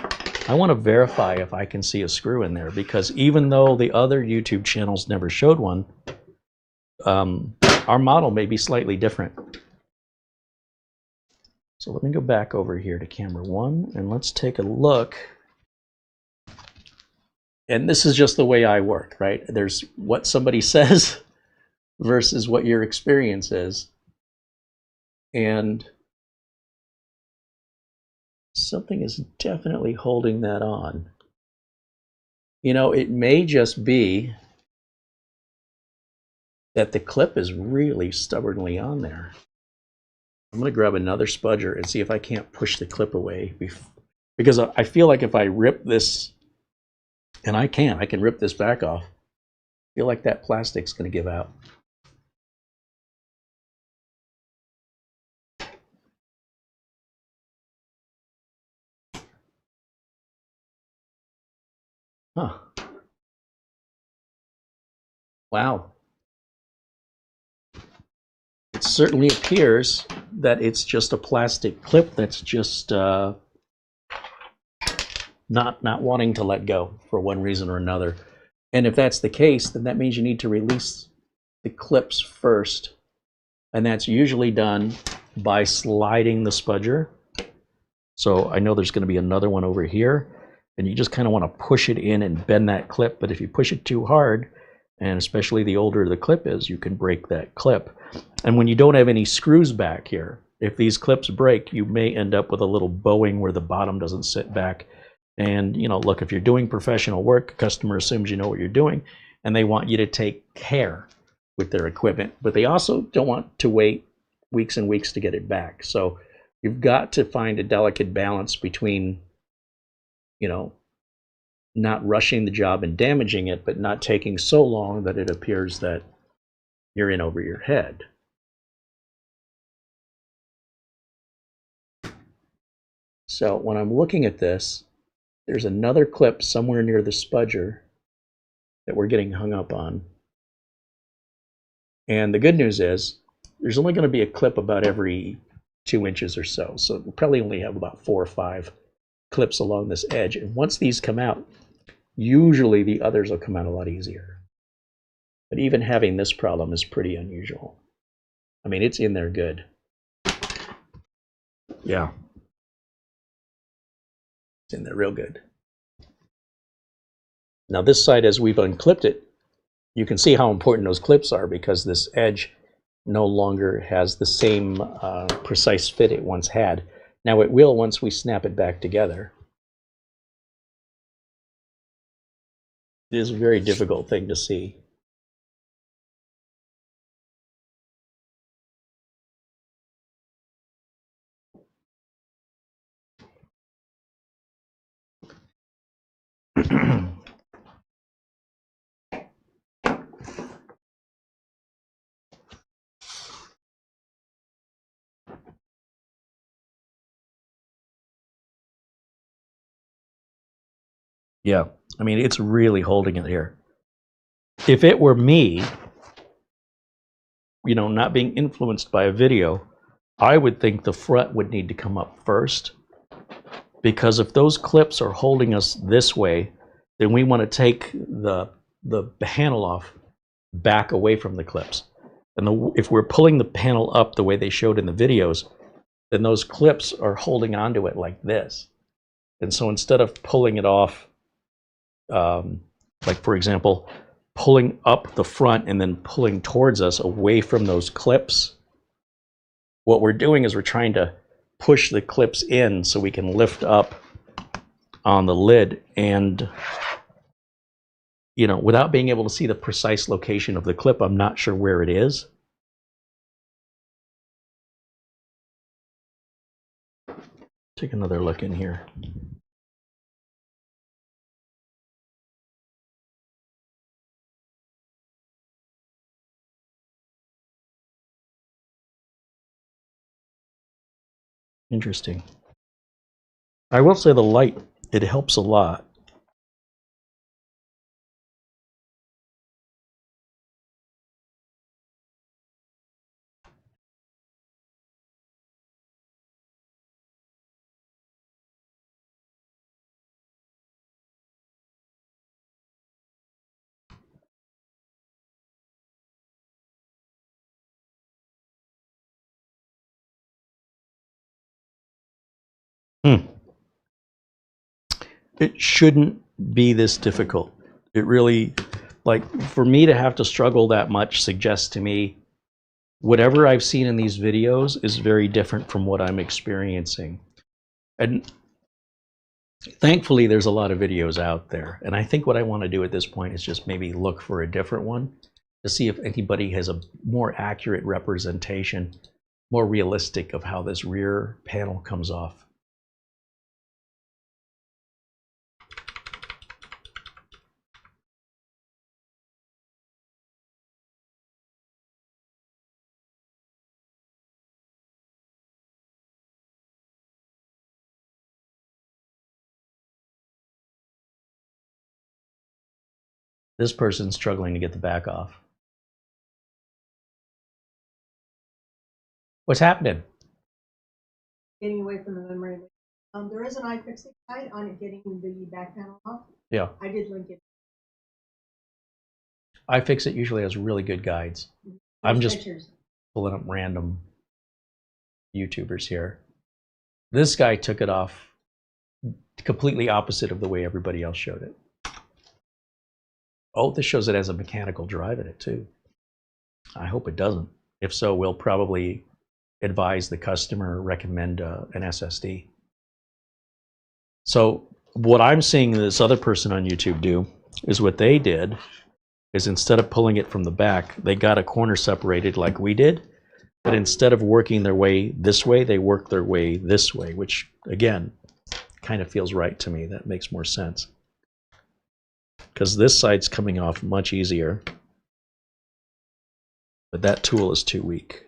I want to verify if I can see a screw in there, because even though the other YouTube channels never showed one, our model may be slightly different. So let me go back over here to camera 1 and let's take a look. And this is just the way I work, right? There's what somebody says versus what your experience is. And something is definitely holding that on. It may just be that the clip is really stubbornly on there. I'm going to grab another spudger and see if I can't push the clip away, because I feel like if I rip this, and I can rip this back off, I feel like that plastic's going to give out. Huh. Wow. It certainly appears that it's just a plastic clip that's just not wanting to let go for one reason or another. And if that's the case, then that means you need to release the clips first. And that's usually done by sliding the spudger. So I know there's going to be another one over here, and you just kind of want to push it in and bend that clip. But if you push it too hard, and especially the older the clip is, you can break that clip. And when you don't have any screws back here, if these clips break, you may end up with a little bowing where the bottom doesn't sit back. And, you know, look, if you're doing professional work, a customer assumes you know what you're doing, and they want you to take care with their equipment, but they also don't want to wait weeks and weeks to get it back. So you've got to find a delicate balance between, you know, not rushing the job and damaging it, but not taking so long that it appears that you're in over your head. So when I'm looking at this, there's another clip somewhere near the spudger that we're getting hung up on. And the good news is there's only going to be a clip about every 2 inches or so. So we'll probably only have about 4 or 5 clips along this edge. And once these come out, usually the others will come out a lot easier. But even having this problem is pretty unusual. I mean, it's in there good. Yeah. It's in there real good. Now this side, as we've unclipped it, you can see how important those clips are because this edge no longer has the same precise fit it once had. Now it will once we snap it back together. It is a very difficult thing to see. Yeah, I mean, it's really holding it here. If it were me, you know, not being influenced by a video, I would think the front would need to come up first. Because if those clips are holding us this way, then we want to take the panel off back away from the clips. And if we're pulling the panel up the way they showed in the videos, then those clips are holding onto it like this. And so instead of pulling it off, like for example, pulling up the front and then pulling towards us away from those clips, what we're doing is we're trying to push the clips in so we can lift up on the lid, and you know, without being able to see the precise location of the clip, I'm not sure where it is. Take another look in here. Interesting. I will say the light, it helps a lot. It shouldn't be this difficult. It really, like, for me to have to struggle that much suggests to me whatever I've seen in these videos is very different from what I'm experiencing. And thankfully, there's a lot of videos out there. And I think what I want to do at this point is just maybe look for a different one to see if anybody has a more accurate representation, more realistic of how this rear panel comes off. This person's struggling to get the back off. What's happening? Getting away from the memory. There is an iFixit guide on it getting the back panel off. Yeah. I did link it. iFixit usually has really good guides. I'm just pulling up random YouTubers here. This guy took it off completely opposite of the way everybody else showed it. Oh, this shows it has a mechanical drive in it too. I hope it doesn't. If so, we'll probably advise the customer, recommend an SSD. So what I'm seeing this other person on YouTube do is what they did is instead of pulling it from the back, they got a corner separated like we did, but instead of working their way this way, they worked their way this way, which again, kind of feels right to me. That makes more sense. Because this side's coming off much easier, but that tool is too weak.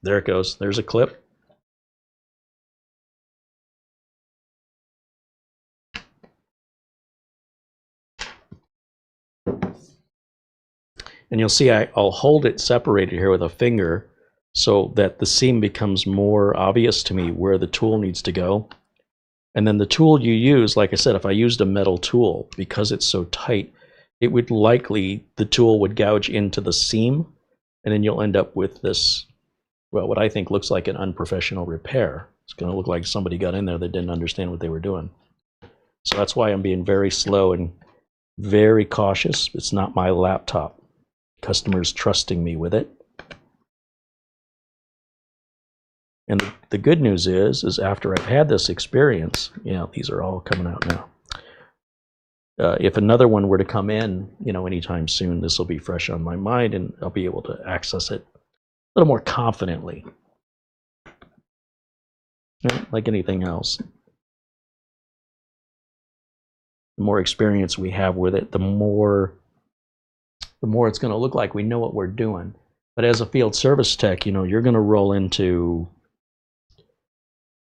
There it goes. There's a clip. And you'll see I'll hold it separated here with a finger so that the seam becomes more obvious to me where the tool needs to go. And then the tool you use, like I said, if I used a metal tool, because it's so tight, it would likely, the tool would gouge into the seam, and then you'll end up with this, well, what I think looks like an unprofessional repair. It's going to look like somebody got in there that didn't understand what they were doing. So that's why I'm being very slow and very cautious. It's not my laptop. Customers trusting me with it. And the good news is after I've had this experience, yeah, these are all coming out now. If another one were to come in, anytime soon, this will be fresh on my mind and I'll be able to access it a little more confidently. Like anything else. The more experience we have with it, the more it's going to look like we know what we're doing. But as a field service tech, you're going to roll into,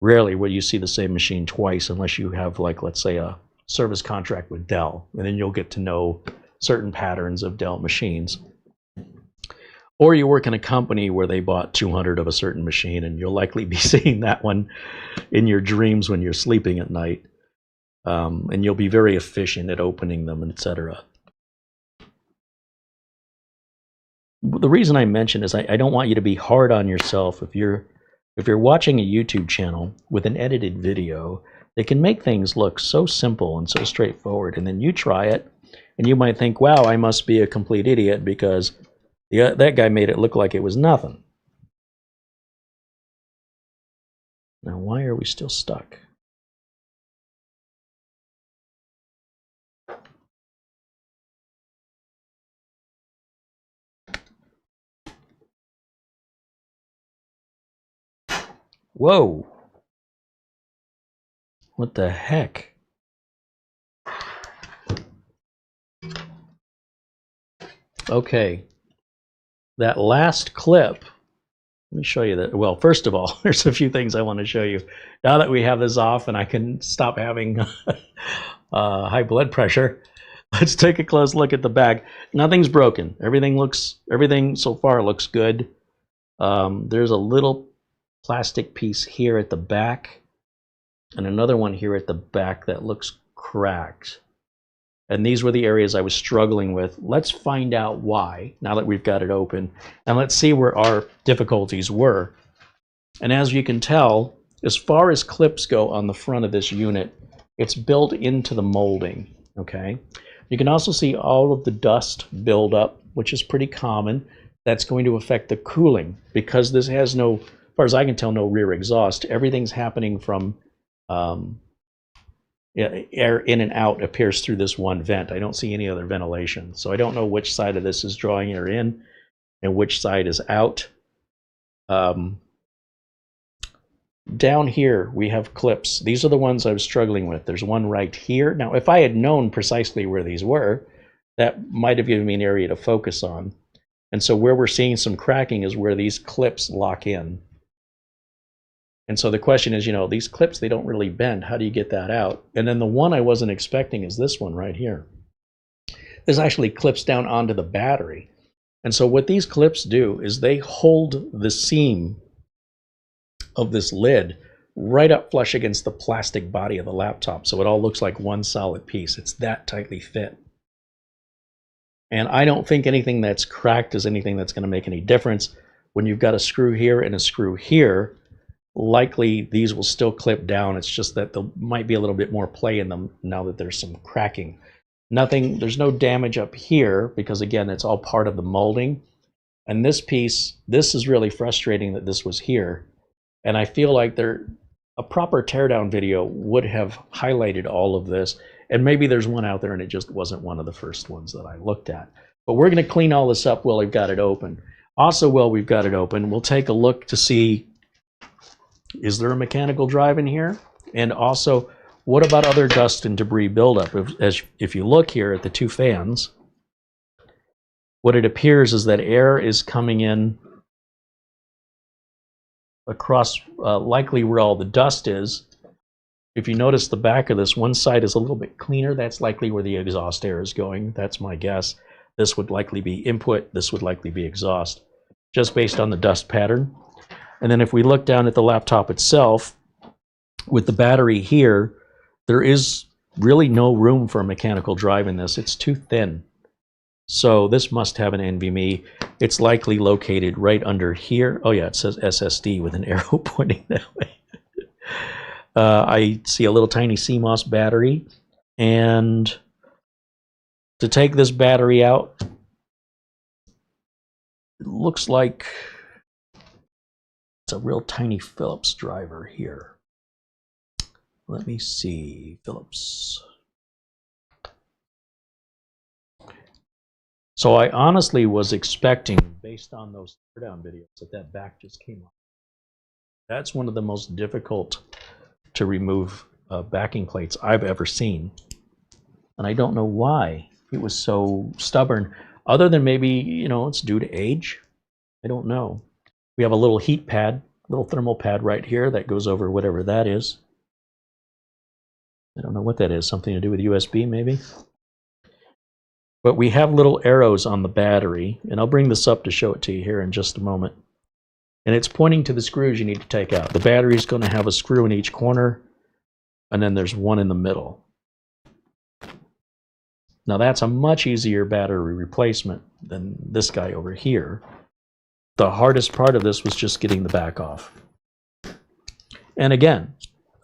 rarely will you see the same machine twice unless you have, like, let's say a service contract with Dell, and then you'll get to know certain patterns of Dell machines. Or you work in a company where they bought 200 of a certain machine, and you'll likely be seeing that one in your dreams when you're sleeping at night. And you'll be very efficient at opening them, etc. The reason I mention is I don't want you to be hard on yourself if you're watching a YouTube channel with an edited video. They can make things look so simple and so straightforward, and then you try it, and you might think, wow, I must be a complete idiot because that guy made it look like it was nothing. Now, why are we still stuck? Whoa! What the heck? Okay, that last clip, let me show you that. Well, first of all, there's a few things I want to show you. Now that we have this off and I can stop having high blood pressure, let's take a close look at the back. Nothing's broken. Everything so far looks good. There's a little plastic piece here at the back and another one here at the back that looks cracked. And these were the areas I was struggling with. Let's find out why, now that we've got it open, and let's see where our difficulties were. And as you can tell, as far as clips go on the front of this unit, it's built into the molding, okay? You can also see all of the dust build up, which is pretty common. That's going to affect the cooling because this has no, as far as I can tell, no rear exhaust. Everything's happening from air in and out appears through this one vent. I don't see any other ventilation. So I don't know which side of this is drawing air in and which side is out. Down here, we have clips. These are the ones I was struggling with. There's one right here. Now, if I had known precisely where these were, that might have given me an area to focus on. And so where we're seeing some cracking is where these clips lock in. And so the question is, these clips, they don't really bend. How do you get that out? And then the one I wasn't expecting is this one right here. This actually clips down onto the battery. And so what these clips do is they hold the seam of this lid right up flush against the plastic body of the laptop. So it all looks like one solid piece. It's that tightly fit. And I don't think anything that's cracked is anything that's going to make any difference. When you've got a screw here and a screw here, likely these will still clip down. It's just that there might be a little bit more play in them now that there's some cracking. There's no damage up here because, again, it's all part of the molding. And this piece, this is really frustrating that this was here. And I feel like a proper teardown video would have highlighted all of this. And maybe there's one out there and it just wasn't one of the first ones that I looked at. But we're going to clean all this up while we've got it open. Also, while we've got it open, we'll take a look to see, is there a mechanical drive in here? And also, what about other dust and debris buildup? If you look here at the two fans, what it appears is that air is coming in across likely where all the dust is. If you notice the back of this, one side is a little bit cleaner. That's likely where the exhaust air is going. That's my guess. This would likely be input. This would likely be exhaust, just based on the dust pattern. And then if we look down at the laptop itself, with the battery here, there is really no room for a mechanical drive in this. It's too thin. So this must have an NVMe. It's likely located right under here. Oh yeah, it says SSD with an arrow pointing that way. I see a little tiny CMOS battery. And to take this battery out, it looks like it's a real tiny Phillips driver here. Let me see, Phillips. So I honestly was expecting, based on those teardown videos, that back just came off. That's one of the most difficult to remove backing plates I've ever seen. And I don't know why it was so stubborn, other than maybe, you know, it's due to age. I don't know. We have a little heat pad, little thermal pad right here that goes over whatever that is. I don't know what that is, something to do with USB maybe? But we have little arrows on the battery, and I'll bring this up to show it to you here in just a moment. And it's pointing to the screws you need to take out. The battery's going to have a screw in each corner, and then there's one in the middle. Now that's a much easier battery replacement than this guy over here. The hardest part of this was just getting the back off. And again,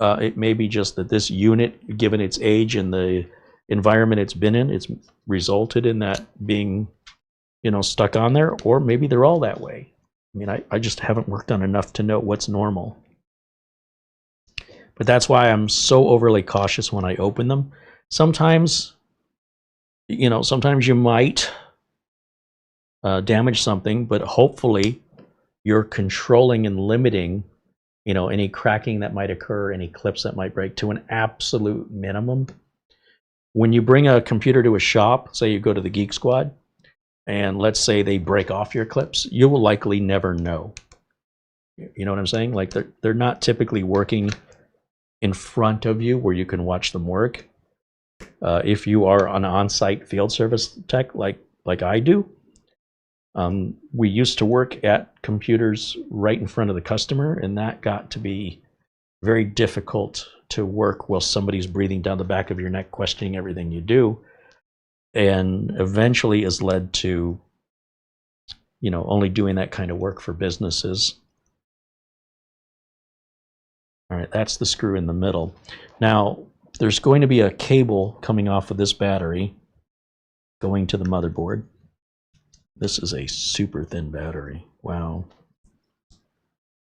it may be just that this unit, given its age and the environment it's been in, it's resulted in that being, you know, stuck on there, or maybe they're all that way. I mean, I just haven't worked on enough to know what's normal. But that's why I'm so overly cautious when I open them. Sometimes, you know, sometimes you might damage something, but hopefully you're controlling and limiting, you know, any cracking that might occur, any clips that might break to an absolute minimum. When you bring a computer to a shop, say you go to the Geek Squad, and let's say they break off your clips, you will likely never know. You know what I'm saying? Like they're not typically working in front of you where you can watch them work. If you are an on-site field service tech like I do, we used to work at computers right in front of the customer, and that got to be very difficult to work while somebody's breathing down the back of your neck, questioning everything you do, and eventually has led to, you know, only doing that kind of work for businesses. All right, that's the screw in the middle. Now, there's going to be a cable coming off of this battery going to the motherboard. This is a super thin battery. Wow.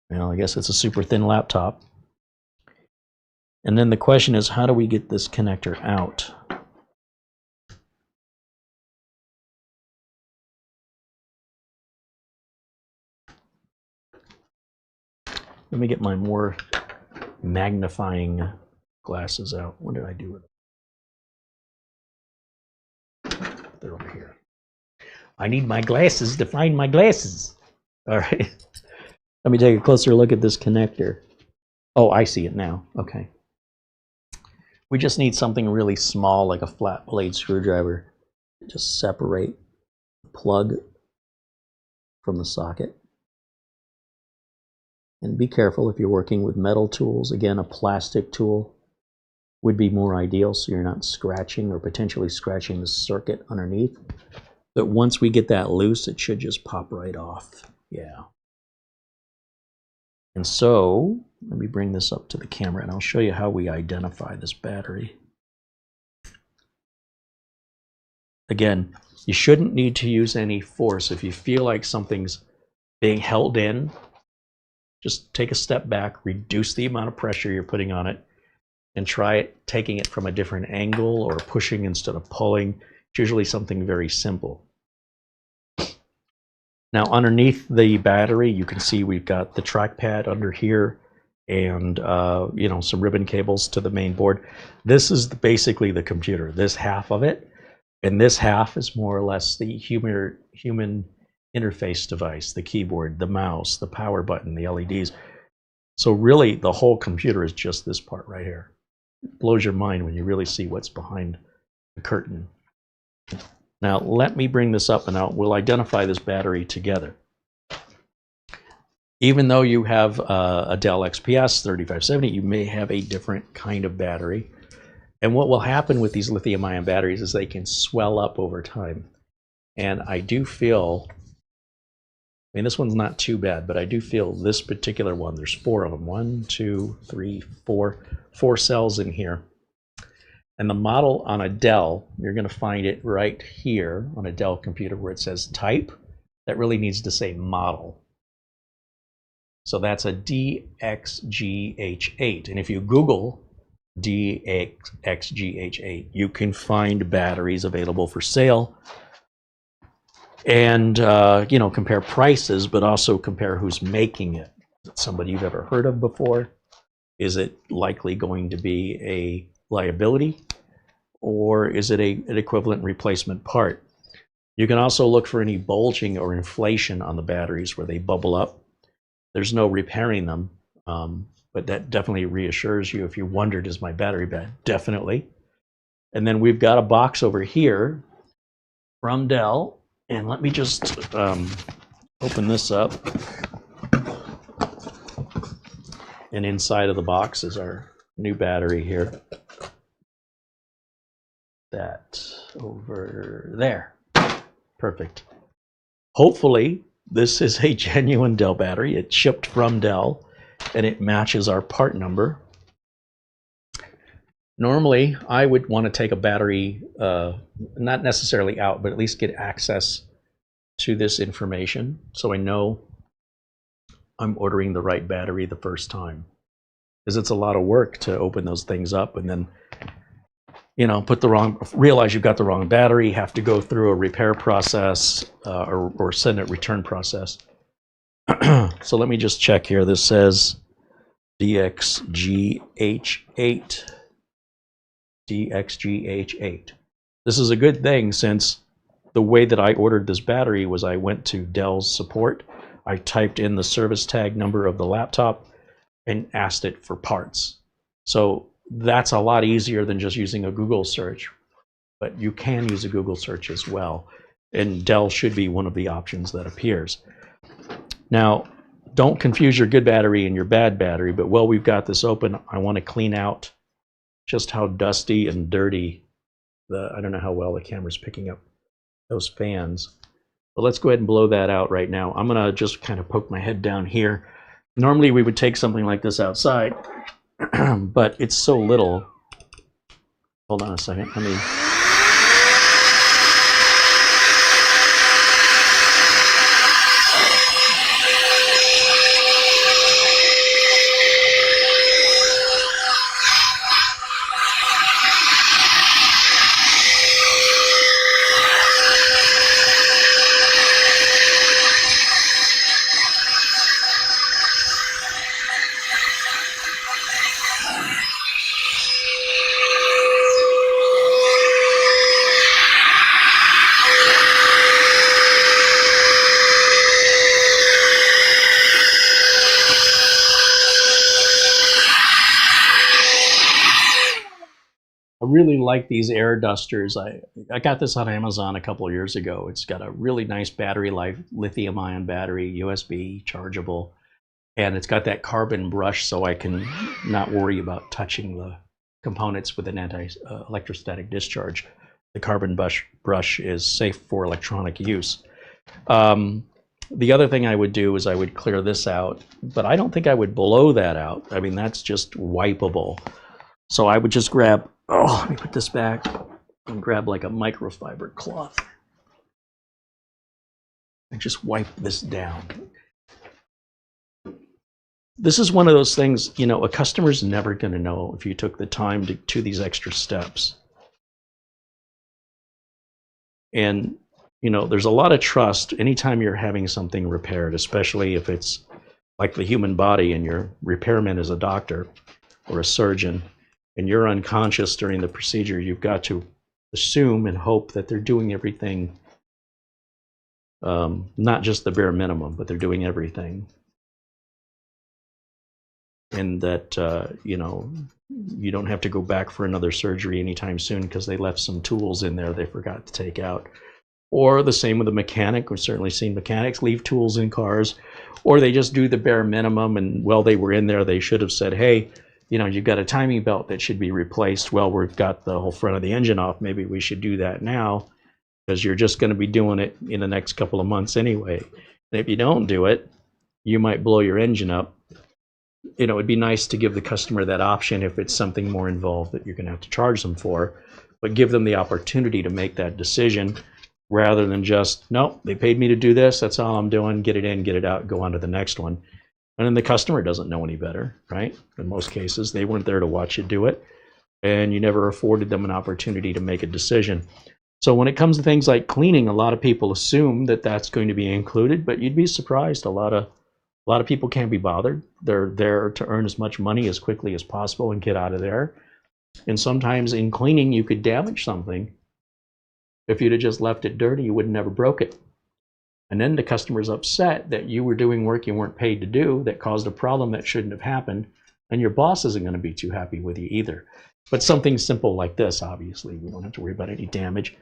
Well, I guess it's a super thin laptop. And then the question is, how do we get this connector out? Let me get my more magnifying glasses out. What did I do with them? They're over here. I need my glasses to find my glasses. All right. Let me take a closer look at this connector. Oh, I see it now. Okay. We just need something really small, like a flat blade screwdriver. Just separate the plug from the socket. And be careful if you're working with metal tools. Again, a plastic tool would be more ideal so you're not scratching or potentially scratching the circuit underneath. But once we get that loose, it should just pop right off. Yeah. And so, let me bring this up to the camera and I'll show you how we identify this battery. Again, You shouldn't need to use any force. If you feel like something's being held in, just take a step back, reduce the amount of pressure you're putting on it, and try it taking it from a different angle or pushing instead of pulling. It's usually something very simple. Now underneath the battery, you can see we've got the trackpad under here and you know, some ribbon cables to the main board. This is basically the computer, this half of it. And this half is more or less the human interface device, the keyboard, the mouse, the power button, the LEDs. So really the whole computer is just this part right here. It blows your mind when you really see what's behind the curtain. Now let me bring this up and we'll identify this battery together. Even though you have a Dell XPS 3570, you may have a different kind of battery. And what will happen with these lithium-ion batteries is they can swell up over time. And I do feel, I mean, this one's not too bad, but I do feel this particular one, there's 4 of them. 1, 2, 3, 4. 4 cells in here. And the model on a Dell, you're going to find it right here on a Dell computer where it says type. That really needs to say model. So that's a DXGH8. And if you Google DXGH8, you can find batteries available for sale and you know, compare prices, but also compare who's making it. Is it somebody you've ever heard of before? Is it likely going to be a liability, or is it an equivalent replacement part? You can also look for any bulging or inflation on the batteries where they bubble up. There's no repairing them, but that definitely reassures you if you wondered, is my battery bad? Definitely. And then we've got a box over here from Dell, and let me just open this up. And inside of the box is our new battery here. That over there. Perfect. Hopefully, this is a genuine Dell battery. It shipped from Dell, and it matches our part number. Normally, I would want to take a battery, not necessarily out, but at least get access to this information so I know I'm ordering the right battery the first time. Because it's a lot of work to open those things up and then, you know, realize you've got the wrong battery, have to go through a repair process or send a return process. So let me just check here. This says DXGH8. DXGH8. This is a good thing, since the way that I ordered this battery was I went to Dell's support. I typed in the service tag number of the laptop and asked it for parts. So that's a lot easier than just using a Google search, but you can use a Google search as well. And Dell should be one of the options that appears. Now, don't confuse your good battery and your bad battery, but while we've got this open, I want to clean out just how dusty and dirty I don't know how well the camera's picking up those fans. But let's go ahead and blow that out right now. I'm gonna just kind of poke my head down here. Normally we would take something like this outside, but it's so little. Hold on a second, let me. I really like these air dusters. I got this on Amazon a couple of years ago. It's got a really nice battery life, lithium-ion battery, USB, chargeable, and it's got that carbon brush so I can not worry about touching the components with an anti-electrostatic discharge. The carbon brush is safe for electronic use. The other thing I would do is I would clear this out, but I don't think I would blow that out. I mean, that's just wipeable. So I would just grab, let me put this back and grab like a microfiber cloth. and just wipe this down. This is one of those things, you know, a customer's never going to know if you took the time to do these extra steps. And, you know, there's a lot of trust anytime you're having something repaired, especially if it's like the human body and your repairman is a doctor or a surgeon and you're unconscious during the procedure. You've got to assume and hope that they're doing everything, not just the bare minimum, but they're doing everything. And that, you know, you don't have to go back for another surgery anytime soon because they left some tools in there they forgot to take out. Or the same with a mechanic. We've certainly seen mechanics leave tools in cars, or they just do the bare minimum, and while they were in there, they should have said, hey, you know, you've got a timing belt that should be replaced. Well, we've got the whole front of the engine off. Maybe we should do that now because you're just going to be doing it in the next couple of months anyway. And if you don't do it, you might blow your engine up. You know, it'd be nice to give the customer that option if it's something more involved that you're going to have to charge them for, but give them the opportunity to make that decision rather than just, nope, they paid me to do this, that's all I'm doing, get it in, get it out, go on to the next one. And then the customer doesn't know any better, right? In most cases, they weren't there to watch you do it, and you never afforded them an opportunity to make a decision. So when it comes to things like cleaning, a lot of people assume that that's going to be included, but you'd be surprised. A lot of people can't be bothered. They're there to earn as much money as quickly as possible and get out of there. And sometimes in cleaning, you could damage something. If you'd have just left it dirty, you would have never broke it. And then the customer's upset that you were doing work you weren't paid to do that caused a problem that shouldn't have happened. And your boss isn't going to be too happy with you either. But something simple like this, obviously, we don't have to worry about any damage.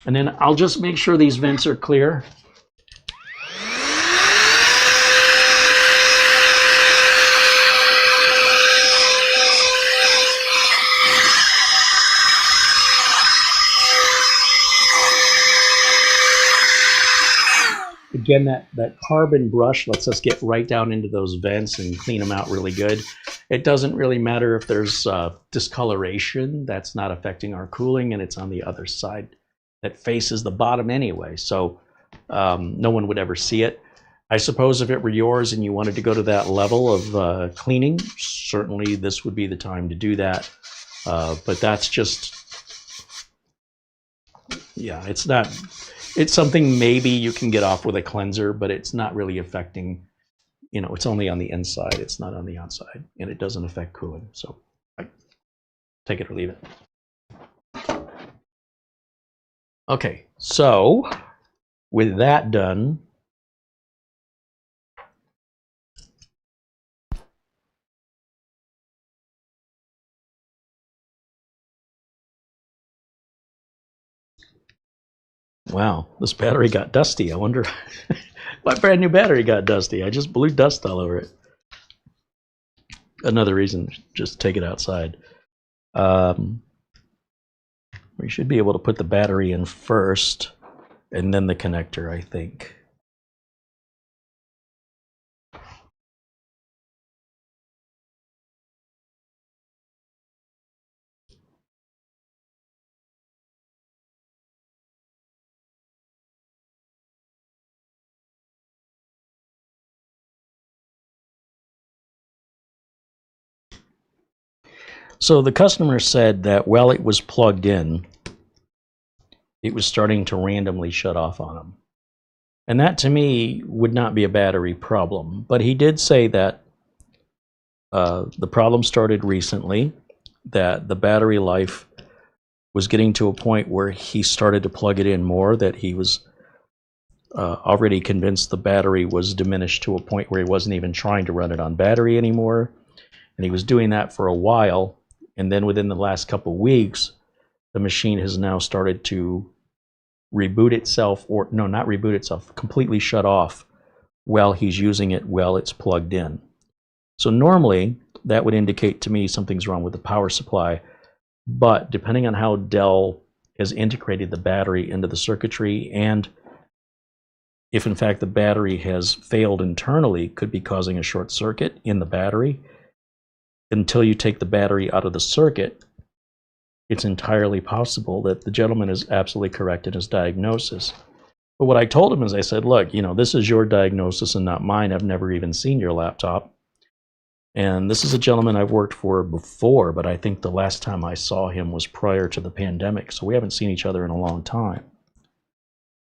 And then I'll just make sure these vents are clear. Again, that carbon brush lets us get right down into those vents and clean them out really good. It doesn't really matter if there's discoloration. That's not affecting our cooling, and it's on the other side that faces the bottom anyway. So no one would ever see it. I suppose if it were yours and you wanted to go to that level of cleaning, certainly this would be the time to do that. But that's just, yeah, it's not. It's something maybe you can get off with a cleanser, but it's not really affecting, you know, it's only on the inside. It's not on the outside, and it doesn't affect cooling. So take it or leave it. Okay, so with that done, wow, this battery got dusty. I wonder, my brand new battery got dusty. I just blew dust all over it. Another reason, just take it outside. We should be able to put the battery in first and then the connector, I think. So the customer said that while it was plugged in, it was starting to randomly shut off on him. And that to me would not be a battery problem. But he did say that the problem started recently, that the battery life was getting to a point where he started to plug it in more, that he was already convinced the battery was diminished to a point where he wasn't even trying to run it on battery anymore. And he was doing that for a while. And then within the last couple of weeks, the machine has now started to reboot itself, or no, not reboot itself, completely shut off while he's using it while it's plugged in. So normally that would indicate to me something's wrong with the power supply. But depending on how Dell has integrated the battery into the circuitry, and if in fact the battery has failed internally, could be causing a short circuit in the battery. Until you take the battery out of the circuit, it's entirely possible that the gentleman is absolutely correct in his diagnosis. But what I told him is I said, look, you know, this is your diagnosis and not mine. I've never even seen your laptop. And this is a gentleman I've worked for before, but I think the last time I saw him was prior to the pandemic. So we haven't seen each other in a long time.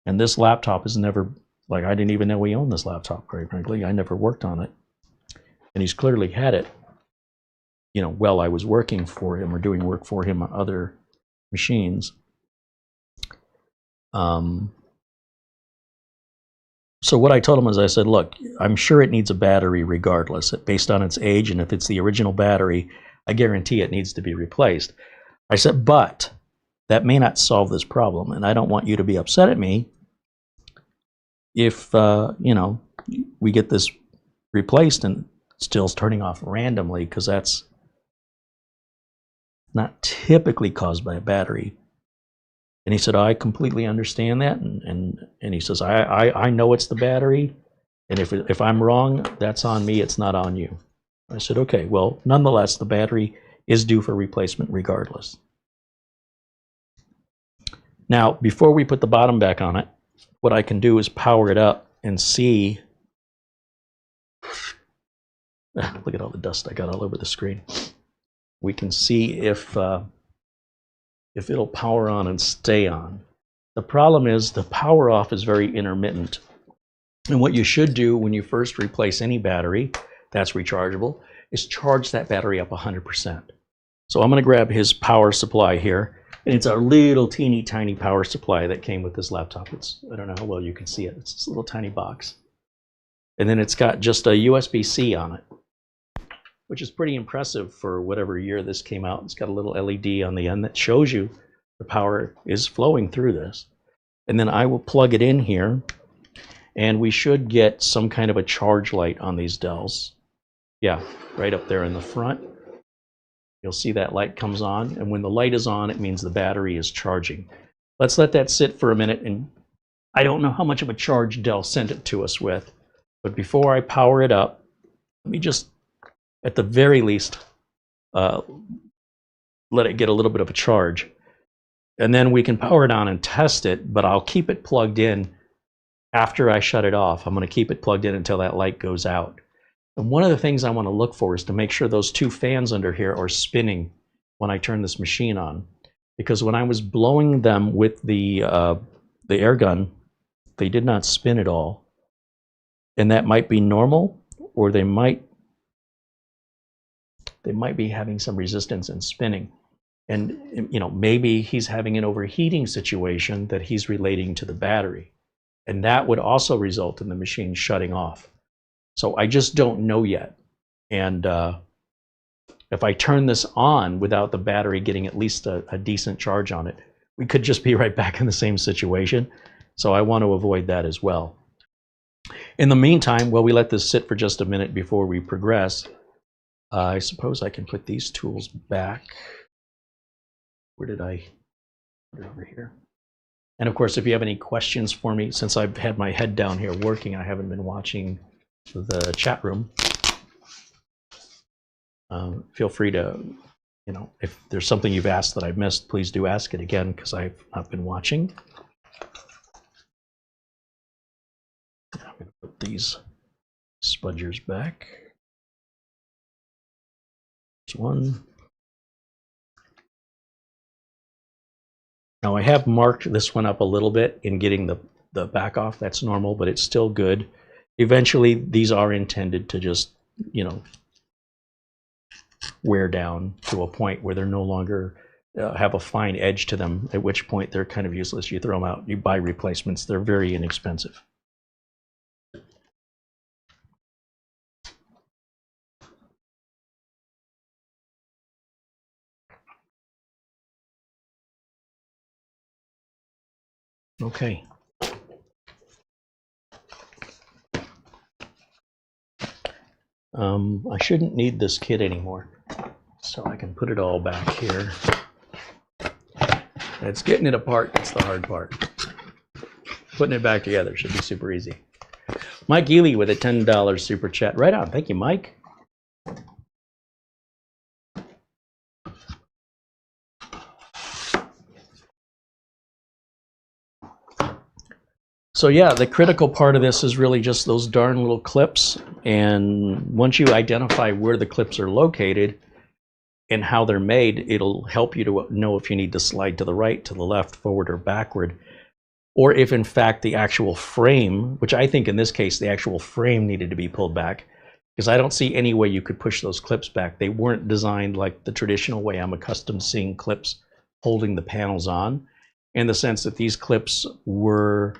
And this laptop is never, like, I didn't even know he owned this laptop, quite frankly. I never worked on it. And he's clearly had it, you know, while I was working for him or doing work for him on other machines. So what I told him is I said, look, I'm sure it needs a battery regardless, based on its age, and if it's the original battery, I guarantee it needs to be replaced. I said, but that may not solve this problem, and I don't want you to be upset at me if, you know, we get this replaced and it still turning off randomly, because that's not typically caused by a battery. And he said, I completely understand that. And he says, I know it's the battery. And if I'm wrong, that's on me. It's not on you. I said, okay, well, nonetheless, the battery is due for replacement regardless. Now, before we put the bottom back on it, what I can do is power it up and see. Look at all the dust I got all over the screen. We can see if it'll power on and stay on. The problem is the power off is very intermittent. And what you should do when you first replace any battery that's rechargeable is charge that battery up 100%. So I'm going to grab his power supply here. And it's a little teeny tiny power supply that came with this laptop. I don't know how well you can see it. It's this little tiny box. And then it's got just a USB-C on it, which is pretty impressive for whatever year this came out. It's got a little LED on the end that shows you the power is flowing through this. And then I will plug it in here, and we should get some kind of a charge light on these Dells. Yeah, right up there in the front. You'll see that light comes on, and when the light is on, it means the battery is charging. Let's let that sit for a minute, and I don't know how much of a charge Dell sent it to us with, but before I power it up, let me just, at the very least, let it get a little bit of a charge. And then we can power it on and test it, but I'll keep it plugged in after I shut it off. I'm going to keep it plugged in until that light goes out. And one of the things I want to look for is to make sure those two fans under here are spinning when I turn this machine on. Because when I was blowing them with the air gun, they did not spin at all. And that might be normal, or they might be having some resistance in spinning. And, you know, maybe he's having an overheating situation that he's relating to the battery. And that would also result in the machine shutting off. So I just don't know yet. And if I turn this on without the battery getting at least a decent charge on it, we could just be right back in the same situation. So I want to avoid that as well. In the meantime, while we let this sit for just a minute before we progress, I suppose I can put these tools back. Where did I put it over here? And of course, if you have any questions for me, since I've had my head down here working, I haven't been watching the chat room. Feel free to, you know, if there's something you've asked that I've missed, please do ask it again, because I've not been watching. I'm going to put these spudgers back. There's one. Now I have marked this one up a little bit in getting the back off. That's normal, but it's still good. Eventually, these are intended to just, you know, wear down to a point where they're no longer have a fine edge to them, at which point they're kind of useless. You throw them out, you buy replacements. They're very inexpensive. Okay. I shouldn't need this kit anymore, so I can put it all back here. It's getting it apart that's the hard part. Putting it back together should be super easy. Mike Ely with a $10 super chat. Right on. Thank you, Mike. So yeah, the critical part of this is really just those darn little clips. And once you identify where the clips are located and how they're made, it'll help you to know if you need to slide to the right, to the left, forward, or backward. Or if in fact the actual frame, which I think in this case the actual frame needed to be pulled back, because I don't see any way you could push those clips back. They weren't designed like the traditional way I'm accustomed to seeing clips holding the panels on, in the sense that these clips were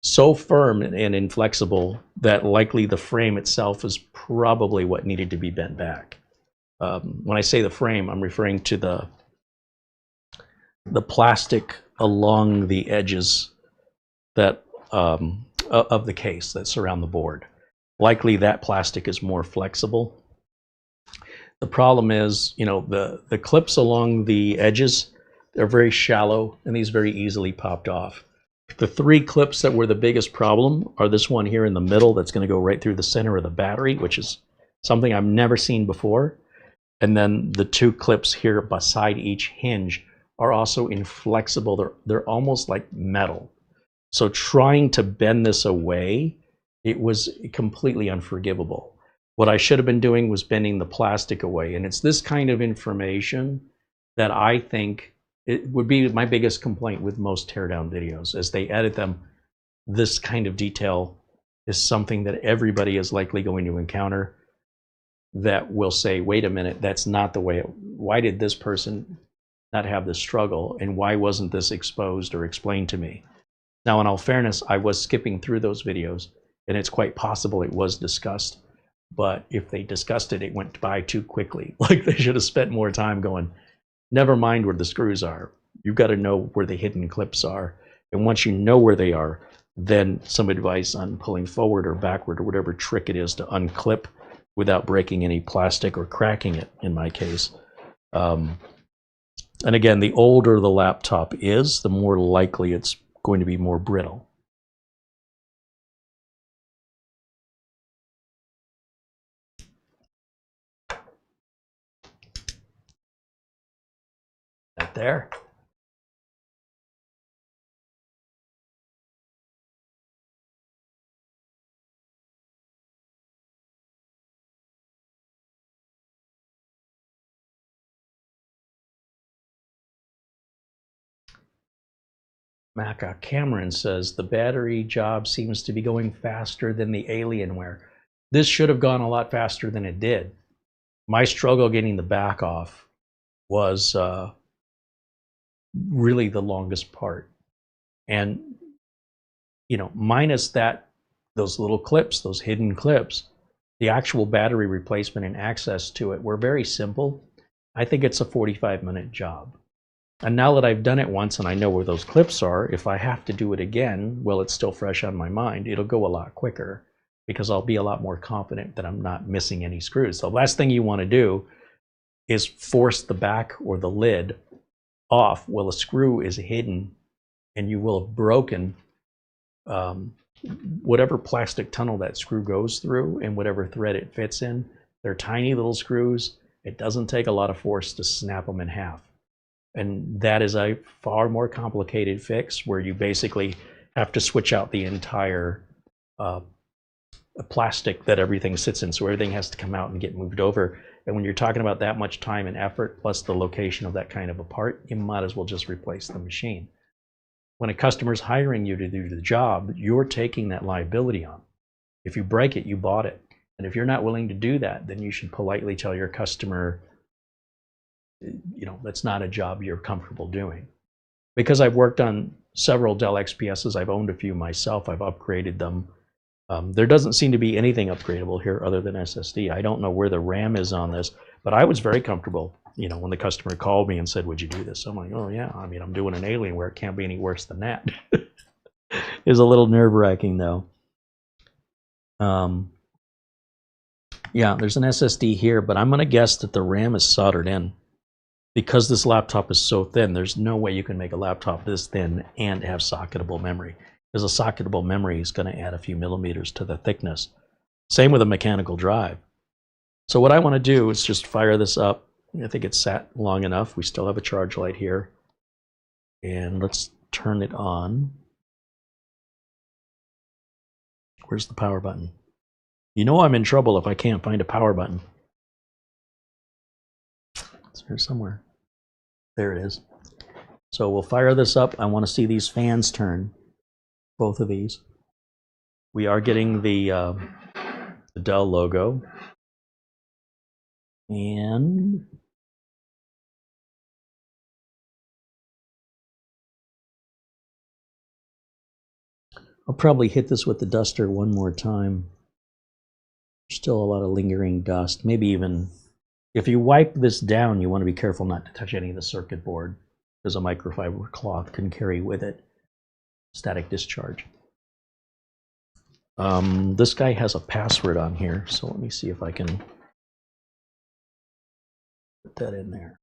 so firm and inflexible that likely the frame itself is probably what needed to be bent back. When I say the frame, I'm referring to the plastic along the edges that of the case that surround the board. Likely that plastic is more flexible. The problem is, you know, the clips along the edges, they're very shallow and these very easily popped off. The three clips that were the biggest problem are this one here in the middle that's going to go right through the center of the battery, which is something I've never seen before. And then the two clips here beside each hinge are also inflexible. They're almost like metal. So trying to bend this away, it was completely unforgivable. What I should have been doing was bending the plastic away. And it's this kind of information that I think it would be my biggest complaint with most teardown videos. As they edit them, this kind of detail is something that everybody is likely going to encounter that will say, wait a minute, that's not the way why did this person not have this struggle, and why wasn't this exposed or explained to me? Now, in all fairness, I was skipping through those videos, and it's quite possible it was discussed, but if they discussed it, it went by too quickly. Like, they should have spent more time going, never mind where the screws are. You've got to know where the hidden clips are. And once you know where they are, then some advice on pulling forward or backward or whatever trick it is to unclip without breaking any plastic or cracking it, in my case. And again, the older the laptop is, the more likely it's going to be more brittle. Right there. Maca Cameron says the battery job seems to be going faster than the Alienware. This should have gone a lot faster than it did. My struggle getting the back off was really the longest part. And, you know, minus that, those little clips, those hidden clips, the actual battery replacement and access to it were very simple. I think it's a 45-minute job. And now that I've done it once and I know where those clips are, if I have to do it again, well, it's still fresh on my mind, it'll go a lot quicker because I'll be a lot more confident that I'm not missing any screws. The last thing you want to do is force the back or the lid off while a screw is hidden, and you will have broken whatever plastic tunnel that screw goes through and whatever thread it fits in. They're tiny little screws. It doesn't take a lot of force to snap them in half. And that is a far more complicated fix where you basically have to switch out the entire plastic that everything sits in. So everything has to come out and get moved over. And when you're talking about that much time and effort, plus the location of that kind of a part, you might as well just replace the machine. When a customer's hiring you to do the job, you're taking that liability on. If you break it, you bought it. And if you're not willing to do that, then you should politely tell your customer, you know, that's not a job you're comfortable doing. Because I've worked on several Dell XPSs, I've owned a few myself, I've upgraded them. There doesn't seem to be anything upgradable here other than SSD. I don't know where the RAM is on this, but I was very comfortable, you know, when the customer called me and said, would you do this? I'm like, oh yeah, I mean, I'm doing an Alienware, it can't be any worse than that. It was a little nerve-wracking though. Yeah, there's an SSD here, but I'm gonna guess that the RAM is soldered in. Because this laptop is so thin, there's no way you can make a laptop this thin and have socketable memory. Because a socketable memory is going to add a few millimeters to the thickness. Same with a mechanical drive. So what I want to do is just fire this up. I think it's sat long enough. We still have a charge light here. And let's turn it on. Where's the power button? You know I'm in trouble if I can't find a power button. It's here somewhere. There it is. So we'll fire this up. I want to see these fans turn. Both of these. We are getting the Dell logo. And I'll probably hit this with the duster one more time. There's still a lot of lingering dust. Maybe even, if you wipe this down, you want to be careful not to touch any of the circuit board, because a microfiber cloth can carry with it static discharge. This guy has a password on here, so let me see if I can put that in there.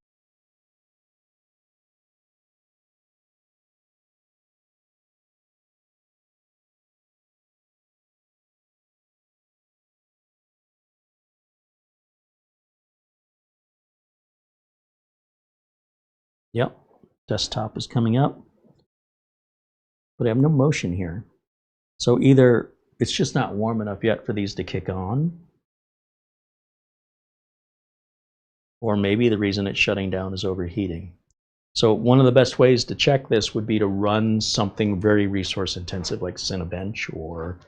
Yep, desktop is coming up, but I have no motion here. So either it's just not warm enough yet for these to kick on, or maybe the reason it's shutting down is overheating. So one of the best ways to check this would be to run something very resource intensive like Cinebench or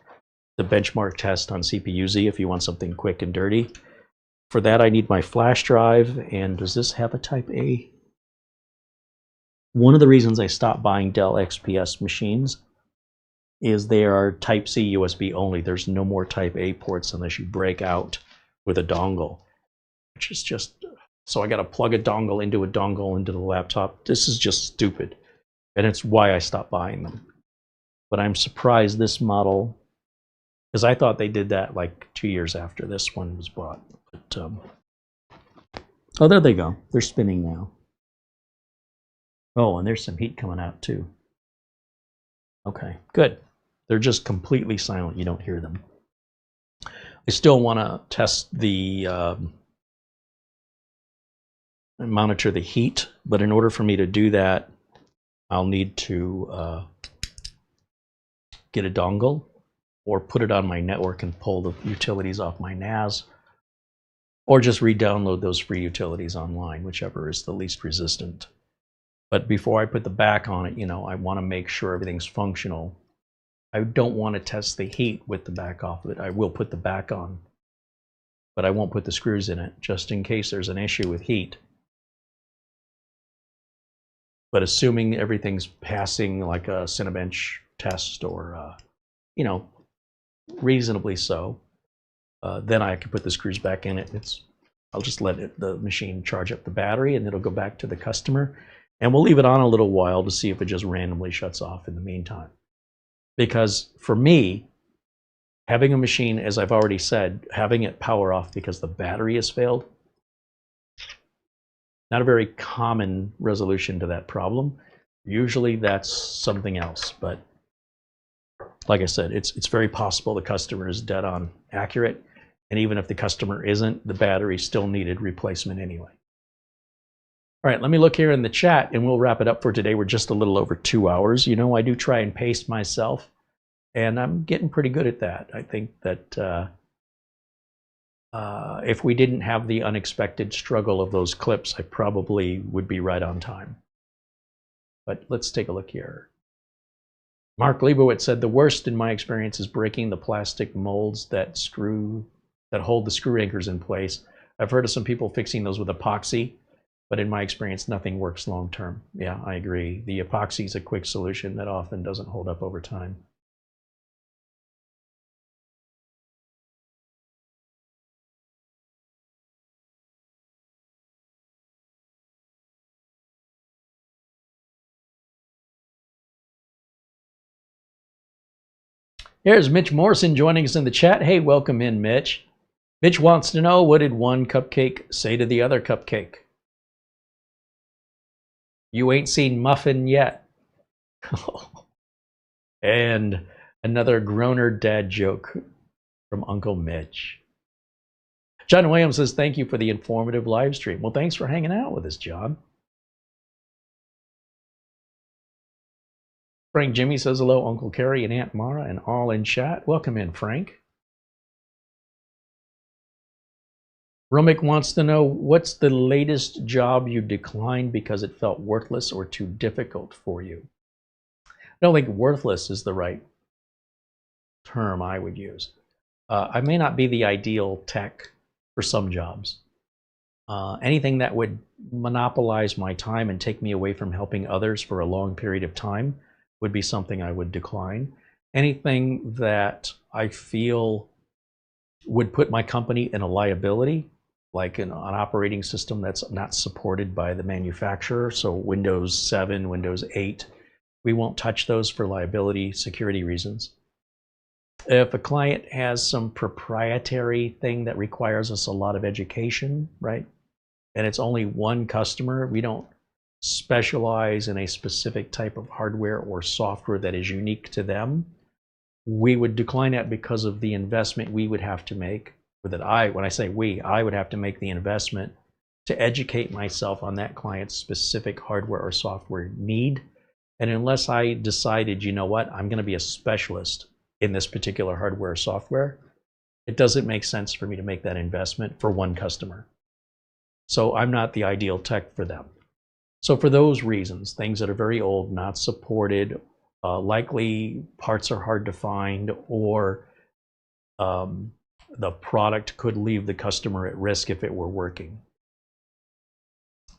the benchmark test on CPU-Z if you want something quick and dirty. For that I need my flash drive, and does this have a Type A? One of the reasons I stopped buying Dell XPS machines is they are Type-C USB only. There's no more Type A ports unless you break out with a dongle, which is just, so I got to plug a dongle into the laptop. This is just stupid, and it's why I stopped buying them. But I'm surprised this model, because I thought they did that like 2 years after this one was bought. But, oh, there they go. They're spinning now. Oh, and there's some heat coming out too. Okay, good. They're just completely silent. You don't hear them. I still want to test the monitor the heat, but in order for me to do that, I'll need to get a dongle or put it on my network and pull the utilities off my NAS, or just re-download those free utilities online, whichever is the least resistant. But before I put the back on it, you know, I want to make sure everything's functional. I don't want to test the heat with the back off of it. I will put the back on, but I won't put the screws in it, just in case there's an issue with heat. But assuming everything's passing like a Cinebench test or, you know, reasonably so, then I can put the screws back in it. I'll just let the machine charge up the battery, and it'll go back to the customer. And we'll leave it on a little while to see if it just randomly shuts off in the meantime. Because for me, having a machine, as I've already said, having it power off because the battery has failed, not a very common resolution to that problem. Usually that's something else, but like I said, it's very possible the customer is dead on accurate, and even if the customer isn't, the battery still needed replacement anyway. All right, let me look here in the chat and we'll wrap it up for today. We're just a little over 2 hours. You know, I do try and pace myself, and I'm getting pretty good at that. I think that if we didn't have the unexpected struggle of those clips, I probably would be right on time. But let's take a look here. Mark Leibowitz said, the worst in my experience is breaking the plastic molds that hold the screw anchors in place. I've heard of some people fixing those with epoxy, but in my experience, nothing works long term. Yeah, I agree. The epoxy is a quick solution that often doesn't hold up over time. Here's Mitch Morrison joining us in the chat. Hey, welcome in, Mitch. Mitch wants to know, what did one cupcake say to the other cupcake? You ain't seen muffin yet. And another groaner dad joke from Uncle Mitch. John Williams says, thank you for the informative live stream. Well, thanks for hanging out with us, John. Frank Jimmy says hello, Uncle Carey and Aunt Mara, and all in chat. Welcome in, Frank. Romik wants to know, what's the latest job you declined because it felt worthless or too difficult for you? I don't think worthless is the right term I would use. I may not be the ideal tech for some jobs. Anything that would monopolize my time and take me away from helping others for a long period of time would be something I would decline. Anything that I feel would put my company in a liability, like an operating system that's not supported by the manufacturer, so Windows 7, Windows 8, we won't touch those for liability security reasons. If a client has some proprietary thing that requires us a lot of education, right, and it's only one customer, we don't specialize in a specific type of hardware or software that is unique to them, we would decline that because of the investment we would have to make, or that when I say we, I would have to make the investment to educate myself on that client's specific hardware or software need. And unless I decided, you know what, I'm going to be a specialist in this particular hardware or software, it doesn't make sense for me to make that investment for one customer. So I'm not the ideal tech for them. So for those reasons, things that are very old, not supported, likely parts are hard to find, or the product could leave the customer at risk if it were working.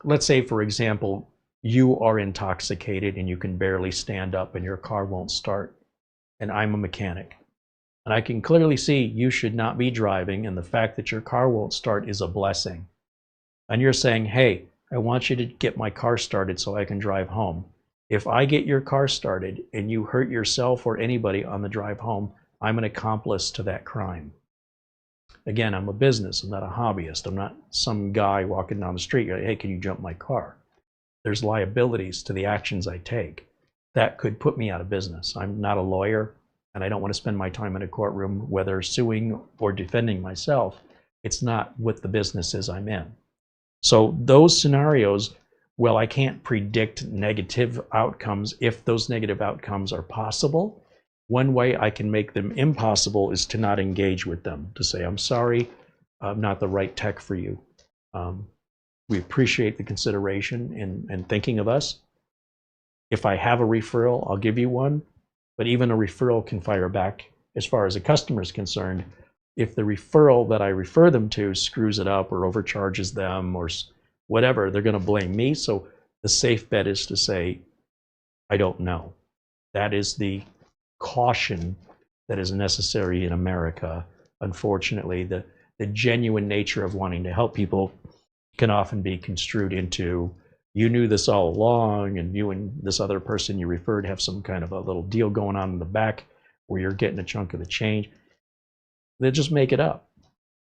Let's say, for example, you are intoxicated and you can barely stand up and your car won't start, and I'm a mechanic. And I can clearly see you should not be driving, and the fact that your car won't start is a blessing. And you're saying, hey, I want you to get my car started so I can drive home. If I get your car started and you hurt yourself or anybody on the drive home, I'm an accomplice to that crime. Again, I'm a business, I'm not a hobbyist. I'm not some guy walking down the street, hey, can you jump my car? There's liabilities to the actions I take that could put me out of business. I'm not a lawyer, and I don't want to spend my time in a courtroom, whether suing or defending myself. It's not what the business is I'm in. So those scenarios, well, I can't predict negative outcomes if those negative outcomes are possible. One way I can make them impossible is to not engage with them, to say, I'm sorry, I'm not the right tech for you. We appreciate the consideration and thinking of us. If I have a referral, I'll give you one, but even a referral can fire back as far as a customer is concerned. If the referral that I refer them to screws it up or overcharges them or whatever, they're going to blame me. So the safe bet is to say, I don't know. That is the caution that is necessary in America. Unfortunately, the genuine nature of wanting to help people can often be construed into, you knew this all along, and you and this other person you referred have some kind of a little deal going on in the back where you're getting a chunk of the change. They just make it up.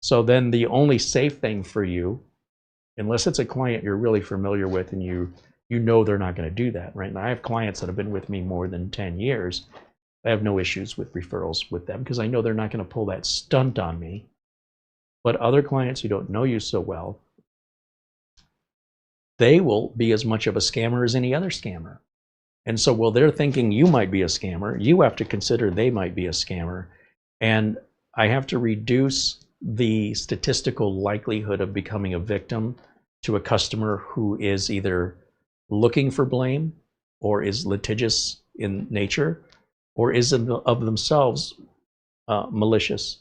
So then the only safe thing for you, unless it's a client you're really familiar with and you know they're not going to do that, right? And I have clients that have been with me more than 10 years. I have no issues with referrals with them because I know they're not going to pull that stunt on me. But other clients who don't know you so well, they will be as much of a scammer as any other scammer. And so while they're thinking you might be a scammer, you have to consider they might be a scammer. And I have to reduce the statistical likelihood of becoming a victim to a customer who is either looking for blame or is litigious in nature or is of themselves malicious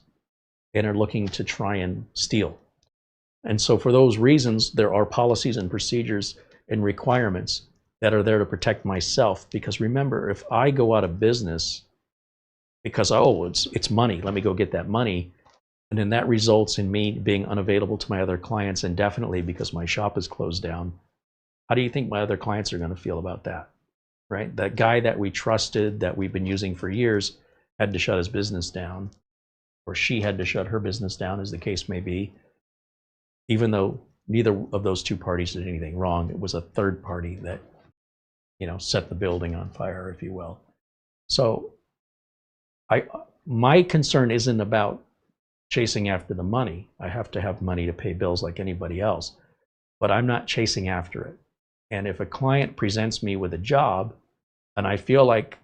and are looking to try and steal. And so for those reasons, there are policies and procedures and requirements that are there to protect myself. Because remember, if I go out of business because, oh, it's money, let me go get that money, and then that results in me being unavailable to my other clients indefinitely because my shop is closed down, how do you think my other clients are going to feel about that, right? That guy that we trusted, that we've been using for years, had to shut his business down, or she had to shut her business down, as the case may be, even though neither of those two parties did anything wrong. It was a third party that, set the building on fire, if you will. So my concern isn't about chasing after the money. I have to have money to pay bills like anybody else, but I'm not chasing after it. And if a client presents me with a job and I feel like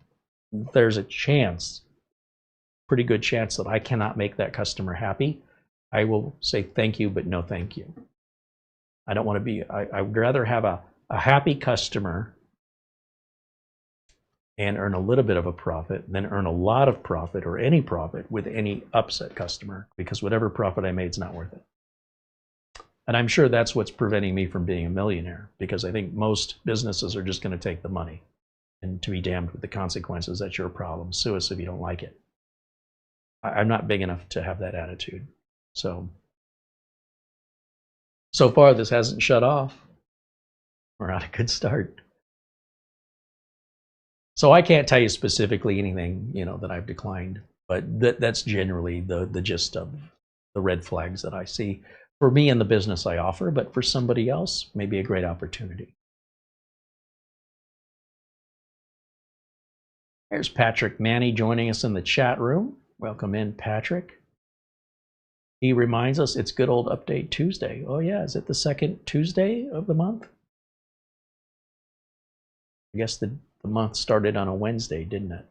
there's a chance, pretty good chance, that I cannot make that customer happy, I will say thank you, but no thank you. I don't want to be, I would rather have a happy customer and earn a little bit of a profit than earn a lot of profit or any profit with any upset customer, because whatever profit I made is not worth it. And I'm sure that's what's preventing me from being a millionaire, because I think most businesses are just going to take the money, and to be damned with the consequences. That's your problem. Sue us if you don't like it. I'm not big enough to have that attitude. So far this hasn't shut off. We're on a good start. So I can't tell you specifically anything, you know, that I've declined, but that's generally the gist of the red flags that I see for me in the business I offer, but for somebody else, maybe a great opportunity. There's Patrick Manny joining us in the chat room. Welcome in, Patrick. He reminds us it's good old Update Tuesday. Oh yeah, is it the second Tuesday of the month? I guess the month started on a Wednesday, didn't it?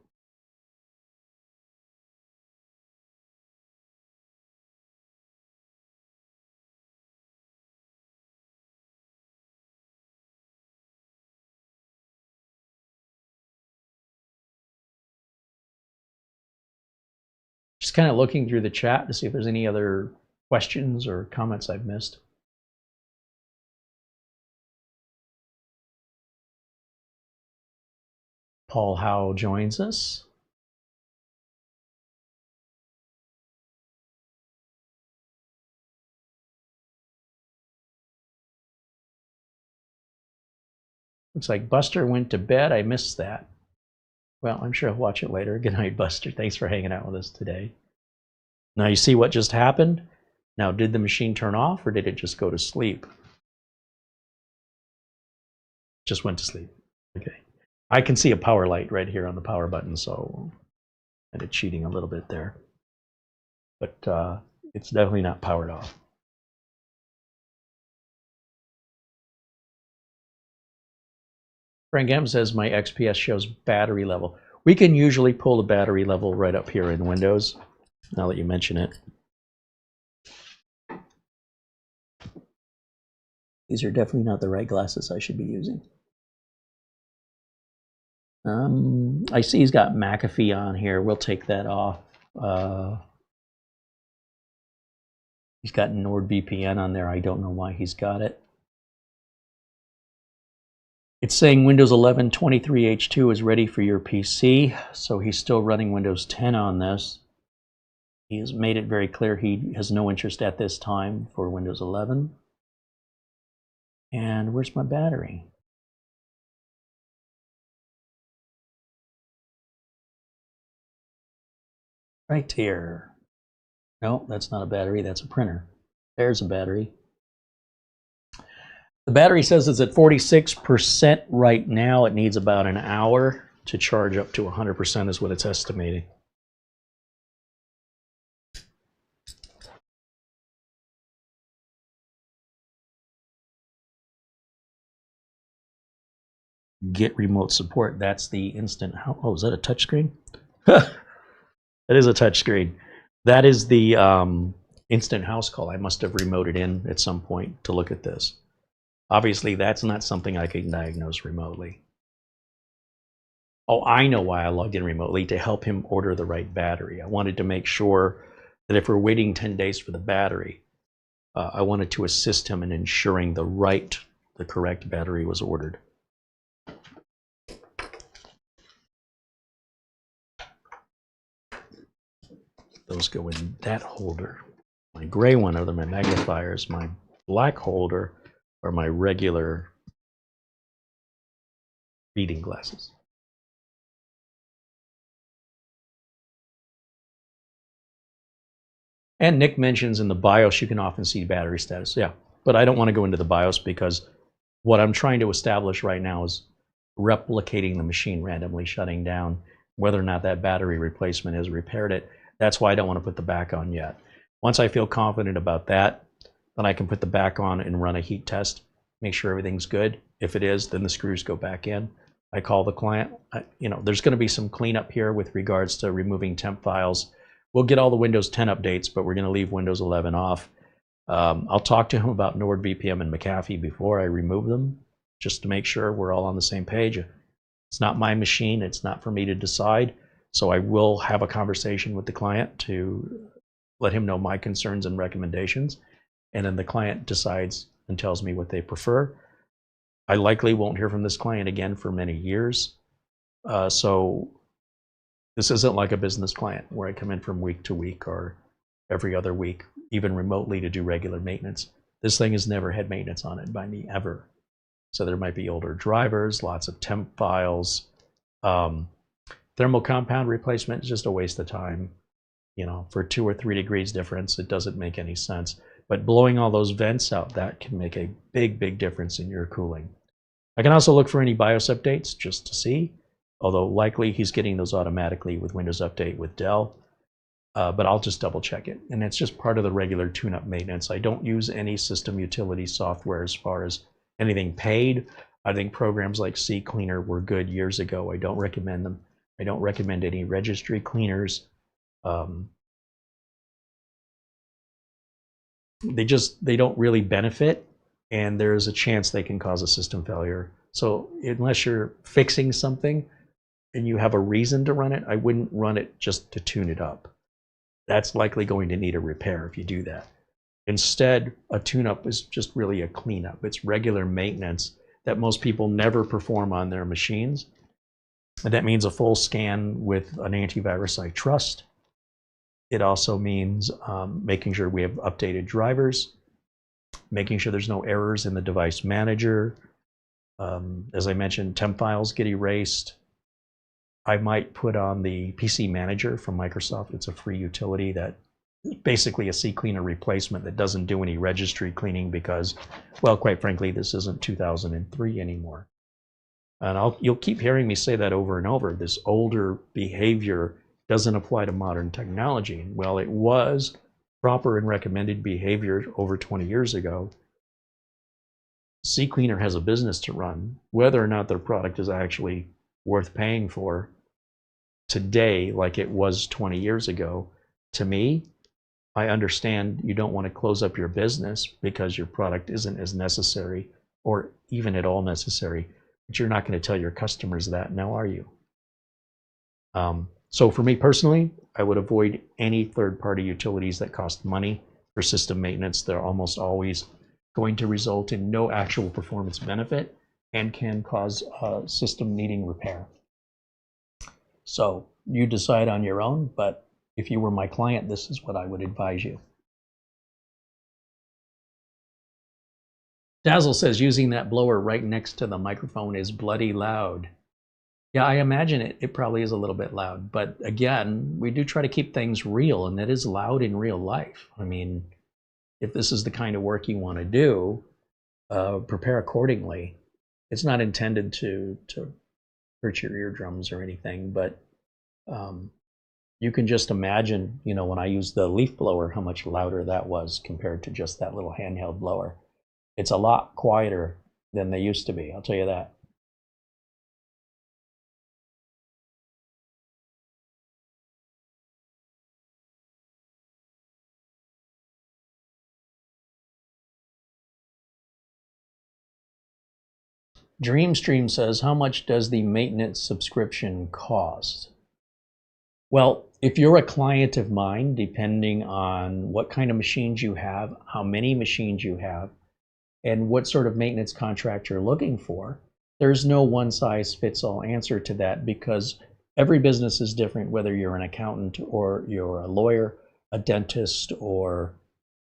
Just kind of looking through the chat to see if there's any other questions or comments I've missed. Paul Howe joins us. Looks like Buster went to bed. I missed that. Well, I'm sure I'll watch it later. Good night, Buster. Thanks for hanging out with us today. Now you see what just happened? Now, did the machine turn off or did it just go to sleep? Just went to sleep. Okay. I can see a power light right here on the power button, so I'm kind of cheating a little bit there. But it's definitely not powered off. Frank M says my XPS shows battery level. We can usually pull the battery level right up here in Windows, now that you mention it. These are definitely not the right glasses I should be using. I see he's got McAfee on here. We'll take that off. He's got NordVPN on there. I don't know why he's got it. It's saying Windows 11 23H2 is ready for your PC, so he's still running Windows 10 on this. He has made it very clear he has no interest at this time for Windows 11. And where's my battery? Right here. No, that's not a battery, that's a printer. There's a battery. The battery says it's at 46% right now. It needs about an hour to charge up to 100% is what it's estimating. Get remote support. That's the instant. Oh, is that a touchscreen? That is a touchscreen. That is the instant house call. I must have remoted in at some point to look at this. Obviously, that's not something I can diagnose remotely. Oh, I know why I logged in remotely, to help him order the right battery. I wanted to make sure that if we're waiting 10 days for the battery, I wanted to assist him in ensuring the correct battery was ordered. Those go in that holder. My gray one are my magnifiers. My black holder are my regular reading glasses. And Nick mentions in the BIOS you can often see battery status. Yeah, but I don't want to go into the BIOS because what I'm trying to establish right now is replicating the machine randomly shutting down. Whether or not that battery replacement has repaired it, that's why I don't want to put the back on yet. Once I feel confident about that, then I can put the back on and run a heat test, make sure everything's good. If it is, then the screws go back in. I call the client. There's going to be some cleanup here with regards to removing temp files. We'll get all the Windows 10 updates, but we're going to leave Windows 11 off. I'll talk to him about NordVPN and McAfee before I remove them, just to make sure we're all on the same page. It's not my machine. It's not for me to decide. So I will have a conversation with the client to let him know my concerns and recommendations. And then the client decides and tells me what they prefer. I likely won't hear from this client again for many years. So this isn't like a business client where I come in from week to week or every other week, even remotely, to do regular maintenance. This thing has never had maintenance on it by me ever. So there might be older drivers, lots of temp files. Thermal compound replacement is just a waste of time. For 2 or 3 degrees difference, it doesn't make any sense. But blowing all those vents out, that can make a big, big difference in your cooling. I can also look for any BIOS updates just to see, although likely he's getting those automatically with Windows Update with Dell. But I'll just double check it. And it's just part of the regular tune-up maintenance. I don't use any system utility software as far as anything paid. I think programs like CCleaner were good years ago. I don't recommend them. I don't recommend any registry cleaners. They don't really benefit, and there's a chance they can cause a system failure. So unless you're fixing something and you have a reason to run it, I wouldn't run it just to tune it up. That's likely going to need a repair if you do that. Instead, a tune-up is just really a cleanup. It's regular maintenance that most people never perform on their machines. And that means a full scan with an antivirus I trust. It also means making sure we have updated drivers, making sure there's no errors in the device manager. As I mentioned, temp files get erased. I might put on the PC Manager from Microsoft. It's a free utility that is basically a CCleaner replacement that doesn't do any registry cleaning because, well, quite frankly, this isn't 2003 anymore. And you'll keep hearing me say that over and over. This older behavior doesn't apply to modern technology. Well, it was proper and recommended behavior over 20 years ago. CCleaner has a business to run. Whether or not their product is actually worth paying for today like it was 20 years ago, to me, I understand you don't want to close up your business because your product isn't as necessary or even at all necessary, but you're not going to tell your customers that, now are you? So for me personally, I would avoid any third-party utilities that cost money for system maintenance. They're almost always going to result in no actual performance benefit and can cause a system needing repair. So you decide on your own, but if you were my client, this is what I would advise you. Dazzle says using that blower right next to the microphone is bloody loud. Yeah, I imagine it probably is a little bit loud, but again, we do try to keep things real, and it is loud in real life. I mean, if this is the kind of work you want to do, prepare accordingly. It's not intended to hurt your eardrums or anything, but you can just imagine, when I used the leaf blower, how much louder that was compared to just that little handheld blower. It's a lot quieter than they used to be, I'll tell you that. Dreamstream says, how much does the maintenance subscription cost? Well, if you're a client of mine, depending on what kind of machines you have, how many machines you have, and what sort of maintenance contract you're looking for, there's no one-size-fits-all answer to that because every business is different, whether you're an accountant or you're a lawyer, a dentist, or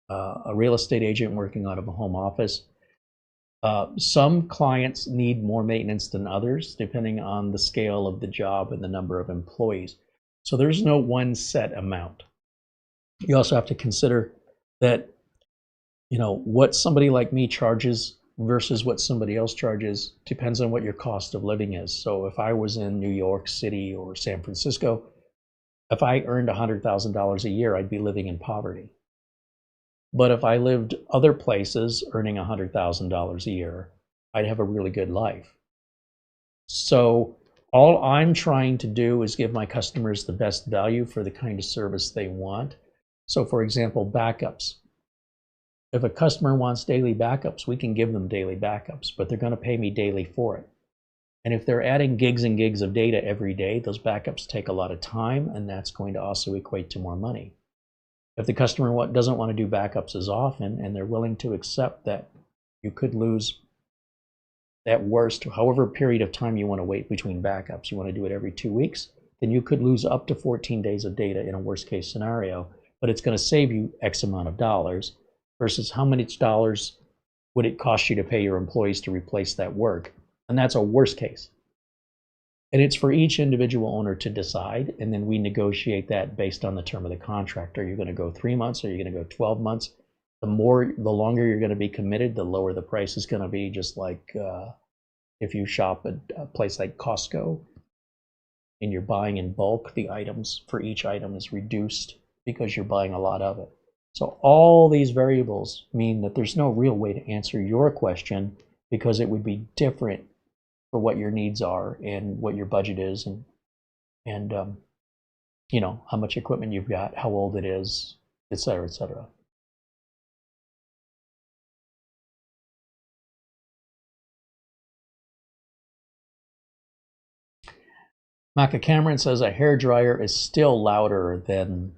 a real estate agent working out of a home office. Some clients need more maintenance than others, depending on the scale of the job and the number of employees. So there's no one set amount. You also have to consider that, what somebody like me charges versus what somebody else charges depends on what your cost of living is. So if I was in New York City or San Francisco, if I earned $100,000 a year, I'd be living in poverty. But if I lived other places earning $100,000 a year, I'd have a really good life. So all I'm trying to do is give my customers the best value for the kind of service they want. So for example, backups. If a customer wants daily backups, we can give them daily backups, but they're going to pay me daily for it. And if they're adding gigs and gigs of data every day, those backups take a lot of time, and that's going to also equate to more money. If the customer doesn't want to do backups as often, and they're willing to accept that you could lose, at worst, however period of time you want to wait between backups, you want to do it every 2 weeks, then you could lose up to 14 days of data in a worst case scenario, but it's going to save you X amount of dollars versus how many dollars would it cost you to pay your employees to replace that work. And that's a worst case. And it's for each individual owner to decide, and then we negotiate that based on the term of the contract. Are you going to go 3 months? Are you going to go 12 months? The longer you're going to be committed, the lower the price is going to be, just like if you shop at a place like Costco and you're buying in bulk, the items for each item is reduced because you're buying a lot of it. So all these variables mean that there's no real way to answer your question, because it would be different for what your needs are and what your budget is, and you know, how much equipment you've got, how old it is, et cetera, et cetera. Maka Cameron says a hair dryer is still louder than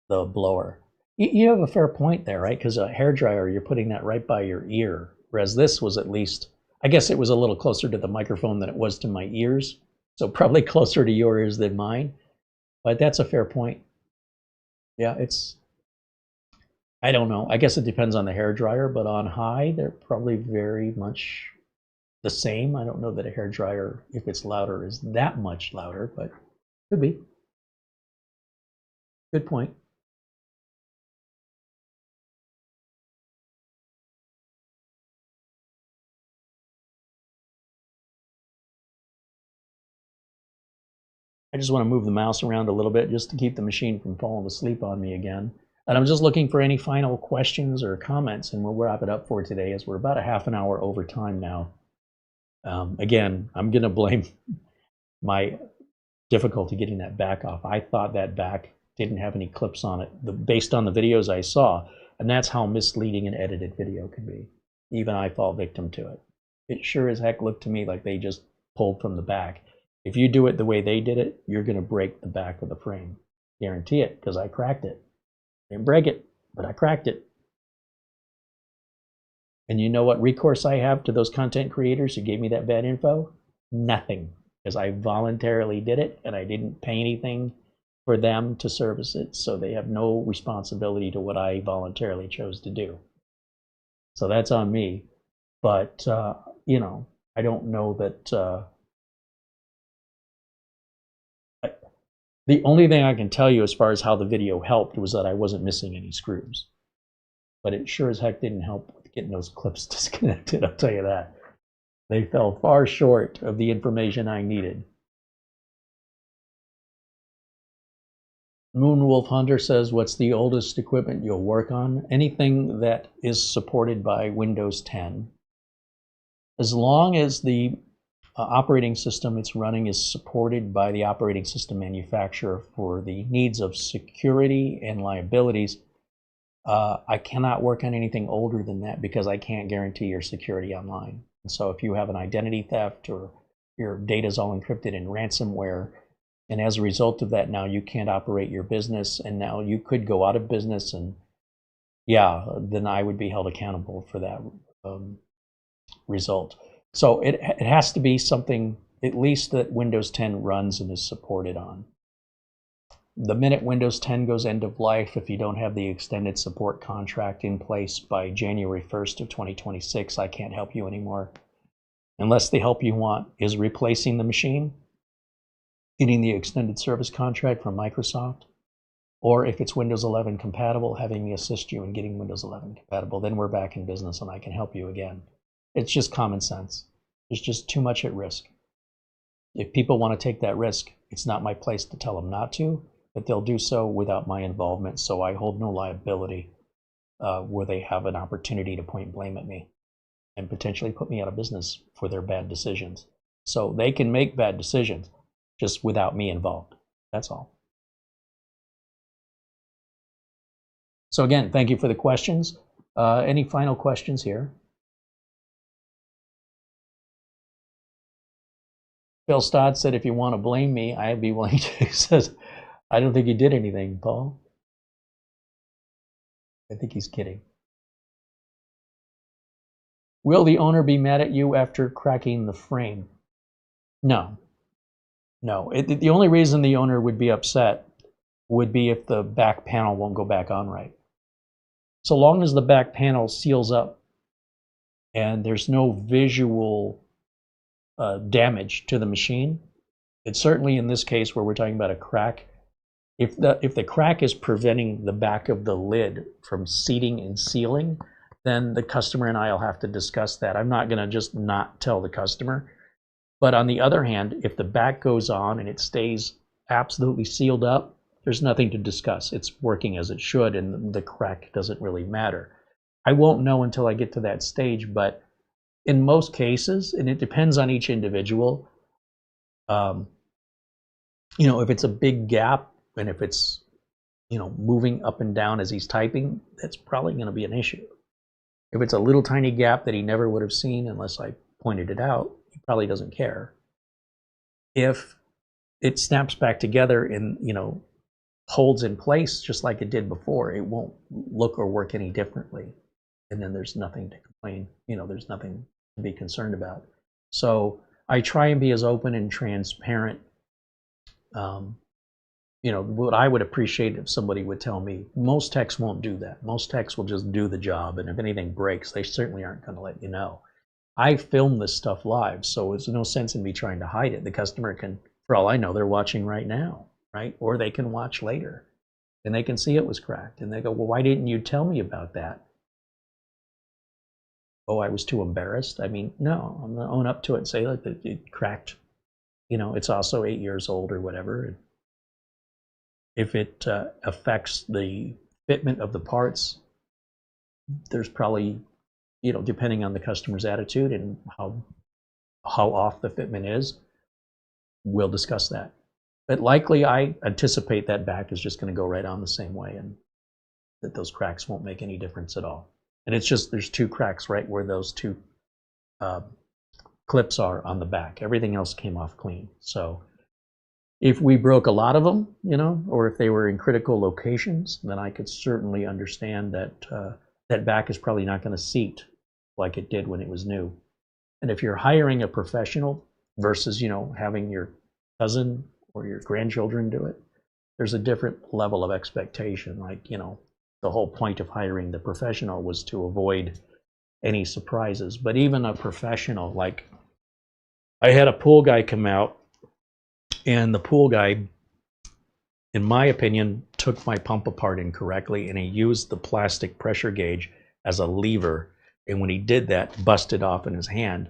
the blower. You have a fair point there, right? Because a hair dryer, you're putting that right by your ear, whereas this was, at least, I guess it was a little closer to the microphone than it was to my ears, so probably closer to your ears than mine. But that's a fair point. Yeah, I don't know. I guess it depends on the hair dryer, but on high, they're probably very much the same. I don't know that a hair dryer, if it's louder, is that much louder, but could be. Good point. I just want to move the mouse around a little bit just to keep the machine from falling asleep on me again. And I'm just looking for any final questions or comments, and we'll wrap it up for today, as we're about a half an hour over time now. Again, I'm going to blame my difficulty getting that back off. I thought that back didn't have any clips on it, based on the videos I saw, and that's how misleading an edited video can be. Even I fall victim to it. It sure as heck looked to me like they just pulled from the back. If you do it the way they did it, you're going to break the back of the frame. Guarantee it, because I cracked it. I didn't break it, but I cracked it. And you know what recourse I have to those content creators who gave me that bad info? Nothing, because I voluntarily did it, and I didn't pay anything for them to service it, so they have no responsibility to what I voluntarily chose to do. So that's on me. But, you know, I don't know that... the only thing I can tell you as far as how the video helped was that I wasn't missing any screws. But it sure as heck didn't help with getting those clips disconnected, I'll tell you that. They fell far short of the information I needed. Moonwolf Hunter says, what's the oldest equipment you'll work on? Anything that is supported by Windows 10. As long as the operating system it's running is supported by the operating system manufacturer for the needs of security and liabilities, I cannot work on anything older than that, because I can't guarantee your security online. And so if you have an identity theft, or your data is all encrypted in ransomware, and as a result of that, now you can't operate your business, and now you could go out of business, and yeah, then I would be held accountable for that result. So it has to be something at least that Windows 10 runs and is supported on. The minute Windows 10 goes end of life, if you don't have the extended support contract in place by January 1st of 2026, I can't help you anymore. Unless the help you want is replacing the machine, getting the extended service contract from Microsoft, or if it's Windows 11 compatible, having me assist you in getting Windows 11 compatible, then we're back in business and I can help you again. It's just common sense. There's just too much at risk. If people want to take that risk, it's not my place to tell them not to, but they'll do so without my involvement, so I hold no liability where they have an opportunity to point blame at me and potentially put me out of business for their bad decisions. So they can make bad decisions just without me involved. That's all. So again, thank you for the questions. Any final questions here? Phil Stott said, if you want to blame me, I'd be willing to. He says, I don't think you did anything, Paul. I think he's kidding. Will the owner be mad at you after cracking the frame? No. No. The only reason the owner would be upset would be if the back panel won't go back on right. So long as the back panel seals up and there's no visual damage to the machine, it's certainly in this case where we're talking about a crack. If the crack is preventing the back of the lid from seating and sealing, then the customer and I will have to discuss that. I'm not going to just not tell the customer. But on the other hand, if the back goes on and it stays absolutely sealed up, there's nothing to discuss. It's working as it should, and the crack doesn't really matter. I won't know until I get to that stage, but in most cases, and it depends on each individual, you know, if it's a big gap and if it's, you know, moving up and down as he's typing, that's probably going to be an issue. If it's a little tiny gap that he never would have seen unless I pointed it out, he probably doesn't care. If it snaps back together and, you know, holds in place just like it did before, it won't look or work any differently. And then there's nothing to complain, you know, there's nothing to be concerned about. So I try and be as open and transparent. You know, what I would appreciate if somebody would tell me, most techs won't do that. Most techs will just do the job, and if anything breaks, they certainly aren't going to let you know. I film this stuff live, so there's no sense in me trying to hide it. The customer can, for all I know, they're watching right now, right? Or they can watch later, and they can see it was cracked, and they go, well, why didn't you tell me about that? Oh, I was too embarrassed. I mean, no, I'm going to own up to it and say, look, it cracked. You know, it's also 8 years old or whatever. If it affects the fitment of the parts, there's probably, you know, depending on the customer's attitude and how off the fitment is, we'll discuss that. But likely, I anticipate that back is just going to go right on the same way, and that those cracks won't make any difference at all. And it's just, there's two cracks right where those two clips are on the back. Everything else came off clean. So if we broke a lot of them, you know, or if they were in critical locations, then I could certainly understand that that back is probably not going to seat like it did when it was new. And if you're hiring a professional versus, you know, having your cousin or your grandchildren do it, there's a different level of expectation. Like, you know, the whole point of hiring the professional was to avoid any surprises. But even a professional, like I had a pool guy come out, and the pool guy, in my opinion, took my pump apart incorrectly, and he used the plastic pressure gauge as a lever. And when he did that, busted off in his hand.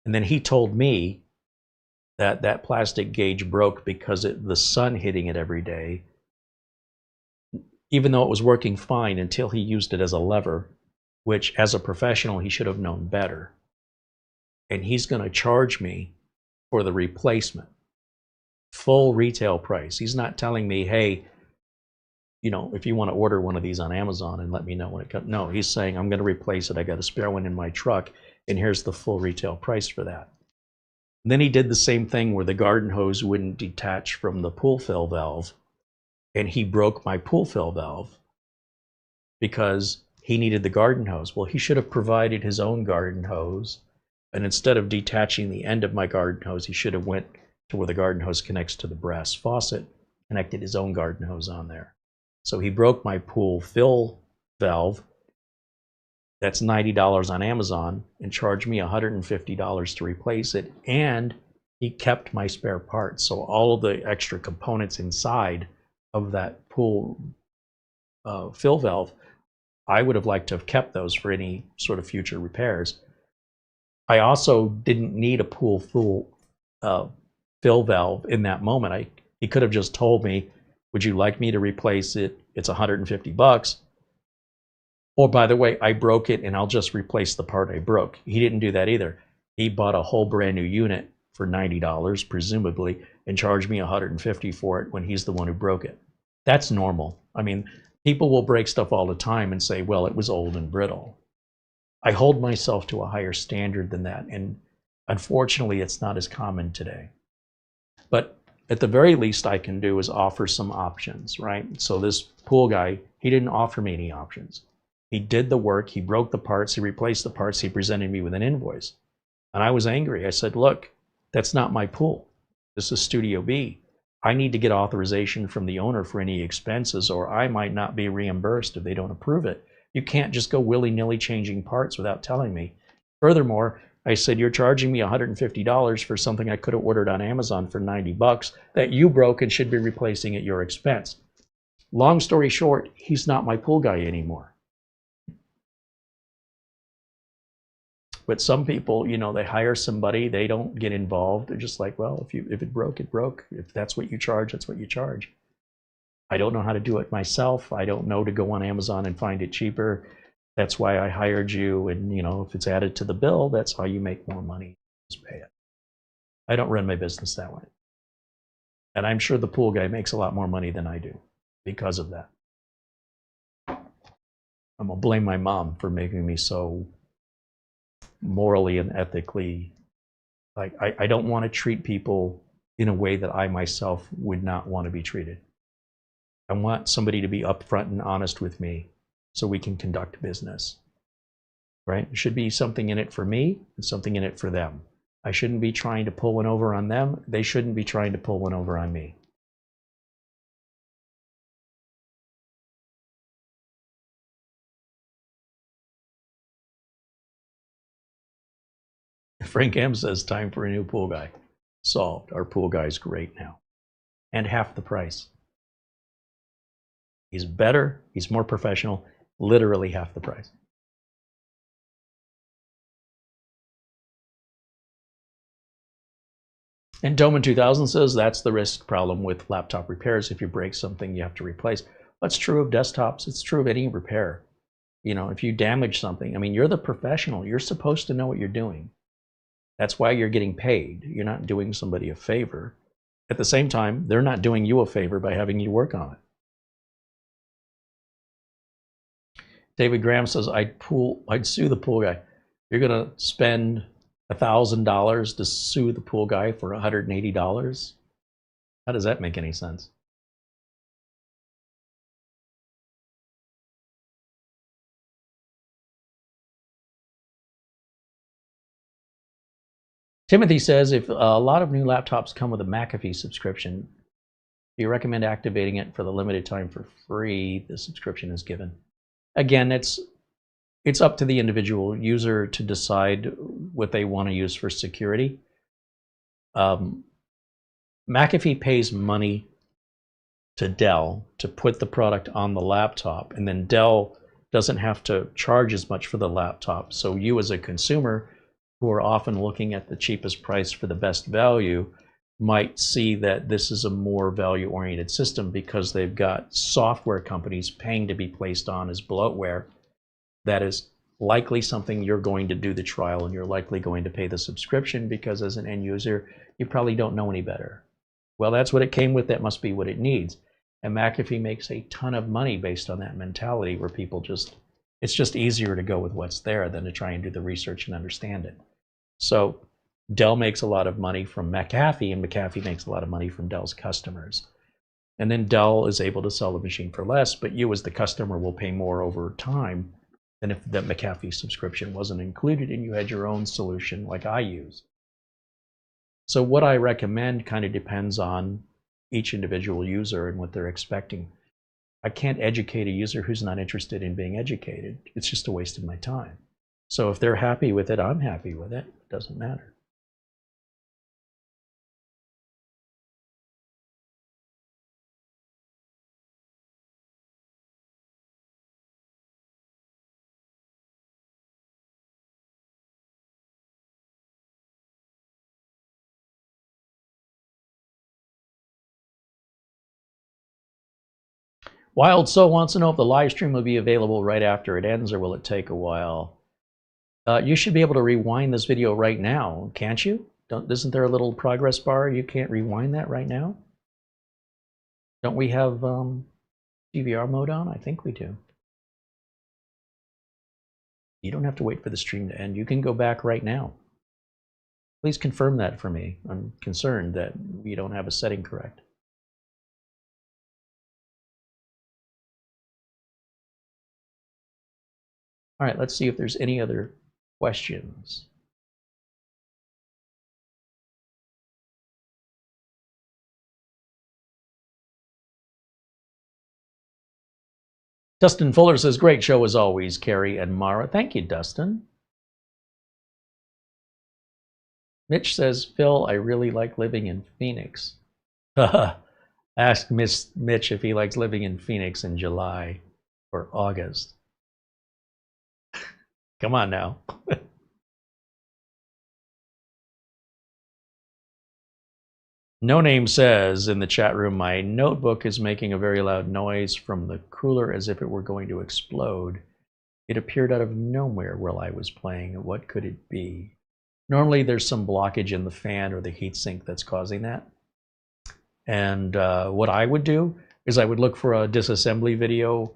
And then he told me that that plastic gauge broke because the sun hitting it every day, even though it was working fine until he used it as a lever, which as a professional, he should have known better. And he's going to charge me for the replacement. Full retail price. He's not telling me, hey, you know, if you want to order one of these on Amazon and let me know when it comes. No, he's saying, I'm going to replace it. I got a spare one in my truck, and here's the full retail price for that. And then he did the same thing where the garden hose wouldn't detach from the pool fill valve, and he broke my pool fill valve because he needed the garden hose. Well, he should have provided his own garden hose, and instead of detaching the end of my garden hose, he should have went to where the garden hose connects to the brass faucet, connected his own garden hose on there. So he broke my pool fill valve. That's $90 on Amazon, and charged me $150 to replace it. And he kept my spare parts. So all of the extra components inside of that pool fill valve, I would have liked to have kept those for any sort of future repairs. I also didn't need a pool fill valve in that moment. He could have just told me, would you like me to replace it? It's $150. Or by the way, I broke it and I'll just replace the part I broke. He didn't do that either. He bought a whole brand new unit for $90, presumably, and charge me $150 for it when he's the one who broke it. That's normal. I mean, people will break stuff all the time and say, well, it was old and brittle. I hold myself to a higher standard than that, and unfortunately, it's not as common today. But at the very least I can do is offer some options, right? So this pool guy, he didn't offer me any options. He did the work, he broke the parts, he replaced the parts, he presented me with an invoice. And I was angry. I said, look, that's not my pool. This is Studio B. I need to get authorization from the owner for any expenses, or I might not be reimbursed if they don't approve it. You can't just go willy-nilly changing parts without telling me. Furthermore, I said, you're charging me $150 for something I could have ordered on Amazon for $90 that you broke and should be replacing at your expense. Long story short, he's not my pool guy anymore. But some people, you know, they hire somebody, they don't get involved. They're just like, well, if it broke, it broke. If that's what you charge, that's what you charge. I don't know how to do it myself. I don't know to go on Amazon and find it cheaper. That's why I hired you. And, you know, if it's added to the bill, that's how you make more money. Just pay it. I don't run my business that way. And I'm sure the pool guy makes a lot more money than I do because of that. I'm going to blame my mom for making me so morally and ethically, like, I don't want to treat people in a way that I myself would not want to be treated. I want somebody to be upfront and honest with me so we can conduct business, right? There should be something in it for me and something in it for them. I shouldn't be trying to pull one over on them. They shouldn't be trying to pull one over on me. Frank M says, time for a new pool guy. Solved. Our pool guy's great now. And half the price. He's better, he's more professional, literally half the price. And Doman 2000 says, that's the risk problem with laptop repairs. If you break something, you have to replace. That's true of desktops. It's true of any repair. You know, if you damage something, I mean, you're the professional. You're supposed to know what you're doing. That's why you're getting paid. You're not doing somebody a favor. At the same time, they're not doing you a favor by having you work on it. David Graham says, I'd sue the pool guy. You're going to spend $1,000 to sue the pool guy for $180? How does that make any sense? Timothy says, if a lot of new laptops come with a McAfee subscription, do you recommend activating it for the limited time for free the subscription is given? Again, it's up to the individual user to decide what they want to use for security. McAfee pays money to Dell to put the product on the laptop, and then Dell doesn't have to charge as much for the laptop. So you as a consumer, who are often looking at the cheapest price for the best value, might see that this is a more value-oriented system because they've got software companies paying to be placed on as bloatware. That is likely something you're going to do the trial, and you're likely going to pay the subscription because as an end user, you probably don't know any better. Well, that's what it came with. That must be what it needs. And McAfee makes a ton of money based on that mentality where people it's just easier to go with what's there than to try and do the research and understand it. So Dell makes a lot of money from McAfee, and McAfee makes a lot of money from Dell's customers. And then Dell is able to sell the machine for less, but you as the customer will pay more over time than if the McAfee subscription wasn't included and you had your own solution like I use. So what I recommend kind of depends on each individual user and what they're expecting. I can't educate a user who's not interested in being educated. It's just a waste of my time. So if they're happy with it, I'm happy with it. It doesn't matter. Wild Soul wants to know if the live stream will be available right after it ends, or will it take a while? You should be able to rewind this video right now, can't you? Isn't there a little progress bar? You can't rewind that right now? Don't we have DVR mode on? I think we do. You don't have to wait for the stream to end. You can go back right now. Please confirm that for me. I'm concerned that we don't have a setting correct. All right, let's see if there's any other questions. Dustin Fuller says, great show as always, Carey and Mara. Thank you, Dustin. Mitch says, Phil, I really like living in Phoenix. Ask Mitch if he likes living in Phoenix in July or August. Come on now. No Name says in the chat room, my notebook is making a very loud noise from the cooler as if it were going to explode. It appeared out of nowhere while I was playing. What could it be? Normally there's some blockage in the fan or the heatsink that's causing that. And what I would do is I would look for a disassembly video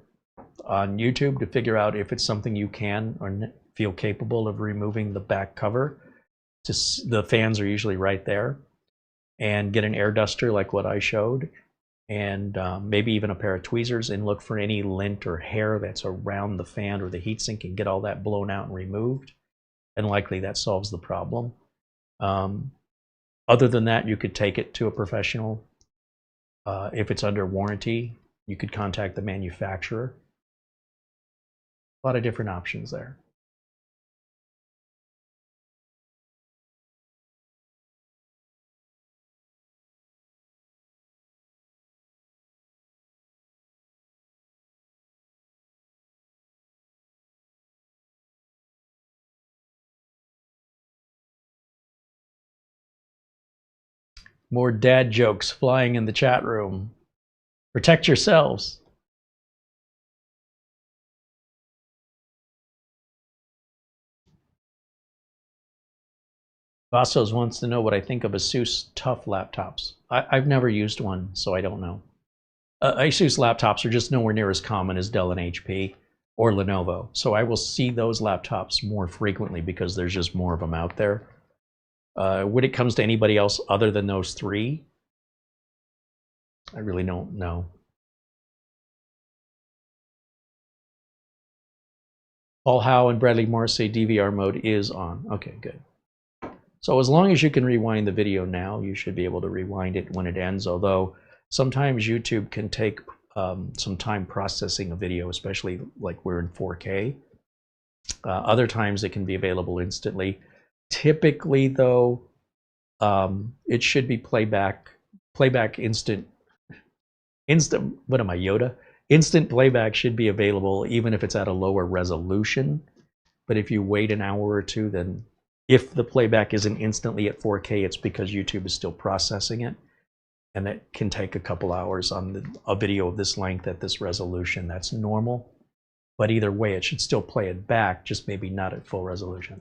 on YouTube to figure out if it's something you can or feel capable of removing the back cover. The fans are usually right there. And get an air duster like what I showed, and maybe even a pair of tweezers, and look for any lint or hair that's around the fan or the heatsink and get all that blown out and removed. And likely that solves the problem. Other than that, you could take it to a professional. If it's under warranty, you could contact the manufacturer. A lot of different options there. More dad jokes flying in the chat room. Protect yourselves. Vassos wants to know what I think of Asus Tough laptops. I've never used one, so I don't know. Asus laptops are just nowhere near as common as Dell and HP or Lenovo. So I will see those laptops more frequently because there's just more of them out there. When it comes to anybody else other than those three, I really don't know. Paul Howe and Bradley Morris say DVR mode is on. Okay, good. So as long as you can rewind the video now, you should be able to rewind it when it ends, although sometimes YouTube can take some time processing a video, especially like we're in 4K. Other times it can be available instantly. Typically, though, it should be playback instant. What am I, Yoda? Instant playback should be available even if it's at a lower resolution. But if you wait an hour or two, then if the playback isn't instantly at 4K, it's because YouTube is still processing it. And it can take a couple hours on a video of this length at this resolution. That's normal. But either way, it should still play it back, just maybe not at full resolution.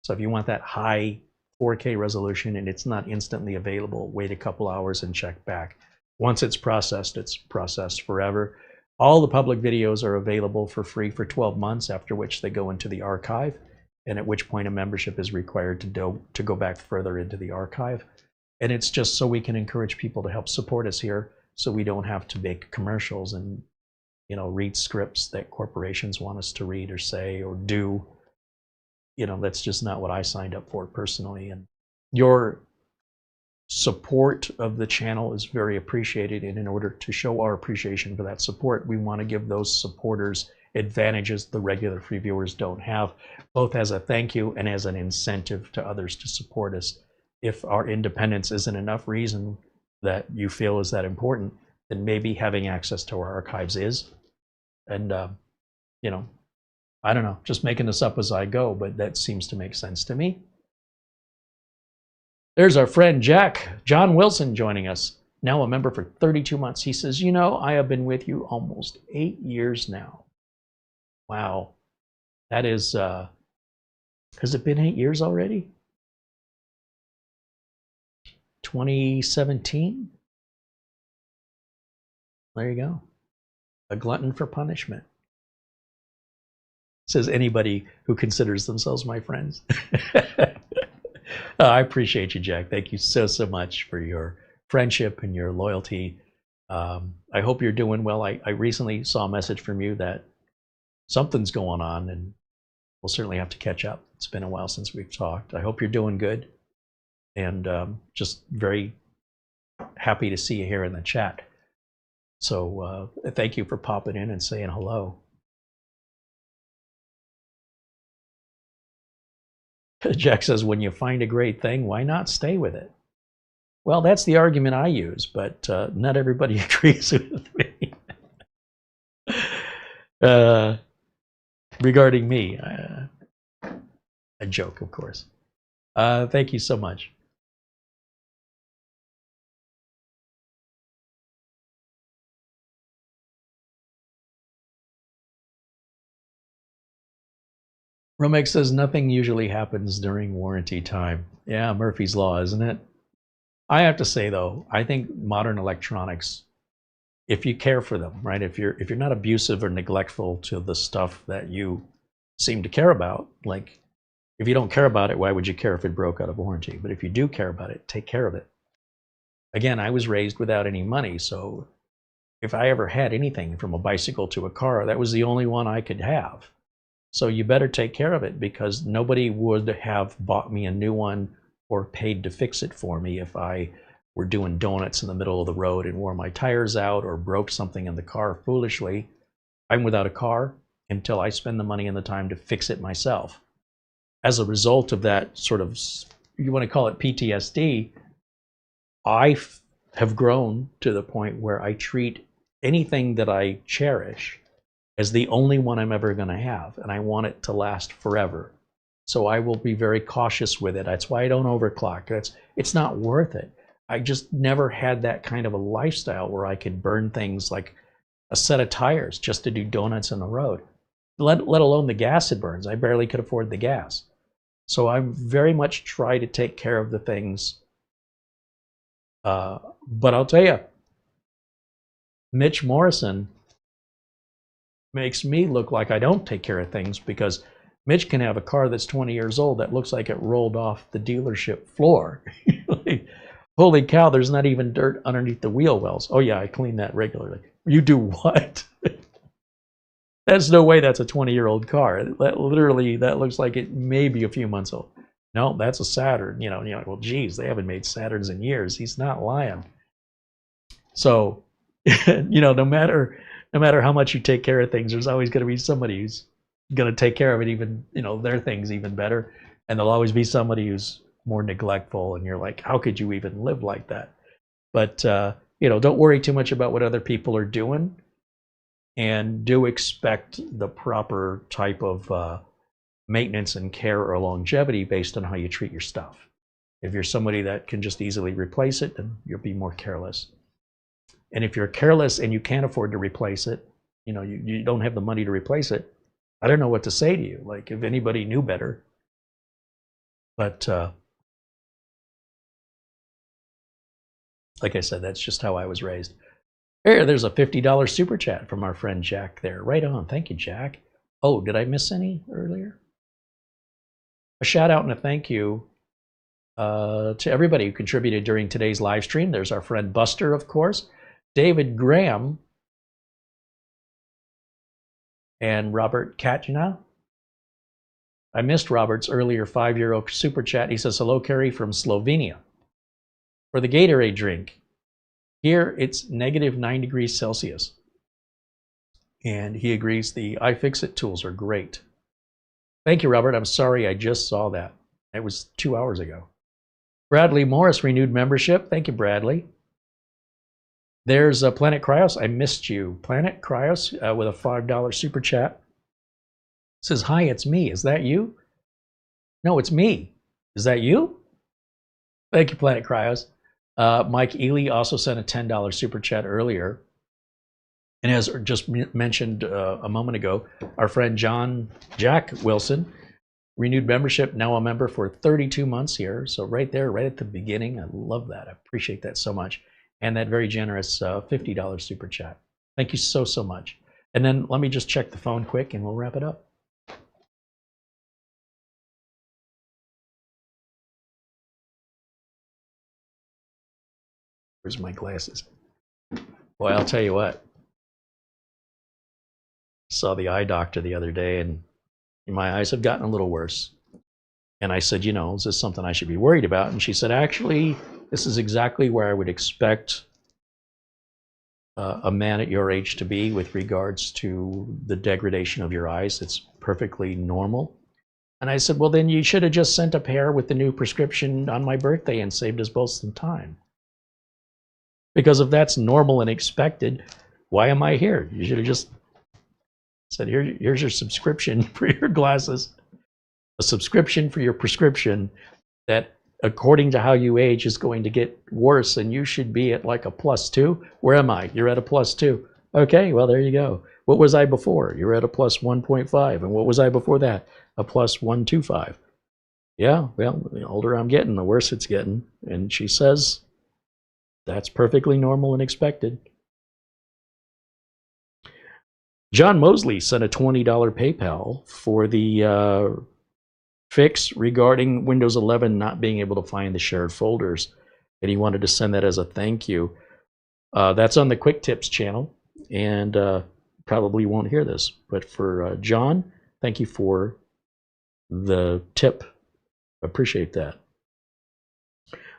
So if you want that high 4K resolution and it's not instantly available, wait a couple hours and check back. Once it's processed forever. All the public videos are available for free for 12 months, after which they go into the archive, and at which point a membership is required to go back further into the archive. And it's just so we can encourage people to help support us here, so we don't have to make commercials and, you know, read scripts that corporations want us to read or say or do. You know, that's just not what I signed up for personally. And your support of the channel is very appreciated, and in order to show our appreciation for that support, we want to give those supporters advantages the regular free viewers don't have, both as a thank you and as an incentive to others to support us. If our independence isn't enough reason that you feel is that important, then maybe having access to our archives is. And you know, I don't know, just making this up as I go, but that seems to make sense to me. There's our friend John Wilson, joining us, now a member for 32 months. He says, you know, I have been with you almost 8 years now. Wow. That is, has it been 8 years already? 2017. There you go. A glutton for punishment. Says anybody who considers themselves my friends. I appreciate you, Jack. Thank you so much for your friendship and your loyalty. I hope you're doing well. I recently saw a message from you that something's going on, and we'll certainly have to catch up. It's been a while since we've talked. I hope you're doing good, and just very happy to see you here in the chat. So thank you for popping in and saying hello. Jack says, when you find a great thing, why not stay with it? Well, that's the argument I use, but not everybody agrees with me. Regarding me, a joke, of course. Thank you so much. Romex says nothing usually happens during warranty time. Yeah, Murphy's Law, isn't it? I have to say though, I think modern electronics, if you care for them, right? If you're not abusive or neglectful to the stuff that you seem to care about, like if you don't care about it, why would you care if it broke out of warranty? But if you do care about it, take care of it. Again, I was raised without any money, so if I ever had anything from a bicycle to a car, that was the only one I could have. So you better take care of it, because nobody would have bought me a new one or paid to fix it for me if I were doing donuts in the middle of the road and wore my tires out or broke something in the car foolishly. I'm without a car until I spend the money and the time to fix it myself. As a result of that sort of, you want to call it PTSD, I have grown to the point where I treat anything that I cherish as the only one I'm ever going to have, and I want it to last forever. So I will be very cautious with it. That's why I don't overclock. It's not worth it. I just never had that kind of a lifestyle where I could burn things like a set of tires just to do donuts in the road, let alone the gas it burns. I barely could afford the gas. So I very much try to take care of the things. But I'll tell you, Mitch Morrison makes me look like I don't take care of things, because Mitch can have a car that's 20 years old that looks like it rolled off the dealership floor. Like, holy cow, there's not even dirt underneath the wheel wells. Oh yeah, I clean that regularly. You do what? There's no way that's a 20-year-old car. That looks like it may be a few months old. No, that's a Saturn. You're like, well, geez, they haven't made Saturns in years. He's not lying. So, no matter how much you take care of things, there's always going to be somebody who's going to take care of it even, their things even better. And there'll always be somebody who's more neglectful, and you're like, how could you even live like that? But, don't worry too much about what other people are doing, and do expect the proper type of maintenance and care or longevity based on how you treat your stuff. If you're somebody that can just easily replace it, then you'll be more careless. And if you're careless and you can't afford to replace it, you don't have the money to replace it, I don't know what to say to you. Like, if anybody knew better. But like I said, that's just how I was raised. There's a $50 super chat from our friend Jack there. Right on. Thank you, Jack. Oh, did I miss any earlier? A shout out and a thank you to everybody who contributed during today's live stream. There's our friend Buster, of course, David Graham, and Robert Katjana. I missed Robert's earlier €5 super chat. He says, hello, Carey from Slovenia. For the Gatorade drink, here it's -9 degrees Celsius. And he agrees the iFixit tools are great. Thank you, Robert. I'm sorry I just saw that. It was 2 hours ago. Bradley Morris renewed membership. Thank you, Bradley. There's Planet Cryos. I missed you. Planet Cryos with a $5 super chat. Says, hi, it's me. Is that you? No, it's me. Is that you? Thank you, Planet Cryos. Mike Ely also sent a $10 super chat earlier. And as just mentioned a moment ago, our friend Jack Wilson renewed membership, now a member for 32 months here. So right there, right at the beginning, I love that. I appreciate that so much. And that very generous $50 super chat. Thank you so, so much. And then let me just check the phone quick and we'll wrap it up. Where's my glasses? Boy, I'll tell you what. Saw the eye doctor the other day and my eyes have gotten a little worse. And I said, you know, is this something I should be worried about? And she said, actually, this is exactly where I would expect a man at your age to be with regards to the degradation of your eyes. It's perfectly normal. And I said, well, then you should have just sent a pair with the new prescription on my birthday and saved us both some time. Because if that's normal and expected, why am I here? You should have just said, here's your subscription for your glasses. A subscription for your prescription that, according to how you age, is going to get worse, and you should be at like a +2. Where am I? You're at a +2. Okay, well, there you go. What was I before? You're at a +1.5. And what was I before that? A +125. Yeah, well, the older I'm getting, the worse it's getting. And she says, that's perfectly normal and expected. John Mosley sent a $20 PayPal for the fix regarding Windows 11 not being able to find the shared folders, and he wanted to send that as a thank you. That's on the Quick Tips channel, and probably won't hear this, but for John, thank you for the tip. Appreciate that.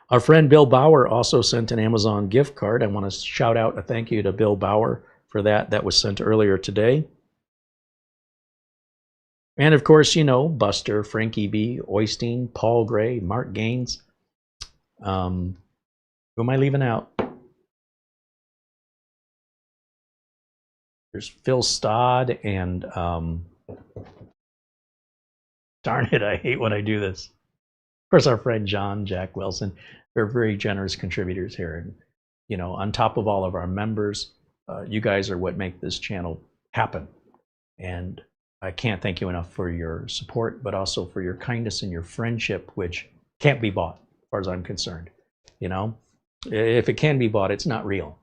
Our friend Bill Bauer also sent an Amazon gift card. I want to shout out a thank you to Bill Bauer for that. That was sent earlier today. And of course, you know, Buster, Frankie B, Oystein, Paul Gray, Mark Gaines. Who am I leaving out? There's Phil Stodd and darn it, I hate when I do this. Of course, our friend John, Jack Wilson. They're very generous contributors here. And, you know, on top of all of our members, you guys are what make this channel happen. And I can't thank you enough for your support, but also for your kindness and your friendship, which can't be bought, as far as I'm concerned. You know, if it can be bought, it's not real.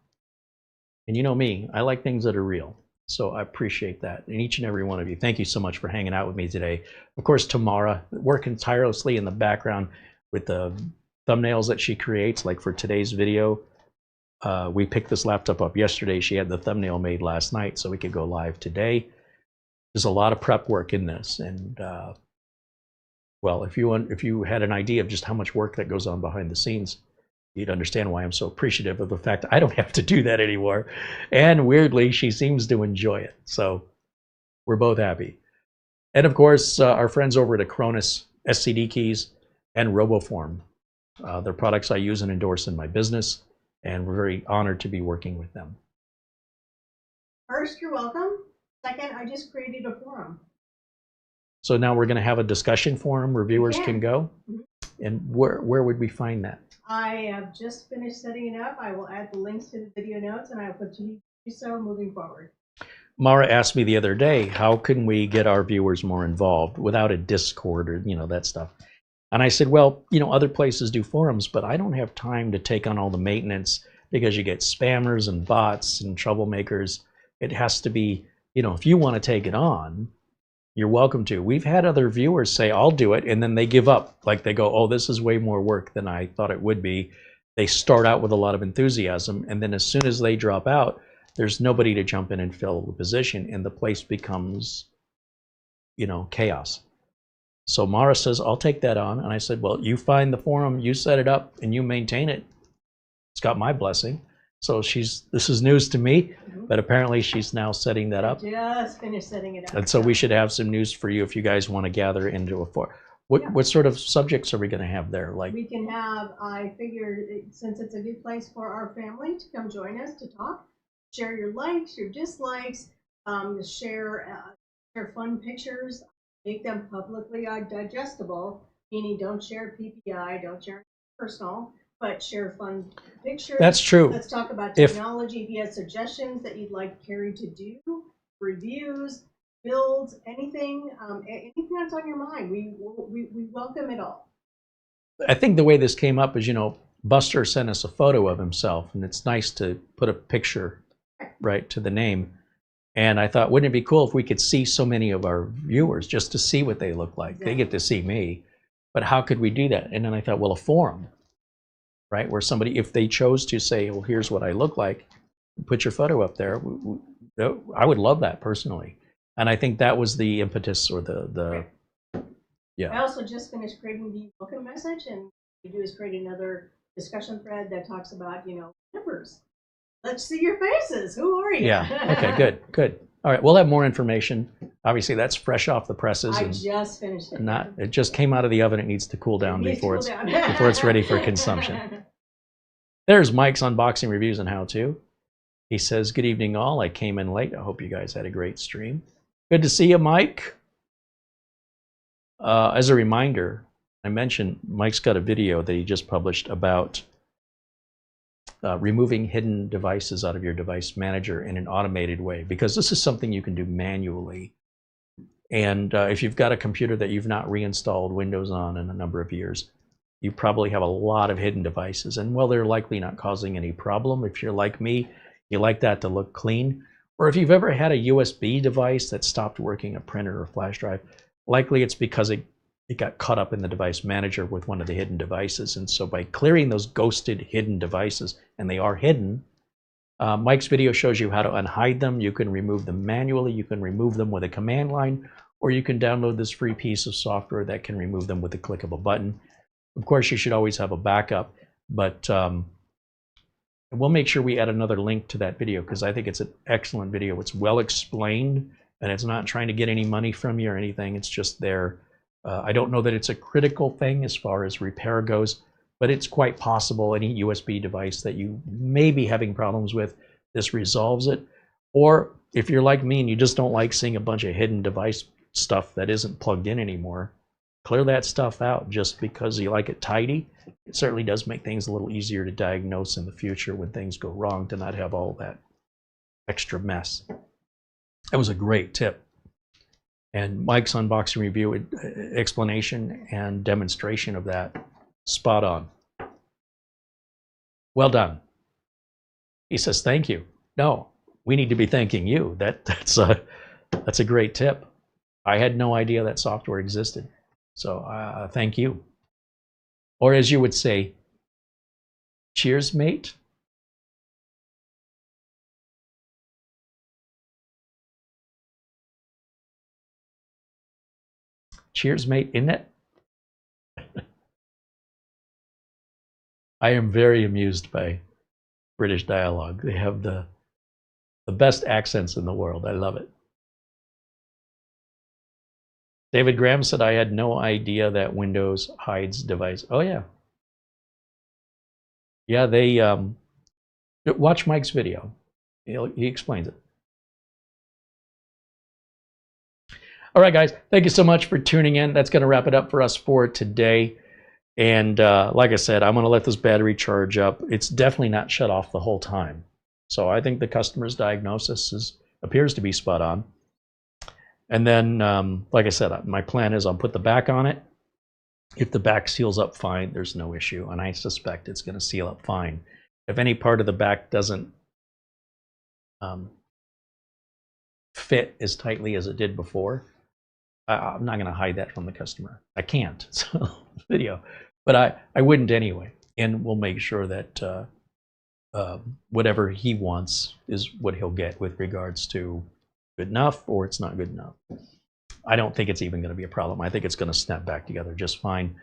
And you know me, I like things that are real. So I appreciate that. And each and every one of you, thank you so much for hanging out with me today. Of course, Tamara, working tirelessly in the background with the thumbnails that she creates, like for today's video. We picked this laptop up yesterday. She had the thumbnail made last night so we could go live today. There's a lot of prep work in this, and well, if you had an idea of just how much work that goes on behind the scenes, you'd understand why I'm so appreciative of the fact that I don't have to do that anymore. And weirdly, she seems to enjoy it, so we're both happy. And of course, our friends over at Acronis SCD Keys and RoboForm, they're products I use and endorse in my business, and we're very honored to be working with them. First, you're welcome. Second, I just created a forum. So now we're going to have a discussion forum where viewers can go. And where would we find that? I have just finished setting it up. I will add the links to the video notes, and I will continue to do so moving forward. Mara asked me the other day, how can we get our viewers more involved without a Discord or, you know, that stuff? And I said, well, you know, other places do forums, but I don't have time to take on all the maintenance because you get spammers and bots and troublemakers. It has to be, you know, if you want to take it on, you're welcome to. We've had other viewers say, I'll do it, and then they give up. Like they go, oh, this is way more work than I thought it would be. They start out with a lot of enthusiasm, and then as soon as they drop out, there's nobody to jump in and fill the position, and the place becomes, you know, chaos. So Mara says, I'll take that on. And I said, well, you find the forum, you set it up, and you maintain it. It's got my blessing. So this is news to me, but apparently she's now setting that up. Just finished setting it up. And so we should have some news for you if you guys want to gather into a forum. What sort of subjects are we going to have there? Like, we can have, I figured, since it's a good place for our family to come join us to talk, share your likes, your dislikes, share fun pictures, make them publicly digestible, meaning don't share PPI, don't share personal, but share fun pictures. That's true. Let's talk about technology. If you have suggestions that you'd like Carey to do, reviews, builds, anything, anything that's on your mind. We welcome it all. I think the way this came up is, you know, Buster sent us a photo of himself, and it's nice to put a picture right to the name. And I thought, wouldn't it be cool if we could see so many of our viewers just to see what they look like? Exactly. They get to see me, but how could we do that? And then I thought, well, a forum, right, where somebody, if they chose to say, well, here's what I look like, put your photo up there. I would love that personally. And I think that was the impetus, or yeah. I also just finished creating the welcome message, and what we do is create another discussion thread that talks about, you know, members. Let's see your faces. Who are you? Yeah. Okay, good, good. All right, we'll have more information. Obviously, that's fresh off the presses. I just finished it. It just came out of the oven. It needs to cool down before it's ready for consumption. There's Mike's unboxing, reviews, and how-to. He says, good evening all. I came in late. I hope you guys had a great stream. Good to see you, Mike. As a reminder, I mentioned Mike's got a video that he just published about removing hidden devices out of your device manager in an automated way, because this is something you can do manually. And if you've got a computer that you've not reinstalled Windows on in a number of years, you probably have a lot of hidden devices. And well, they're likely not causing any problem. If you're like me, you like that to look clean. Or if you've ever had a USB device that stopped working, a printer or flash drive, likely it's because it got caught up in the device manager with one of the hidden devices. And so by clearing those ghosted hidden devices, and they are hidden, Mike's video shows you how to unhide them. You can remove them manually, you can remove them with a command line, or you can download this free piece of software that can remove them with the click of a button. Of course, you should always have a backup, but we'll make sure we add another link to that video, because I think it's an excellent video. It's well explained, and it's not trying to get any money from you or anything. It's just there. I don't know that it's a critical thing as far as repair goes, but it's quite possible any USB device that you may be having problems with, this resolves it. Or if you're like me and you just don't like seeing a bunch of hidden device stuff that isn't plugged in anymore, clear that stuff out just because you like it tidy. It certainly does make things a little easier to diagnose in the future when things go wrong, to not have all that extra mess. That was a great tip. And Mike's unboxing review, explanation and demonstration of that, spot on. Well done. He says, thank you. No, we need to be thanking you. That's a great tip. I had no idea that software existed. So thank you. Or as you would say, cheers, mate. Cheers, mate, isn't it? I am very amused by British dialogue. They have the best accents in the world. I love it. David Graham said, I had no idea that Windows hides device. Oh, yeah. Yeah, they watch Mike's video. He explains it. All right, guys, thank you so much for tuning in. That's going to wrap it up for us for today. And like I said, I'm going to let this battery charge up. It's definitely not shut off the whole time. So I think the customer's diagnosis appears to be spot on. And then, like I said, my plan is I'll put the back on it. If the back seals up fine, there's no issue. And I suspect it's going to seal up fine. If any part of the back doesn't fit as tightly as it did before, I'm not going to hide that from the customer. I can't, so video. But I wouldn't anyway. And we'll make sure that whatever he wants is what he'll get with regards to good enough or it's not good enough. I don't think it's even going to be a problem. I think it's going to snap back together just fine.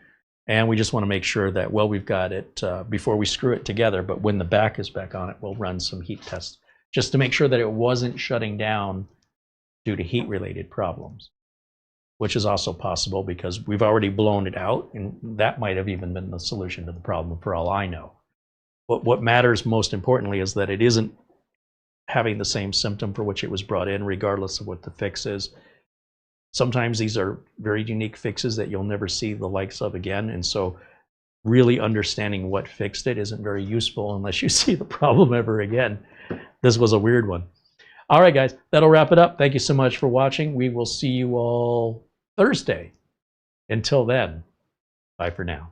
And we just want to make sure that, well, we've got it before we screw it together, but when the back is back on it, we'll run some heat tests just to make sure that it wasn't shutting down due to heat-related problems, which is also possible because we've already blown it out, and that might have even been the solution to the problem for all I know. But what matters most importantly is that it isn't having the same symptom for which it was brought in, regardless of what the fix is. Sometimes these are very unique fixes that you'll never see the likes of again, and so really understanding what fixed it isn't very useful unless you see the problem ever again. This was a weird one. All right, guys, that'll wrap it up. Thank you so much for watching. We will see you all Thursday. Until then, bye for now.